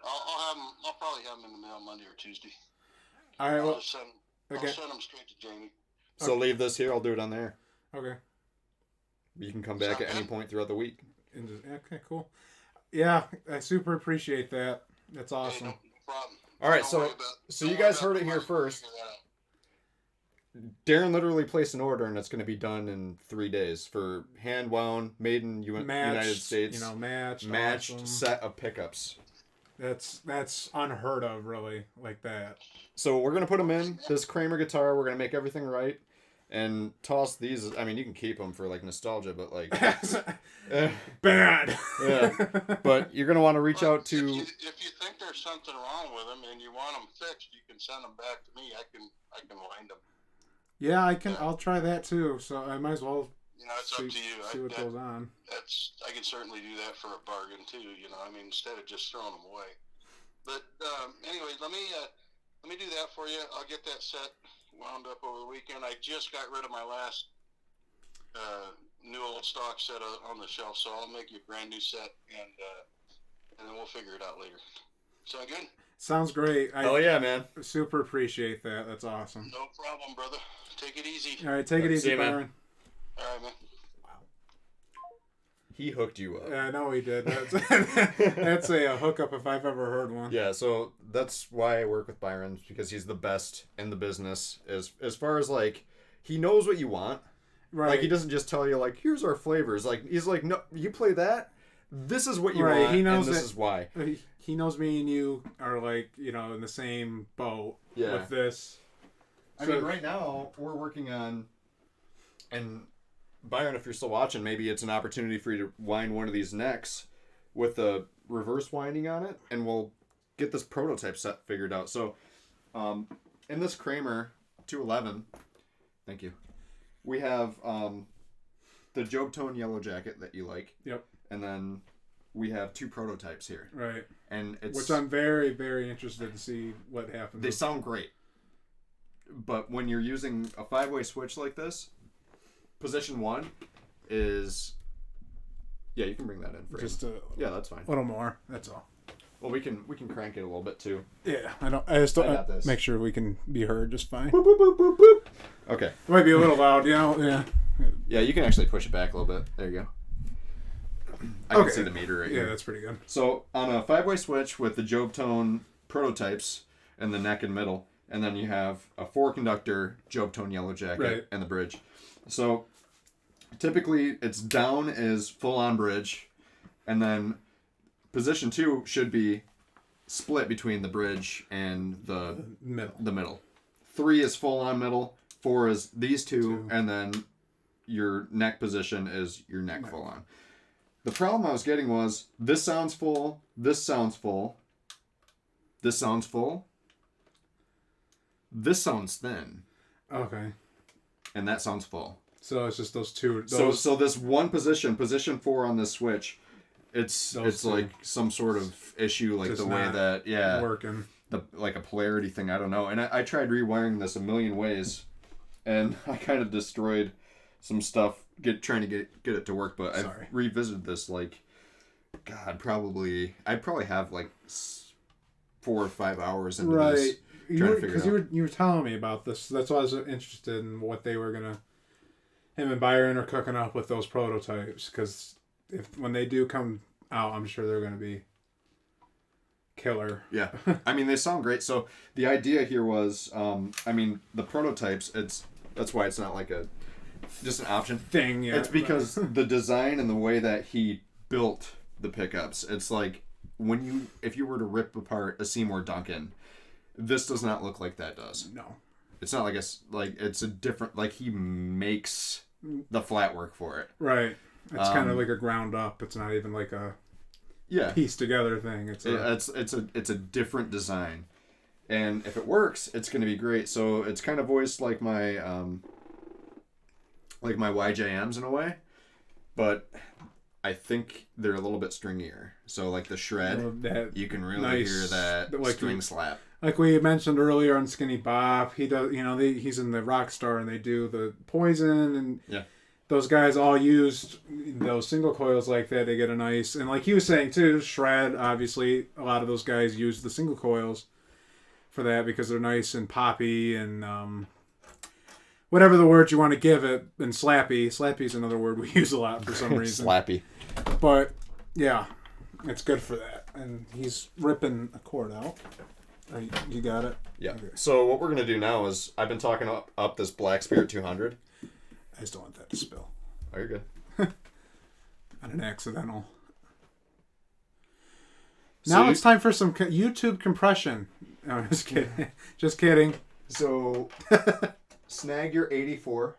I'll probably have them in the mail Monday or Tuesday. All right. Well, I'll send them straight to Jamie. So leave this here. I'll do it on there. Okay. You can come back at any point throughout the week. Okay, cool. Yeah, I super appreciate that. That's awesome. Hey, no problem. All right, so you guys heard it here first. Darrin literally placed an order, and it's going to be done in 3 days for hand wound, made in United States. Matched awesome. Set of pickups. That's unheard of, really, like that. So we're going to put them in this Kramer guitar. We're going to make everything right. And toss these. I mean, you can keep them for like nostalgia, but like bad. Yeah, but you're gonna want to reach out to. If you think there's something wrong with them and you want them fixed, you can send them back to me. I can wind them. Yeah, I can. I'll try that too. So I might as well. It's up to you. See what goes on. I can certainly do that for a bargain too. I mean, instead of just throwing them away. But anyway, let me do that for you. I'll get that set wound up over the weekend. I just got rid of my last new old stock set on the shelf, so I'll make you a brand new set, and then we'll figure it out later. Sound good? Sounds great. Oh yeah, man. Super appreciate that. That's awesome. No problem, brother. Take it easy. All right, take it easy, Byron. All right, man. He hooked you up. Yeah, I know he did. That's a hookup if I've ever heard one. Yeah, so that's why I work with Byron, because he's the best in the business as far as like he knows what you want. Right. Like he doesn't just tell you like here's our flavors. Like he's like no, you play that. This is what you want. He knows and this is why. He knows me and you are like in the same boat with this. I mean, right now we're working on and. Byron, if you're still watching, maybe it's an opportunity for you to wind one of these necks with a reverse winding on it, and we'll get this prototype set figured out. So, in this Kramer 211, thank you, we have the JobeTone Yellow Jacket that you like. Yep. And then we have 2 prototypes here. Right. And it's... Which I'm very, very interested to see what happens. They sound great. But when you're using a 5-way switch like this, position 1 is... Yeah, you can bring that in. For just yeah, that's fine. A little more. That's all. Well, we can crank it a little bit too. Yeah, I just don't got this. make sure we can be heard just fine. Boop, boop, boop, boop, boop. Okay. It might be a little loud, you know. Yeah. Yeah, you can actually push it back a little bit. There you go. I can see the meter right here. Yeah, that's pretty good. So on a 5-way switch with the JobeTone prototypes in the neck and middle, and then you have a 4-conductor JobeTone Yellow Jacket and the bridge. So typically it's down is full-on bridge, and then position 2 should be split between the bridge and the middle. 3 is full-on middle, 4 is these two, and then your neck position is your neck full-on. The problem I was getting was, this sounds full, this sounds full, this sounds full, this sounds thin. Okay. And that sounds full. So it's just those two. So this one position 4 on this switch, it's like some sort of issue, like just the way that working. Like a polarity thing, I don't know. And I tried rewiring this a million ways, and I kind of destroyed some stuff trying to get it to work. But I've revisited this like, God, I'd probably have like 4 or 5 hours into this. Because you were telling me about this. That's why I was interested in what they were gonna. Him and Byron are cooking up with those prototypes, because when they do come out, I'm sure they're gonna be killer. Yeah, I mean, they sound great. So the idea here was, the prototypes. That's why it's not like just an option thing. Yeah, it's because the design and the way that he built the pickups. It's like if you were to rip apart a Seymour Duncan, this does not look like that does. No, it's not it's a different. Like, he makes the flat work for it. Right. It's kind of like a ground up. It's not even like a piece together thing. It's a different design, and if it works, it's going to be great. So it's kind of voiced like my YJMs in a way, but I think they're a little bit stringier. So like the shred, you can really hear that string slap. Like we mentioned earlier on Skinny Bop, he does. He's in the Rockstar, and they do the Poison, and those guys all used those single coils like that. They get a nice, and like he was saying too, Shred. Obviously, a lot of those guys use the single coils for that because they're nice and poppy and whatever the word you want to give it. And slappy. Slappy is another word we use a lot for some reason. Slappy. But yeah, it's good for that. And he's ripping a cord out. You got it? Yeah. Okay. So what we're going to do now is, I've been talking up this Black Spirit 200. I just don't want that to spill. Oh, you're good. On an accidental. Now it's time for some YouTube compression. No, just kidding. Just kidding. So snag your 84.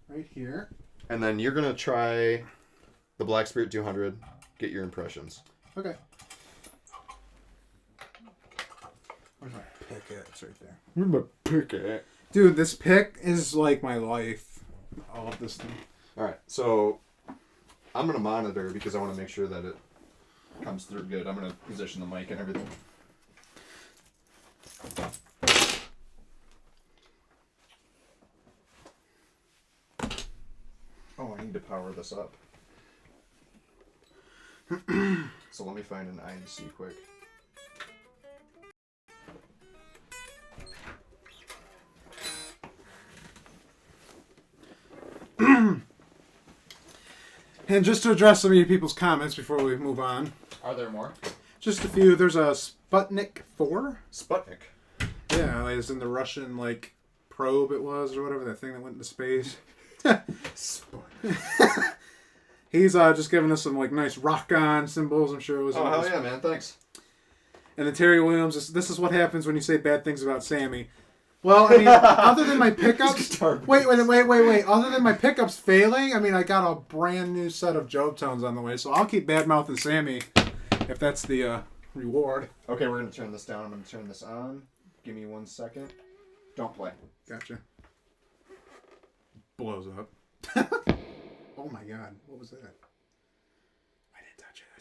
Right here. And then you're going to try the Black Spirit 200. Get your impressions. Okay. Where's my pick at? It's right there. Where's my pick at? Dude, this pick is like my life. All of this thing. Alright, so I'm going to monitor because I want to make sure that it comes through good. I'm going to position the mic and everything. Oh, I need to power this up. So let me find an IEC quick. And just to address some of you people's comments before we move on. Are there more? Just a few. There's a Sputnik 4. Sputnik? Yeah, it's in the Russian, probe it was, or whatever, that thing that went into space. Sputnik. He's just giving us some, nice rock-on symbols. I'm sure it was... Oh, hell yeah, man. Thanks. And then Terry Williams, this is what happens when you say bad things about Sammy. Well, I mean, other than my pickups... Wait. Other than my pickups failing, I mean, I got a brand new set of JobeTones on the way, so I'll keep bad-mouthing Sammy if that's the reward. Okay, we're going to turn this down. I'm going to turn this on. Give me 1 second. Don't play. Gotcha. Blows up. Oh my god, what was that? I didn't touch it, I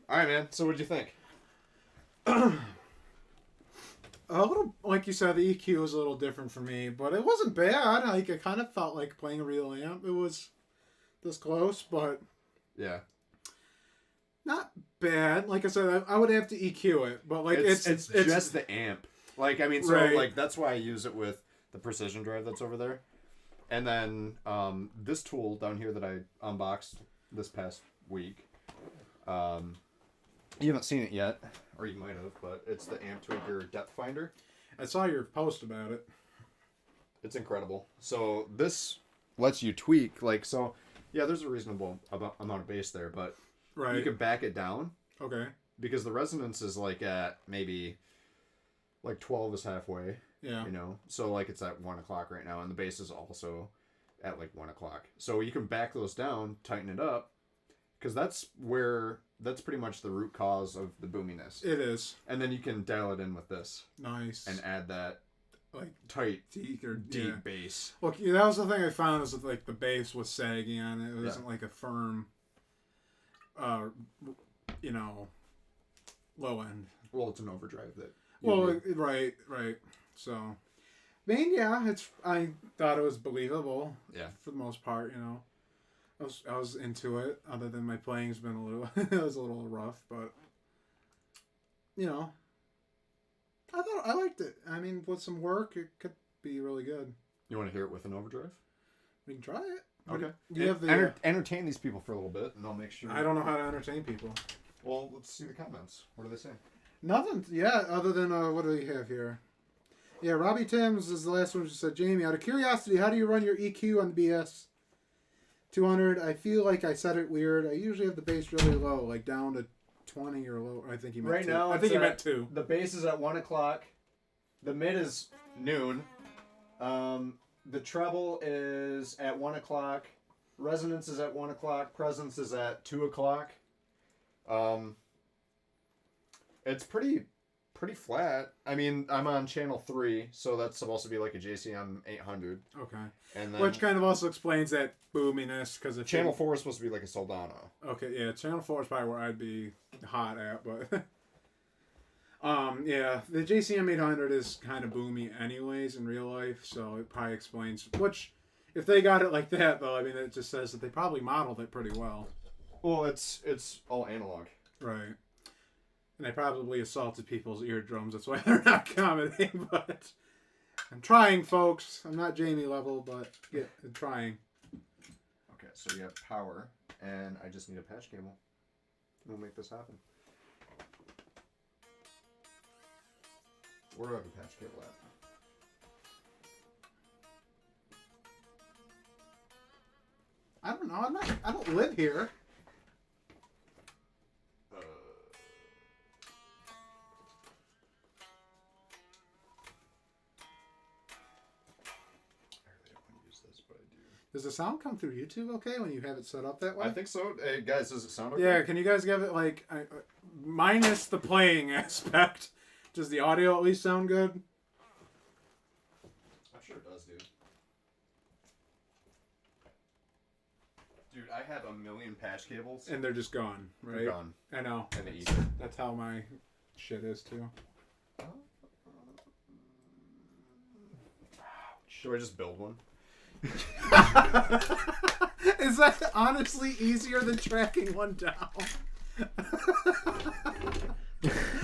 All right, man. So what'd you think? A little, like you said, the EQ was a little different for me, but it wasn't bad. Like, I kind of felt like playing a real amp. It was this close, but Yeah. not bad. Like I said, I would have to EQ it, but like it's just the amp. Like, I mean, so Right. like that's why I use it with the precision drive that's over there. And then this tool down here that I unboxed this past week. You haven't seen it yet, or you might have, but it's the Amp Tweaker Depth Finder. I saw your post about it. It's incredible. So this lets you tweak, like, so, yeah, there's a reasonable amount of bass there, but Right. you can back it down Okay. because the resonance is like at maybe like 12 is halfway, Yeah. you know? So like it's at 1 o'clock right now, and the bass is also at like 1 o'clock. So you can back those down, tighten it up, because that's pretty much the root cause of the boominess. It is. And then you can dial it in with this Nice. and add that like tight, deep or deep bass. Well, yeah, that was the thing I found is that like the bass was sagging on it. It wasn't like a firm, you know, low end. Well, it's an overdrive that. Well, right. So, I mean, yeah, I thought it was believable. Yeah. For the most part, you know, I was into it. Other than my playing's been a little, it was a little rough, but you know, I liked it. I mean, with some work, it could be really good. You want to hear it with an overdrive? We can try it. Okay. You have the. Entertain these people for a little bit, and I'll make sure. I don't know how to entertain people. Well, let's see the comments. What do they say? Nothing. Yeah, other than what do we have here? Yeah, Robbie Timms is the last one who said, Jamie, out of curiosity, how do you run your EQ on the BS 200? I feel like I said it weird. I usually have the bass really low, like down to 20 or low. I think he meant Right 2. now, I think he meant 2. The bass is at 1 o'clock. The mid is noon. The treble is at 1 o'clock. Resonance is at 1 o'clock. Presence is at 2 o'clock. It's pretty flat. I mean, I'm on channel 3, so that's supposed to be like a JCM 800. Okay. And then Which kind of also explains that boominess, because channel 4 is supposed to be like a Soldano. Okay, yeah, channel 4 is probably where I'd be hot at, but yeah, the JCM 800 is kind of boomy anyways in real life, so it probably explains. Which, if they got it like that, though, I mean, it just says that they probably modeled it pretty well. Well, it's all analog. Right. And they probably assaulted people's eardrums. That's why they're not commenting. But I'm trying, folks. I'm not Jamie level, but yeah, I'm trying. Okay, so you have power, and I just need a patch cable. We'll make this happen. Where do I have a patch cable at? I don't know. I don't live here. Does the sound come through YouTube okay when you have it set up that way? I think so. Hey, guys, does it sound okay? Yeah, can you guys give it, like, minus the playing aspect, does the audio at least sound good? I'm sure it does, dude. Dude, I have a million patch cables. And they're just gone, right? They're gone. I know. And the ether. That's how my shit is, too. Should I just build one? Is that honestly easier than tracking one down?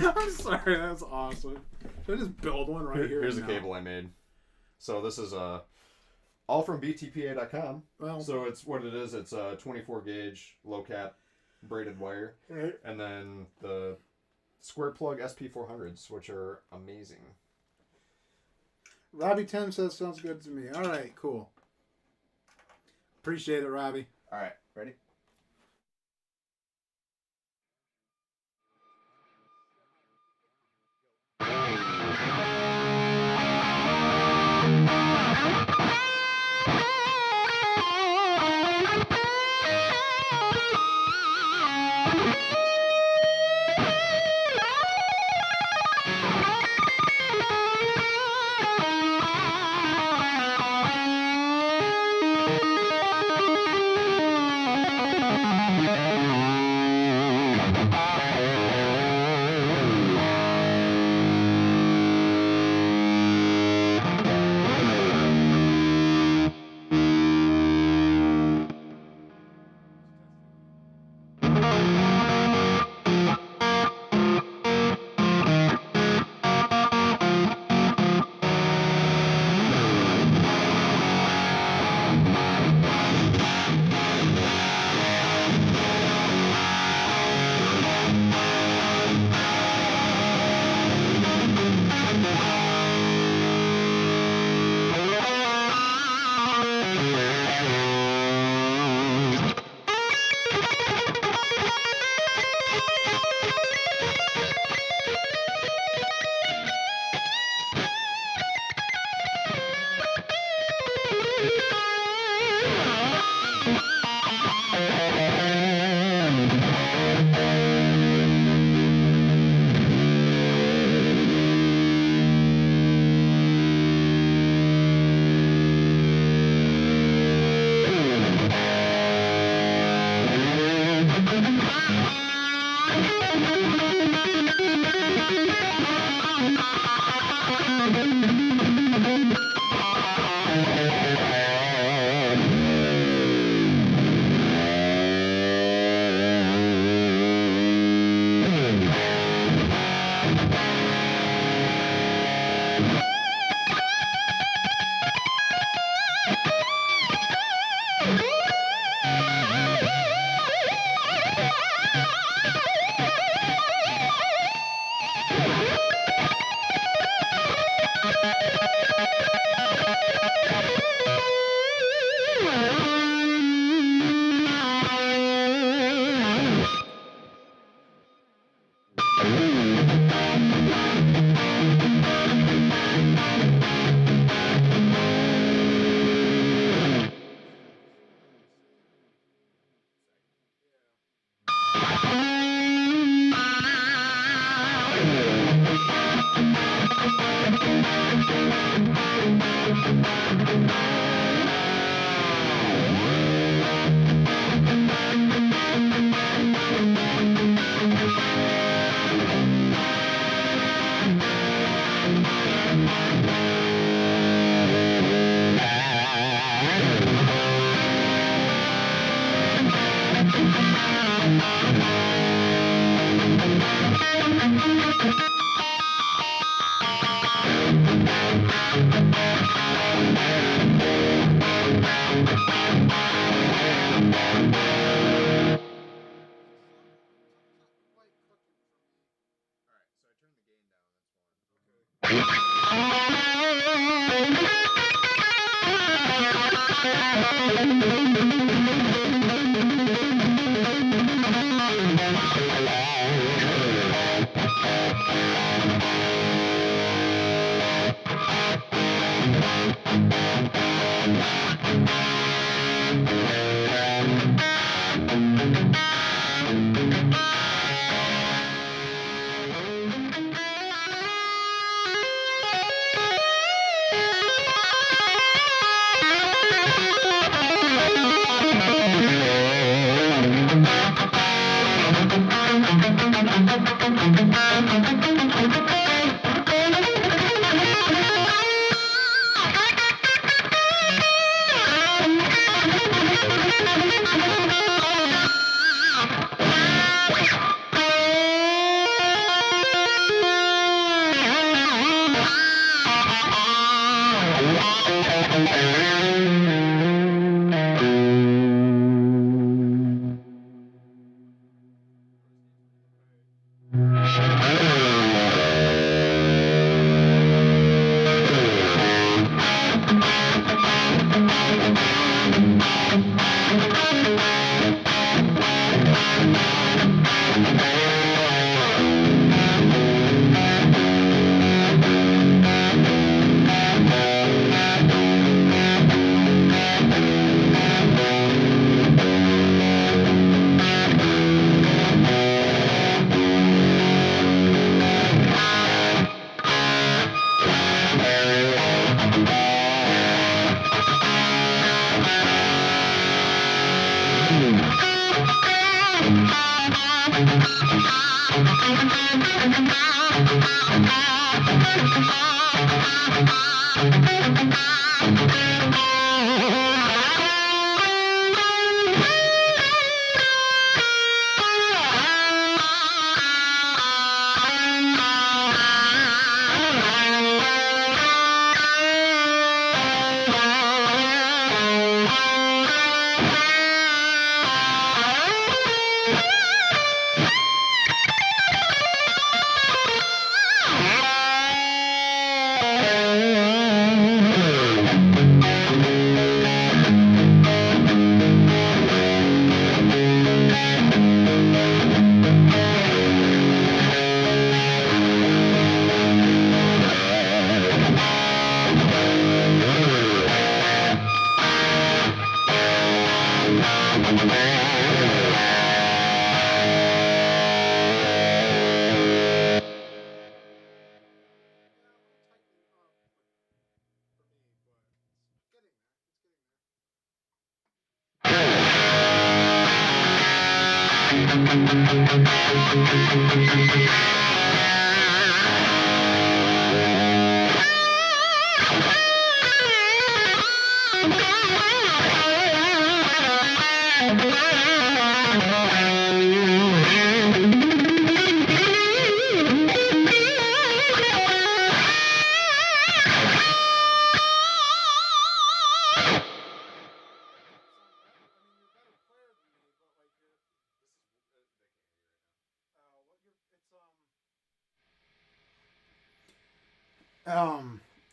I'm sorry, that's awesome. Should I just build one right here? Here's a cable I made. So this is all from btpa.com. Well, so it's what it is. It's a 24 gauge low cap braided wire, right. And then the square plug SP400s, which are amazing. Robbie Tim says sounds good to me. All right, cool. Appreciate it, Robbie. All right, ready?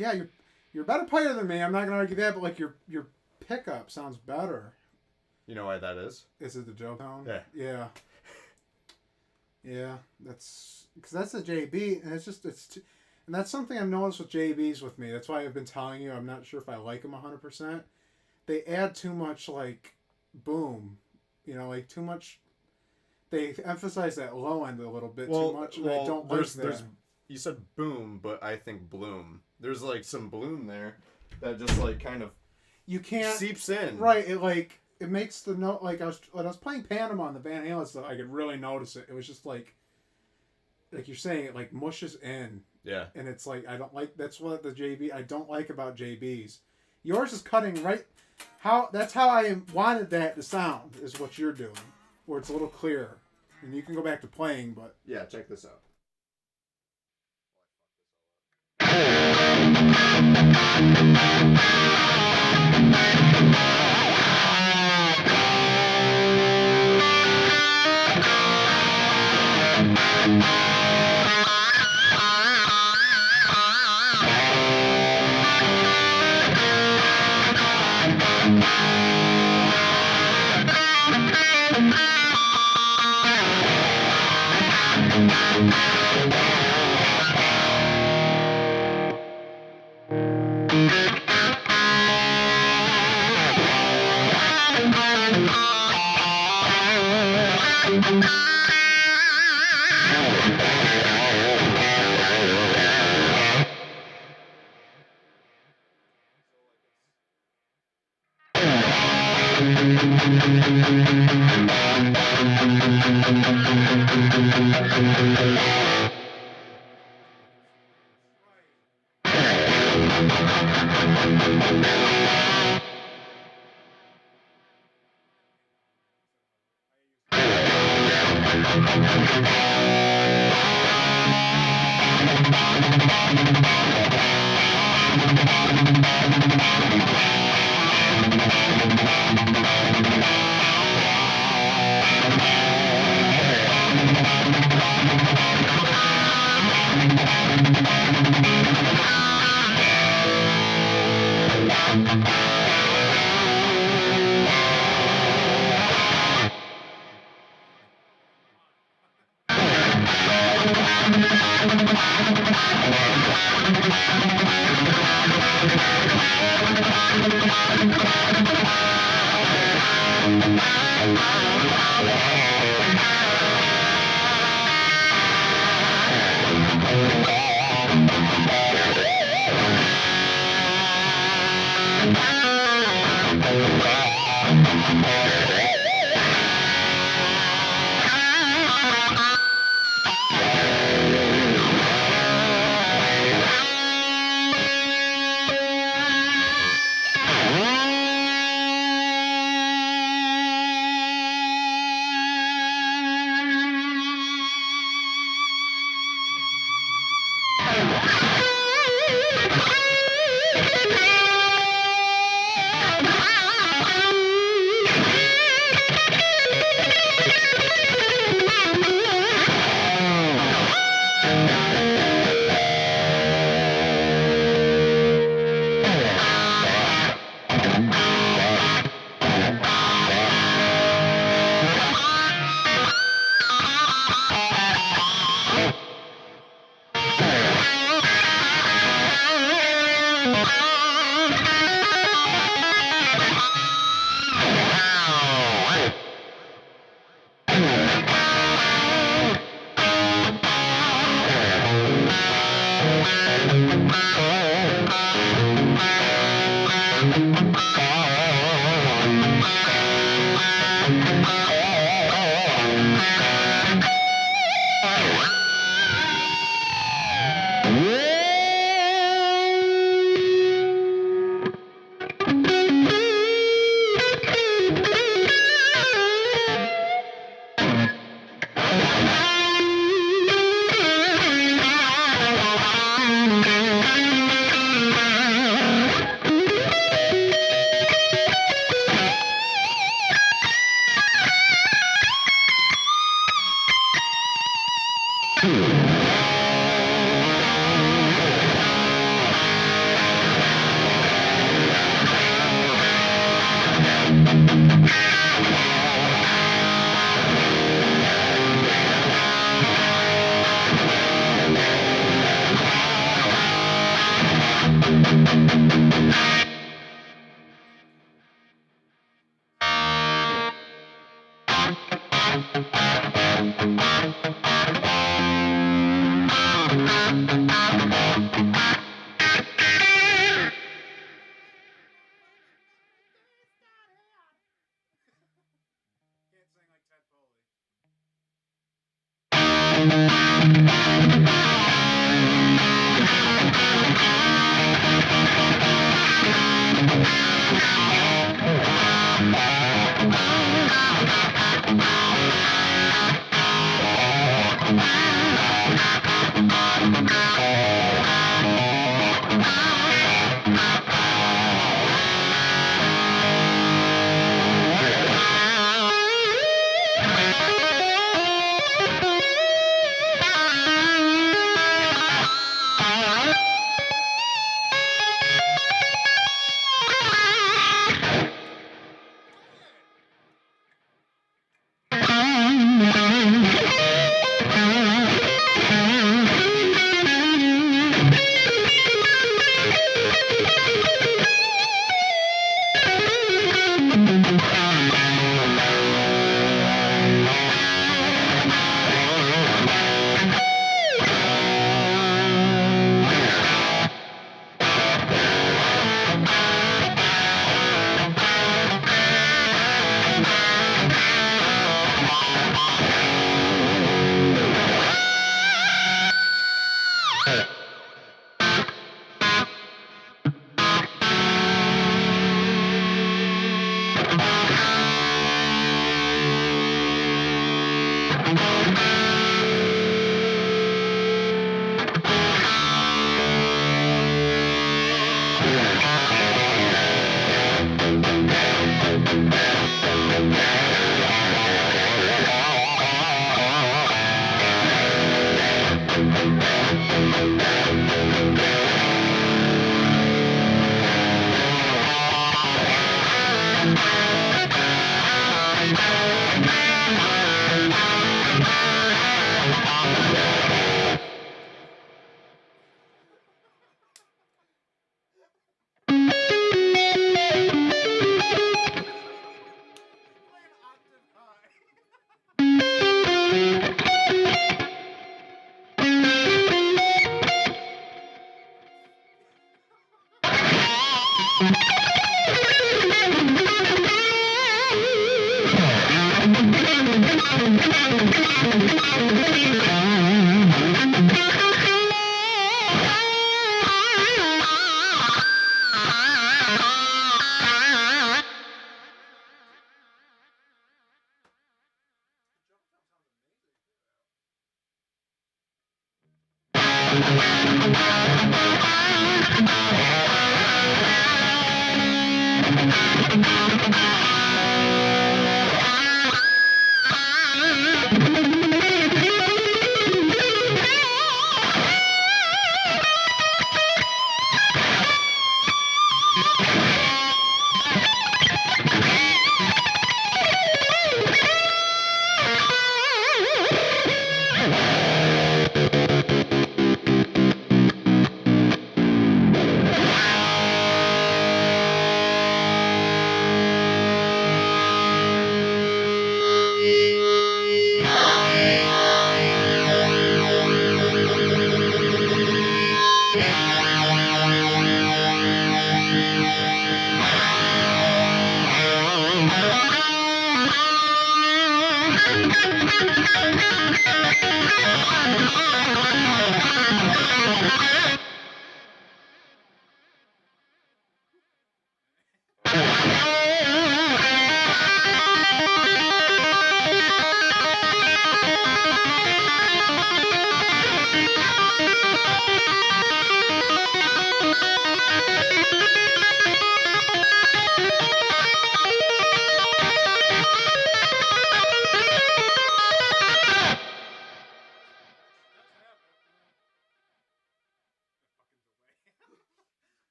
Yeah, You're a better player than me. I'm not gonna argue that, but like your pickup sounds better. You know why that is? Is it the JobeTone? Yeah. Yeah. Yeah, that's because that's a JB, and and that's something I've noticed with JBs with me. That's why I've been telling you I'm not sure if I like them 100%. They add too much like boom, like too much. They emphasize that low end a little bit too much, and I don't like that. You said boom, but I think bloom. There's like some bloom there that just like kind of you can't seeps in. Right, it makes the note like when I was playing Panama on the Van Halen stuff, I could really notice it. It was just like you're saying, it like mushes in. Yeah. And it's like that's what the JB I don't like about JBs. Yours is cutting right that's how I wanted that to sound is what you're doing, where it's a little clearer. And you can go back to playing, but yeah, check this out.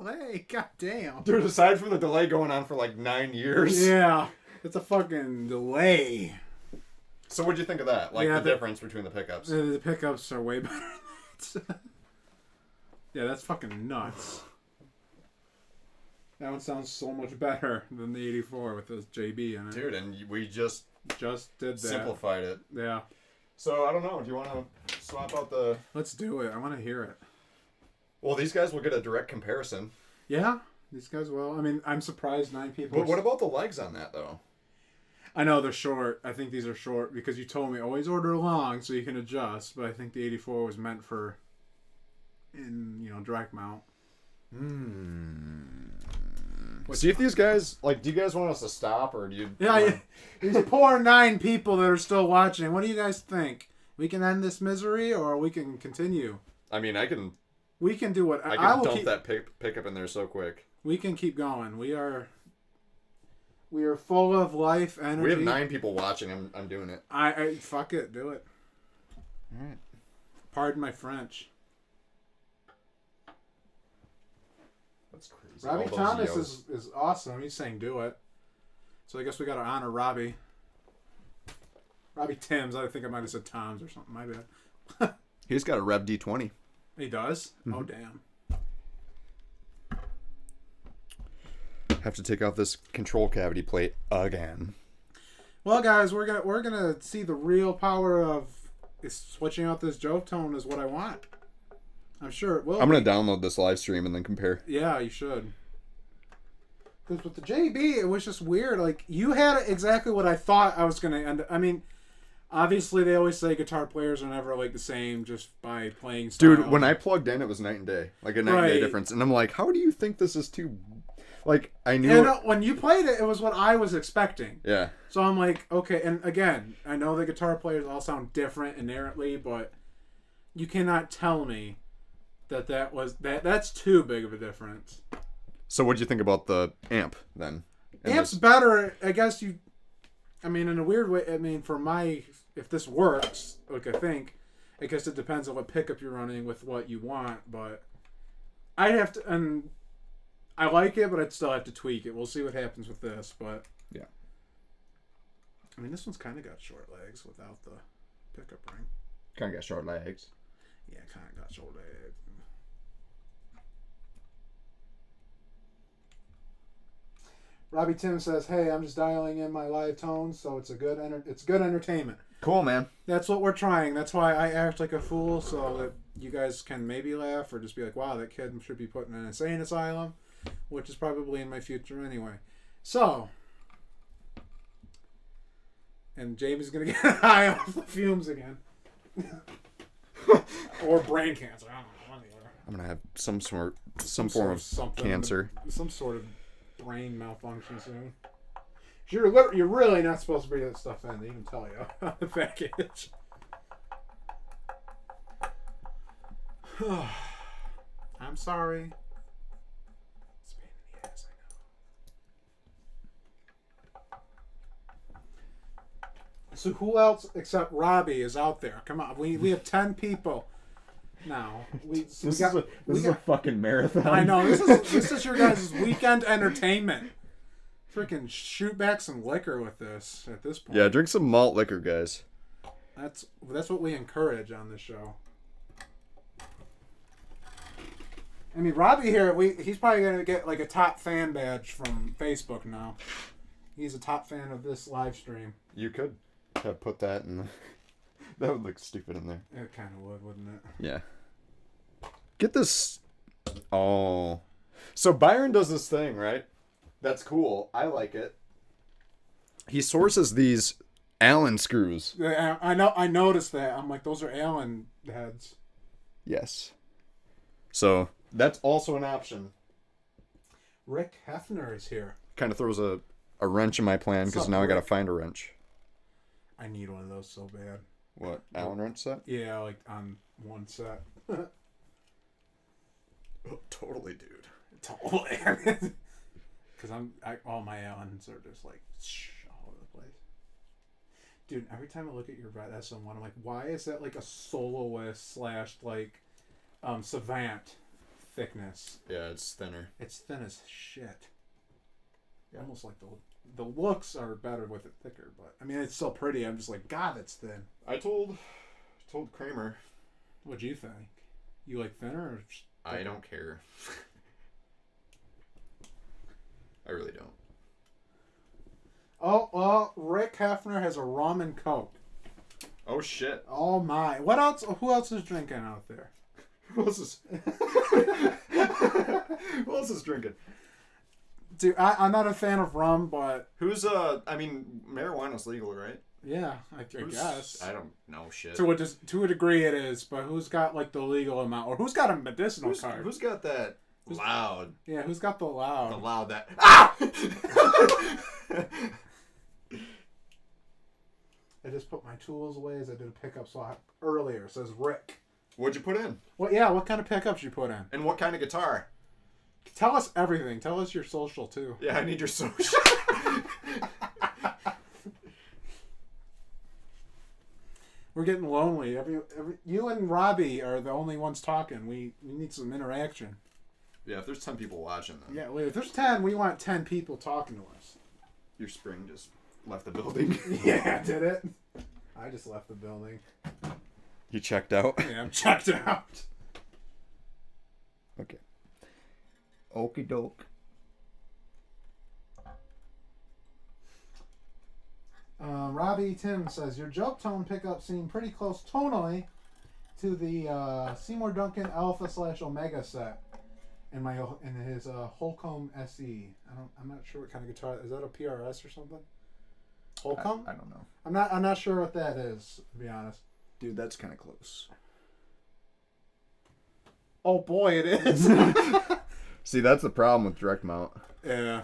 delay. God damn. Dude, aside from the delay going on for like 9 years. Yeah. It's a fucking delay. So what'd you think of that? Like Yeah, the difference between the pickups? The pickups are way better than that. Yeah, that's fucking nuts. That one sounds so much better than the 84 with this JB in it. Dude, and we just did that. simplified it. Yeah. So, I don't know. Do you want to swap out the... Let's do it. I want to hear it. Well, these guys will get a direct comparison. Yeah, these guys will. I mean, I'm surprised 9 people... But what about the legs on that, though? I know they're short. I think these are short because you told me always order long so you can adjust. But I think the 84 was meant for, direct mount. See if these guys, like, do you guys want us to stop or do you... Yeah, these poor 9 people that are still watching. What do you guys think? We can end this misery or we can continue? I mean, We can do what... I can dump that pickup in there so quick. We can keep going. We are full of life, energy. We have 9 people watching. I'm doing it. I fuck it. Do it. All right. Pardon my French. That's crazy. Robbie All those Thomas yos. is awesome. He's saying do it. So I guess we got to honor Robbie. Robbie Timms. I think I might have said Toms or something. My bad. He's got a Rev D20. He does? Mm-hmm. Oh, damn. Have to take off this control cavity plate again. Well, guys, we're gonna see the real power of switching out this JobeTone is what I want. I'm sure it will. I'm going to download this live stream and then compare. Yeah, you should. Because with the JB, it was just weird. Like, you had exactly what I thought I was going to end. I mean, obviously, they always say guitar players are never, like, the same just by playing style. Dude, when I plugged in, it was night and day. Like a night and day difference. And I'm like, how do you think this is too... Like, I knew... And when you played it, it was what I was expecting. Yeah. So I'm like, okay. And again, I know the guitar players all sound different inherently, but you cannot tell me that's too big of a difference. So what do you think about the amp, then? Amp's better, I guess I mean, in a weird way, I mean, if this works, like I think, I guess it depends on what pickup you're running with what you want, but I'd have to, and I like it, but I'd still have to tweak it. We'll see what happens with this, but Yeah. I mean, this one's kind of got short legs without the pickup ring. Kind of got short legs. Yeah, kind of got short legs. Robbie Tim says, "Hey, I'm just dialing in my live tones, so it's good entertainment." Cool, man. That's what we're trying. That's why I act like a fool, so that you guys can maybe laugh or just be like, "Wow, that kid should be put in an insane asylum," which is probably in my future anyway. So, and Jamie's gonna get high off the fumes again, or brain cancer. I don't know. One or the other. I'm gonna have some form of cancer. Some sort of brain malfunction soon. You're really not supposed to breathe that stuff in. They even tell you on the package. I'm sorry. It's a pain in the ass, I know. So who else except Robbie is out there? Come on, we have 10 people now. This is a fucking marathon. I know, this is your guys' weekend entertainment. Freaking shoot back some liquor with this at this point. Yeah, drink some malt liquor, guys. That's what we encourage on this show. I mean, Robbie here, he's probably gonna get like a top fan badge from Facebook now. He's a top fan of this live stream. You could have put that in. That would look stupid in there. It kind of would, wouldn't it? Yeah. Get this. Oh, so Byron does this thing, right? That's cool. I like it. He sources these Allen screws. Yeah, I know. I noticed that. I'm like, those are Allen heads. Yes. So that's also an option. Rick Hefner is here. Kind of throws a wrench in my plan because now I got to find a wrench. I need one of those so bad. What, Allen wrench set? Yeah, like on one set. Oh, totally, dude. Totally. Because all my Allens are just like all over the place. Dude, every time I look at your Red SM1, I'm like, why is that like a soloist / like Savant thickness. Yeah, it's thinner. It's thin as shit. Almost like the looks are better with it thicker, but I mean it's still pretty. I'm just like, God, it's thin. I told Kramer. What'd you think? You like thinner or just I don't care. I really don't. Oh, Rick Kettner has a rum and Coke. Oh shit. Oh my. What else? Who else is drinking out there? Who else is Who else is drinking? Dude, I'm not a fan of rum, but Who's I mean, marijuana's legal, right? yeah, I guess. I don't know shit. To a degree it is, but who's got like the legal amount, or who's got a medicinal card? Who's got that loud? Yeah, who's got the loud? The loud that. Ah! I just put my tools away as I did a pickup slot earlier. It says Rick. What'd you put in? What? Yeah, what kind of pickups you put in? And what kind of guitar? Tell us everything. Tell us your social too. Yeah, I need your social. We're getting lonely. You and Robbie are the only ones talking. We need some interaction. Yeah, if there's 10 people watching, then Yeah, if there's 10, we want 10 people talking to us. your spring just left the building. Yeah, did it? I just left the building. You checked out? Yeah, I'm checked out. Okay. Okie doke. Robbie Tim says, your JobeTone pickup seemed pretty close tonally to the Seymour Duncan Alpha / Omega set in his Holcomb SE. I'm not sure what kind of guitar. Is that a PRS or something? Holcomb? I don't know. I'm not sure what that is, to be honest. Dude, that's kind of close. Oh boy, it is. See, that's the problem with direct mount. Yeah.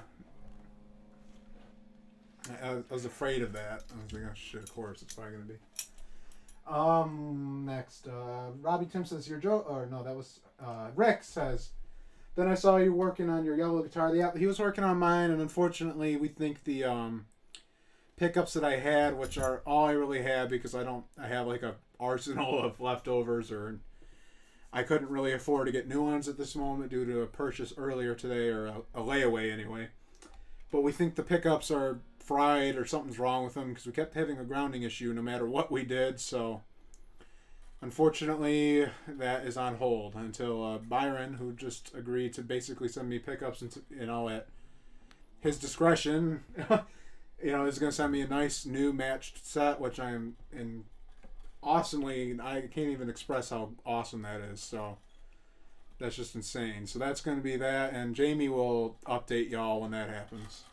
I was afraid of that. I was like, oh shit, of course, it's probably going to be. Next, Robbie Tim says, Rick says, then I saw you working on your yellow guitar. Yeah, he was working on mine, and unfortunately, we think the pickups that I had, which are all I really had because I have like a arsenal of leftovers, or I couldn't really afford to get new ones at this moment due to a purchase earlier today, or a layaway anyway. But we think the pickups are fried or something's wrong with them because we kept having a grounding issue no matter what we did. So unfortunately that is on hold until Byron, who just agreed to basically send me pickups and at his discretion is going to send me a nice new matched set, which I'm in awesomely, I can't even express how awesome that is. So that's just insane. So that's going to be that, and Jamie will update y'all when that happens.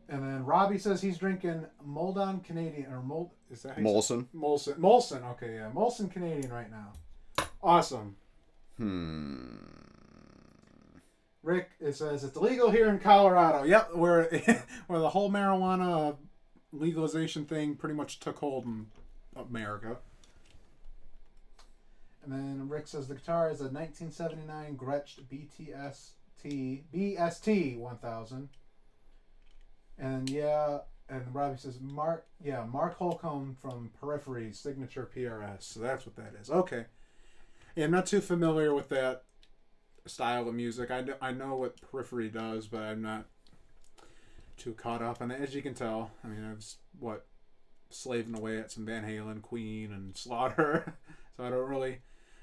And then Robbie says he's drinking Moldon Canadian, or is that Molson? Molson, okay, yeah. Molson Canadian right now. Awesome. Rick, it says it's illegal here in Colorado. Yep, where the whole marijuana legalization thing pretty much took hold in America. And then Rick says the guitar is a 1979 Gretsch BST 1000. And Robbie says Mark Holcomb from Periphery signature PRS. So that's what that is. Okay. Yeah, I'm not too familiar with that style of music. I know what Periphery does, but I'm not too caught up on it. As you can tell, I mean, I was slaving away at some Van Halen, Queen, and Slaughter. So I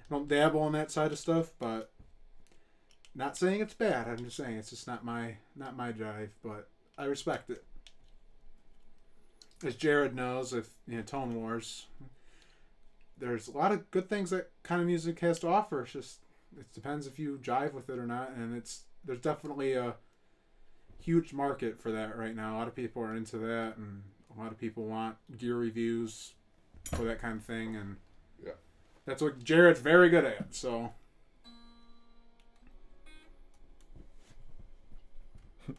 don't dabble on that side of stuff, but not saying it's bad. I'm just saying it's just not my jive, but I respect it. As Jared knows, Tone Wars, there's a lot of good things that kind of music has to offer. It depends if you jive with it or not, and there's definitely a huge market for that right now. A lot of people are into that, and a lot of people want gear reviews for that kind of thing, and yeah, that's what Jared's very good at. So.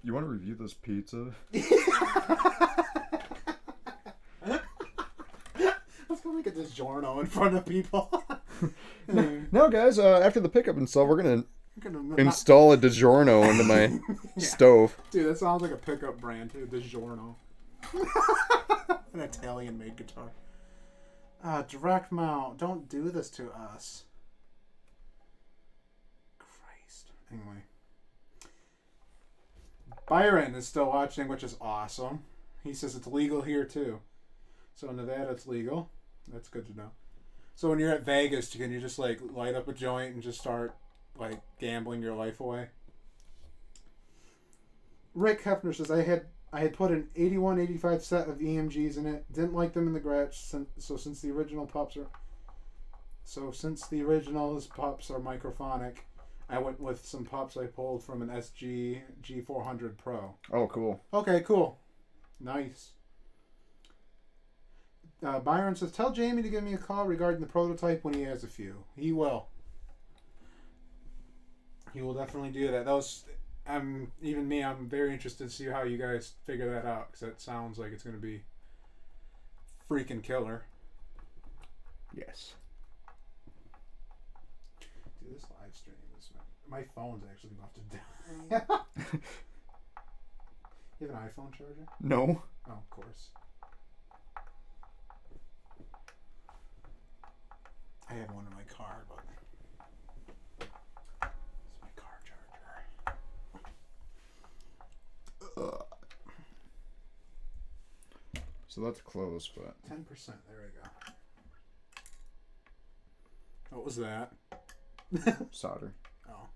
You want to review this pizza? Let's go make a DiGiorno in front of people. No, guys. After the pickup install, we're gonna install a DiGiorno into my stove. Dude, that sounds like a pickup brand too. DiGiorno. An Italian-made guitar. Direct mount. Don't do this to us. Anyway. Byron is still watching, which is awesome. He says it's legal here too. So in Nevada it's legal. That's good to know. So when you're at Vegas, can you just like light up a joint and just start like gambling your life away? Rick Hefner says I had put an 81, 85 set of EMGs in it. Didn't like them in the garage. Since the originals pups are microphonic, I went with some pups I pulled from an SG G400 Pro. Oh, cool. Okay, cool. Nice. Byron says, tell Jamie to give me a call regarding the prototype when he has a few. He will. He will definitely do that. I'm very interested to see how you guys figure that out, because that sounds like it's going to be freaking killer. Yes. Dude, this live stream is... My phone's actually about to die. You have an iPhone charger? No. Oh, of course. I have one in my car, but it's my car charger. So that's close, but 10%. There we go. What was that? solder. Oh.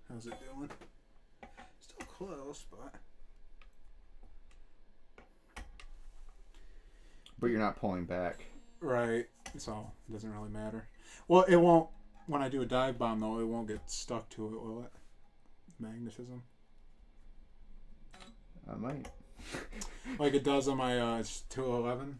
How's it doing? Still close, but... But you're not pulling back. Right. So it doesn't really matter. Well, it won't... When I do a dive bomb, though, it won't get stuck to it, will it? Magnetism. I might. Like it does on my 211.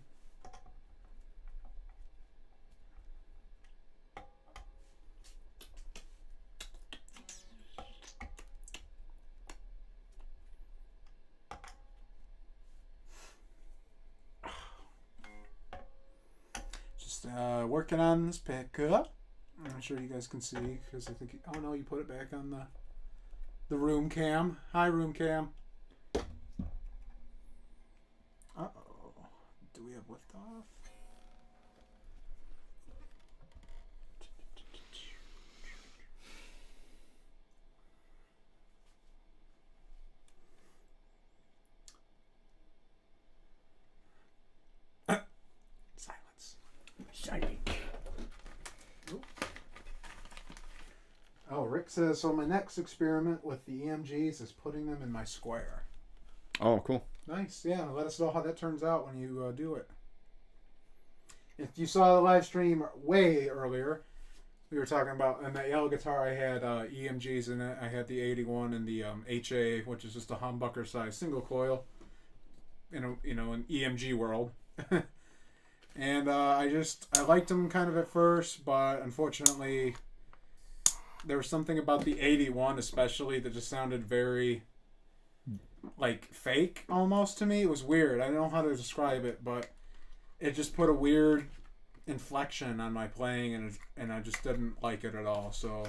Just working on this pickup. I'm sure you guys can see, because I think... Oh no, you put it back on the room cam. Hi, room cam. Uh-oh. Do we have liftoff? Silence. Oh, Rick says, so my next experiment with the EMGs is putting them in my square. Oh, cool. Nice, yeah. Let us know how that turns out when you do it. If you saw the live stream way earlier, we were talking about, in that yellow guitar I had EMGs in it. I had the 81 and the HA, which is just a humbucker size single coil in an EMG world. And I liked them kind of at first, but unfortunately there was something about the 81 especially that just sounded very like fake almost to me. It was weird. I don't know how to describe it, but it just put a weird inflection on my playing, and I just didn't like it at all. So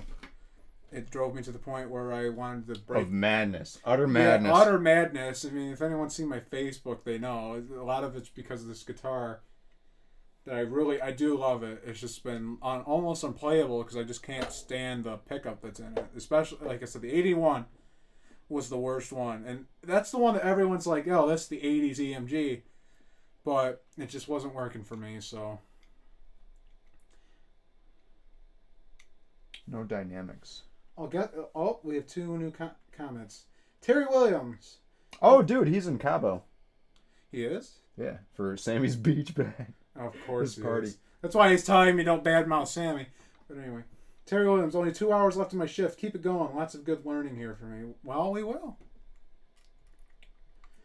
it drove me to the point where I wanted to break. Of madness. Utter madness. Yeah, utter madness. I mean, if anyone's seen my Facebook, they know. A lot of it's because of this guitar that I do love it. It's just been almost unplayable because I just can't stand the pickup that's in it. Especially, like I said, the 81 was the worst one. And that's the one that everyone's like, oh, that's the 80s EMG. But it just wasn't working for me, so. No dynamics. We have two new comments. Terry Williams. Oh, dude, he's in Cabo. He is? Yeah, for Sammy's beach bag. Of course His party. is. That's why he's telling me don't badmouth Sammy. But anyway. Terry Williams, only 2 hours left of my shift. Keep it going. Lots of good learning here for me. Well, we will.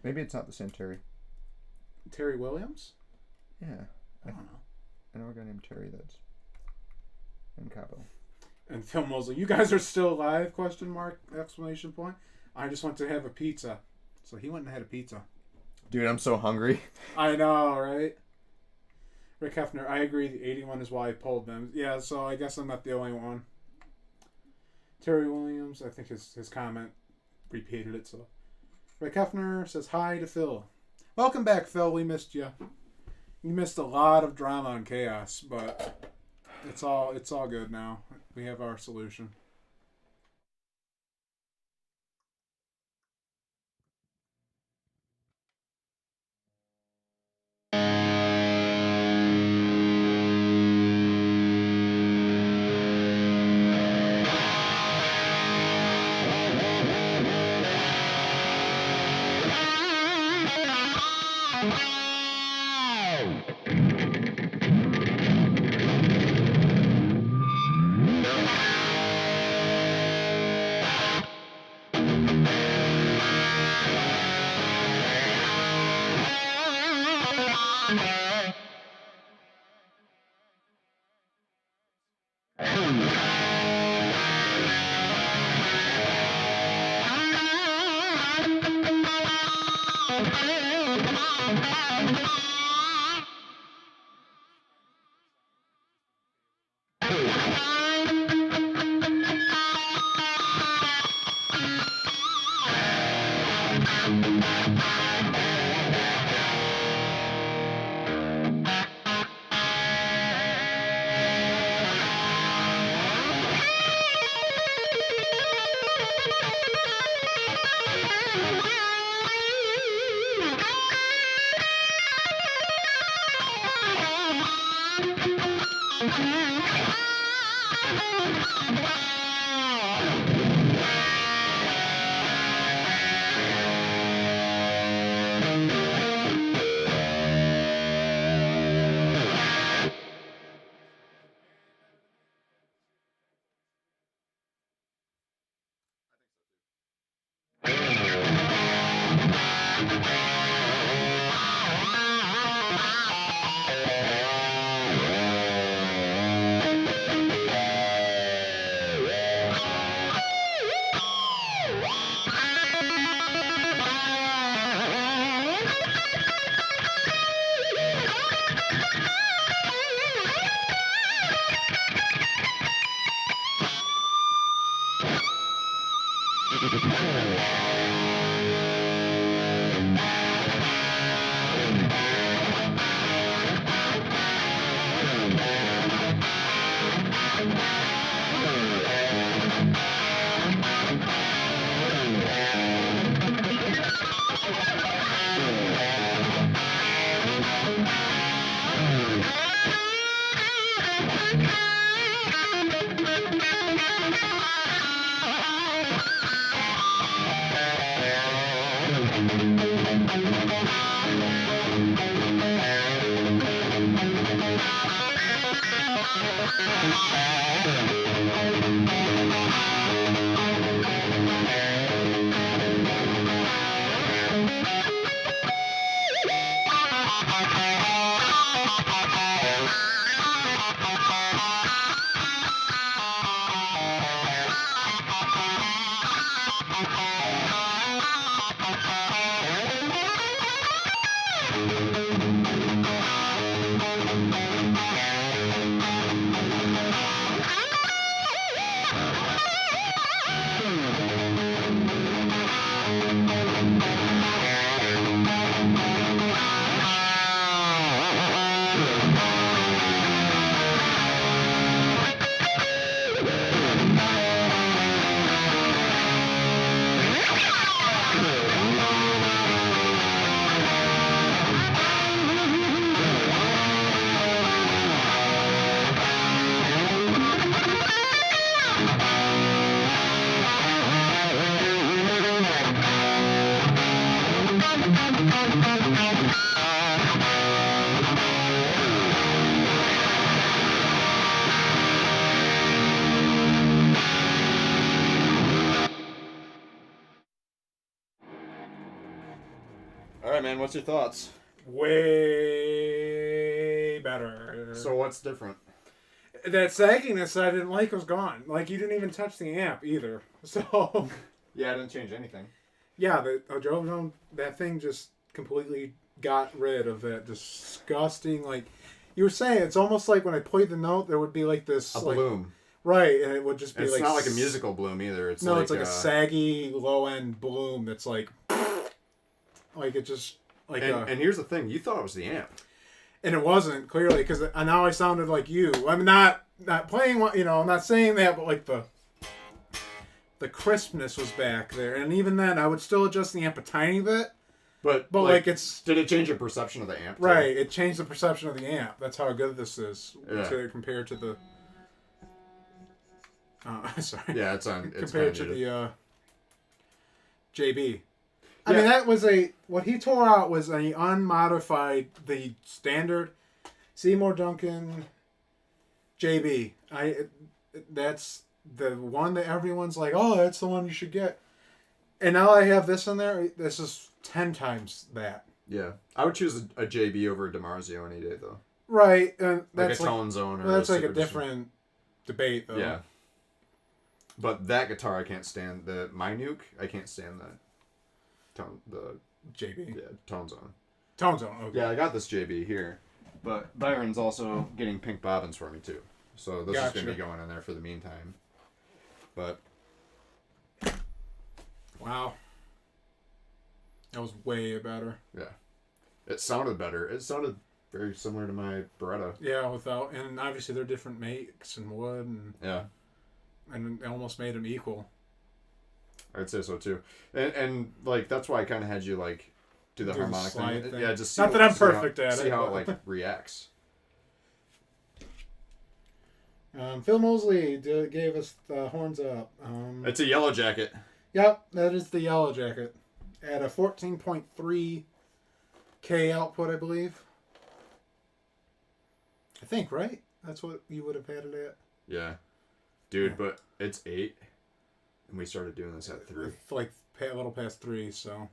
Maybe it's not the same Terry. Terry Williams? Yeah. I don't know. I know a guy named Terry that's in Cabo. And Phil Mosley, you guys are still alive? ? Exclamation point. I just went to have a pizza. So he went and had a pizza. Dude, I'm so hungry. I know, right? Rick Hefner, I agree. The 81 is why I pulled them. Yeah, so I guess I'm not the only one. Terry Williams, I think his comment repeated it. So Rick Hefner says hi to Phil. Welcome back, Phil. We missed you. You missed a lot of drama and chaos, but it's all good now. We have our solution. All right, man. What's your thoughts? Way better. So what's different? That sagginess I didn't like was gone. Like, you didn't even touch the amp either. So, Yeah, I didn't change anything. yeah, the JobeTone, that thing just completely got rid of that disgusting, like, you were saying, it's almost like when I played the note, there would be like this... A like, bloom. right, and it would just be It's like... not like a musical bloom either. It's no, like, it's like a saggy, low-end bloom that's like... Like, it just... like and here's the thing. You thought it was the amp. And it wasn't, clearly, because now I sounded like you. I'm not playing, you know, I'm not saying that, but like the crispness was back there. And even then, I would still adjust the amp a tiny bit. But like it's... Did it change your perception of the amp? Too? Right, it changed the perception of the amp. That's how good this is compared to the... sorry. Yeah, it's on... It's compared to the JB. I Yeah. mean, that was what he tore out was a unmodified, the standard Seymour Duncan JB. That's the one that everyone's like, oh, that's the one you should get. And now I have this in there. This is 10 times that. Yeah. I would choose a JB over a DiMarzio any day, though. Right. And that's like a Tone Zone or that's like a Super different debate, though. Yeah. But that guitar I can't stand. The Minuke, I can't stand that. The JB. Yeah, Tone Zone. Tone Zone, okay. Yeah, I got this JB here. But Byron's also getting pink bobbins for me, too. So this is going to be going in there for the meantime. But... Wow. That was way better. Yeah. It sounded better. It sounded very similar to my Beretta. Yeah, and obviously they're different makes and wood, and it almost made them equal. I'd say so too, and like that's why I kind of had you like do the harmonic thing. Yeah, just not that I'm perfect at it. See how it like reacts. Phil Mosley gave us the horns up. It's a Yellow Jacket. Yep, that is the Yellow Jacket at a 14.3 K output, I believe. I think, right? That's what you would have had it at. Yeah, dude, but it's 8, and we started doing this at 3. Like a little past 3, so.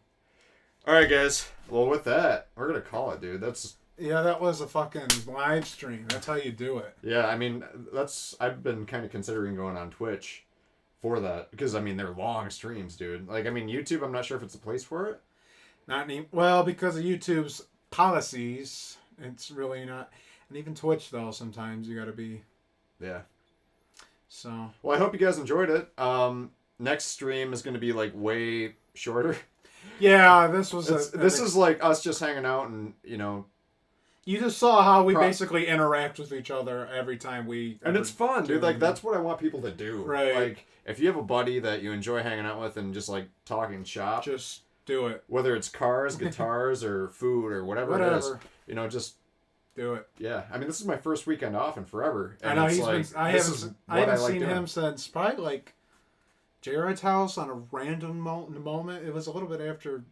All right, guys. Well, with that, we're gonna call it, dude. That was a fucking live stream. That's how you do it. Yeah, I mean, I've been kind of considering going on Twitch for that because I mean they're long streams, dude. Like, I mean, YouTube, I'm not sure if it's a place for it. Well, because of YouTube's policies, it's really not. And even Twitch, though, sometimes you gotta be. Yeah. So. Well, I hope you guys enjoyed it. Next stream is going to be like way shorter. Yeah, this was. This is like us just hanging out and You just saw how we basically interact with each other every time and it's fun, dude. Like that's what I want people to do. Right. Like if you have a buddy that you enjoy hanging out with and just like talking shop, just do it. Whether it's cars, guitars, or food or whatever it is, just. Do it. Yeah, I mean, this is my first weekend off in forever. And I know I haven't seen him since probably like Jared's house on a random moment. It was a little bit after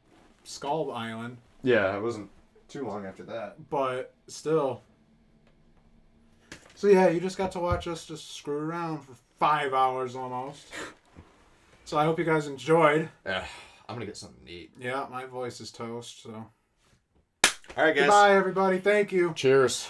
Skull Island. Yeah, it wasn't too long after that. But still. So yeah, you just got to watch us just screw around for 5 hours almost. So I hope you guys enjoyed. Yeah, I'm gonna get something to eat. Yeah, my voice is toast. So. All right, guys. Goodbye, everybody. Thank you. Cheers.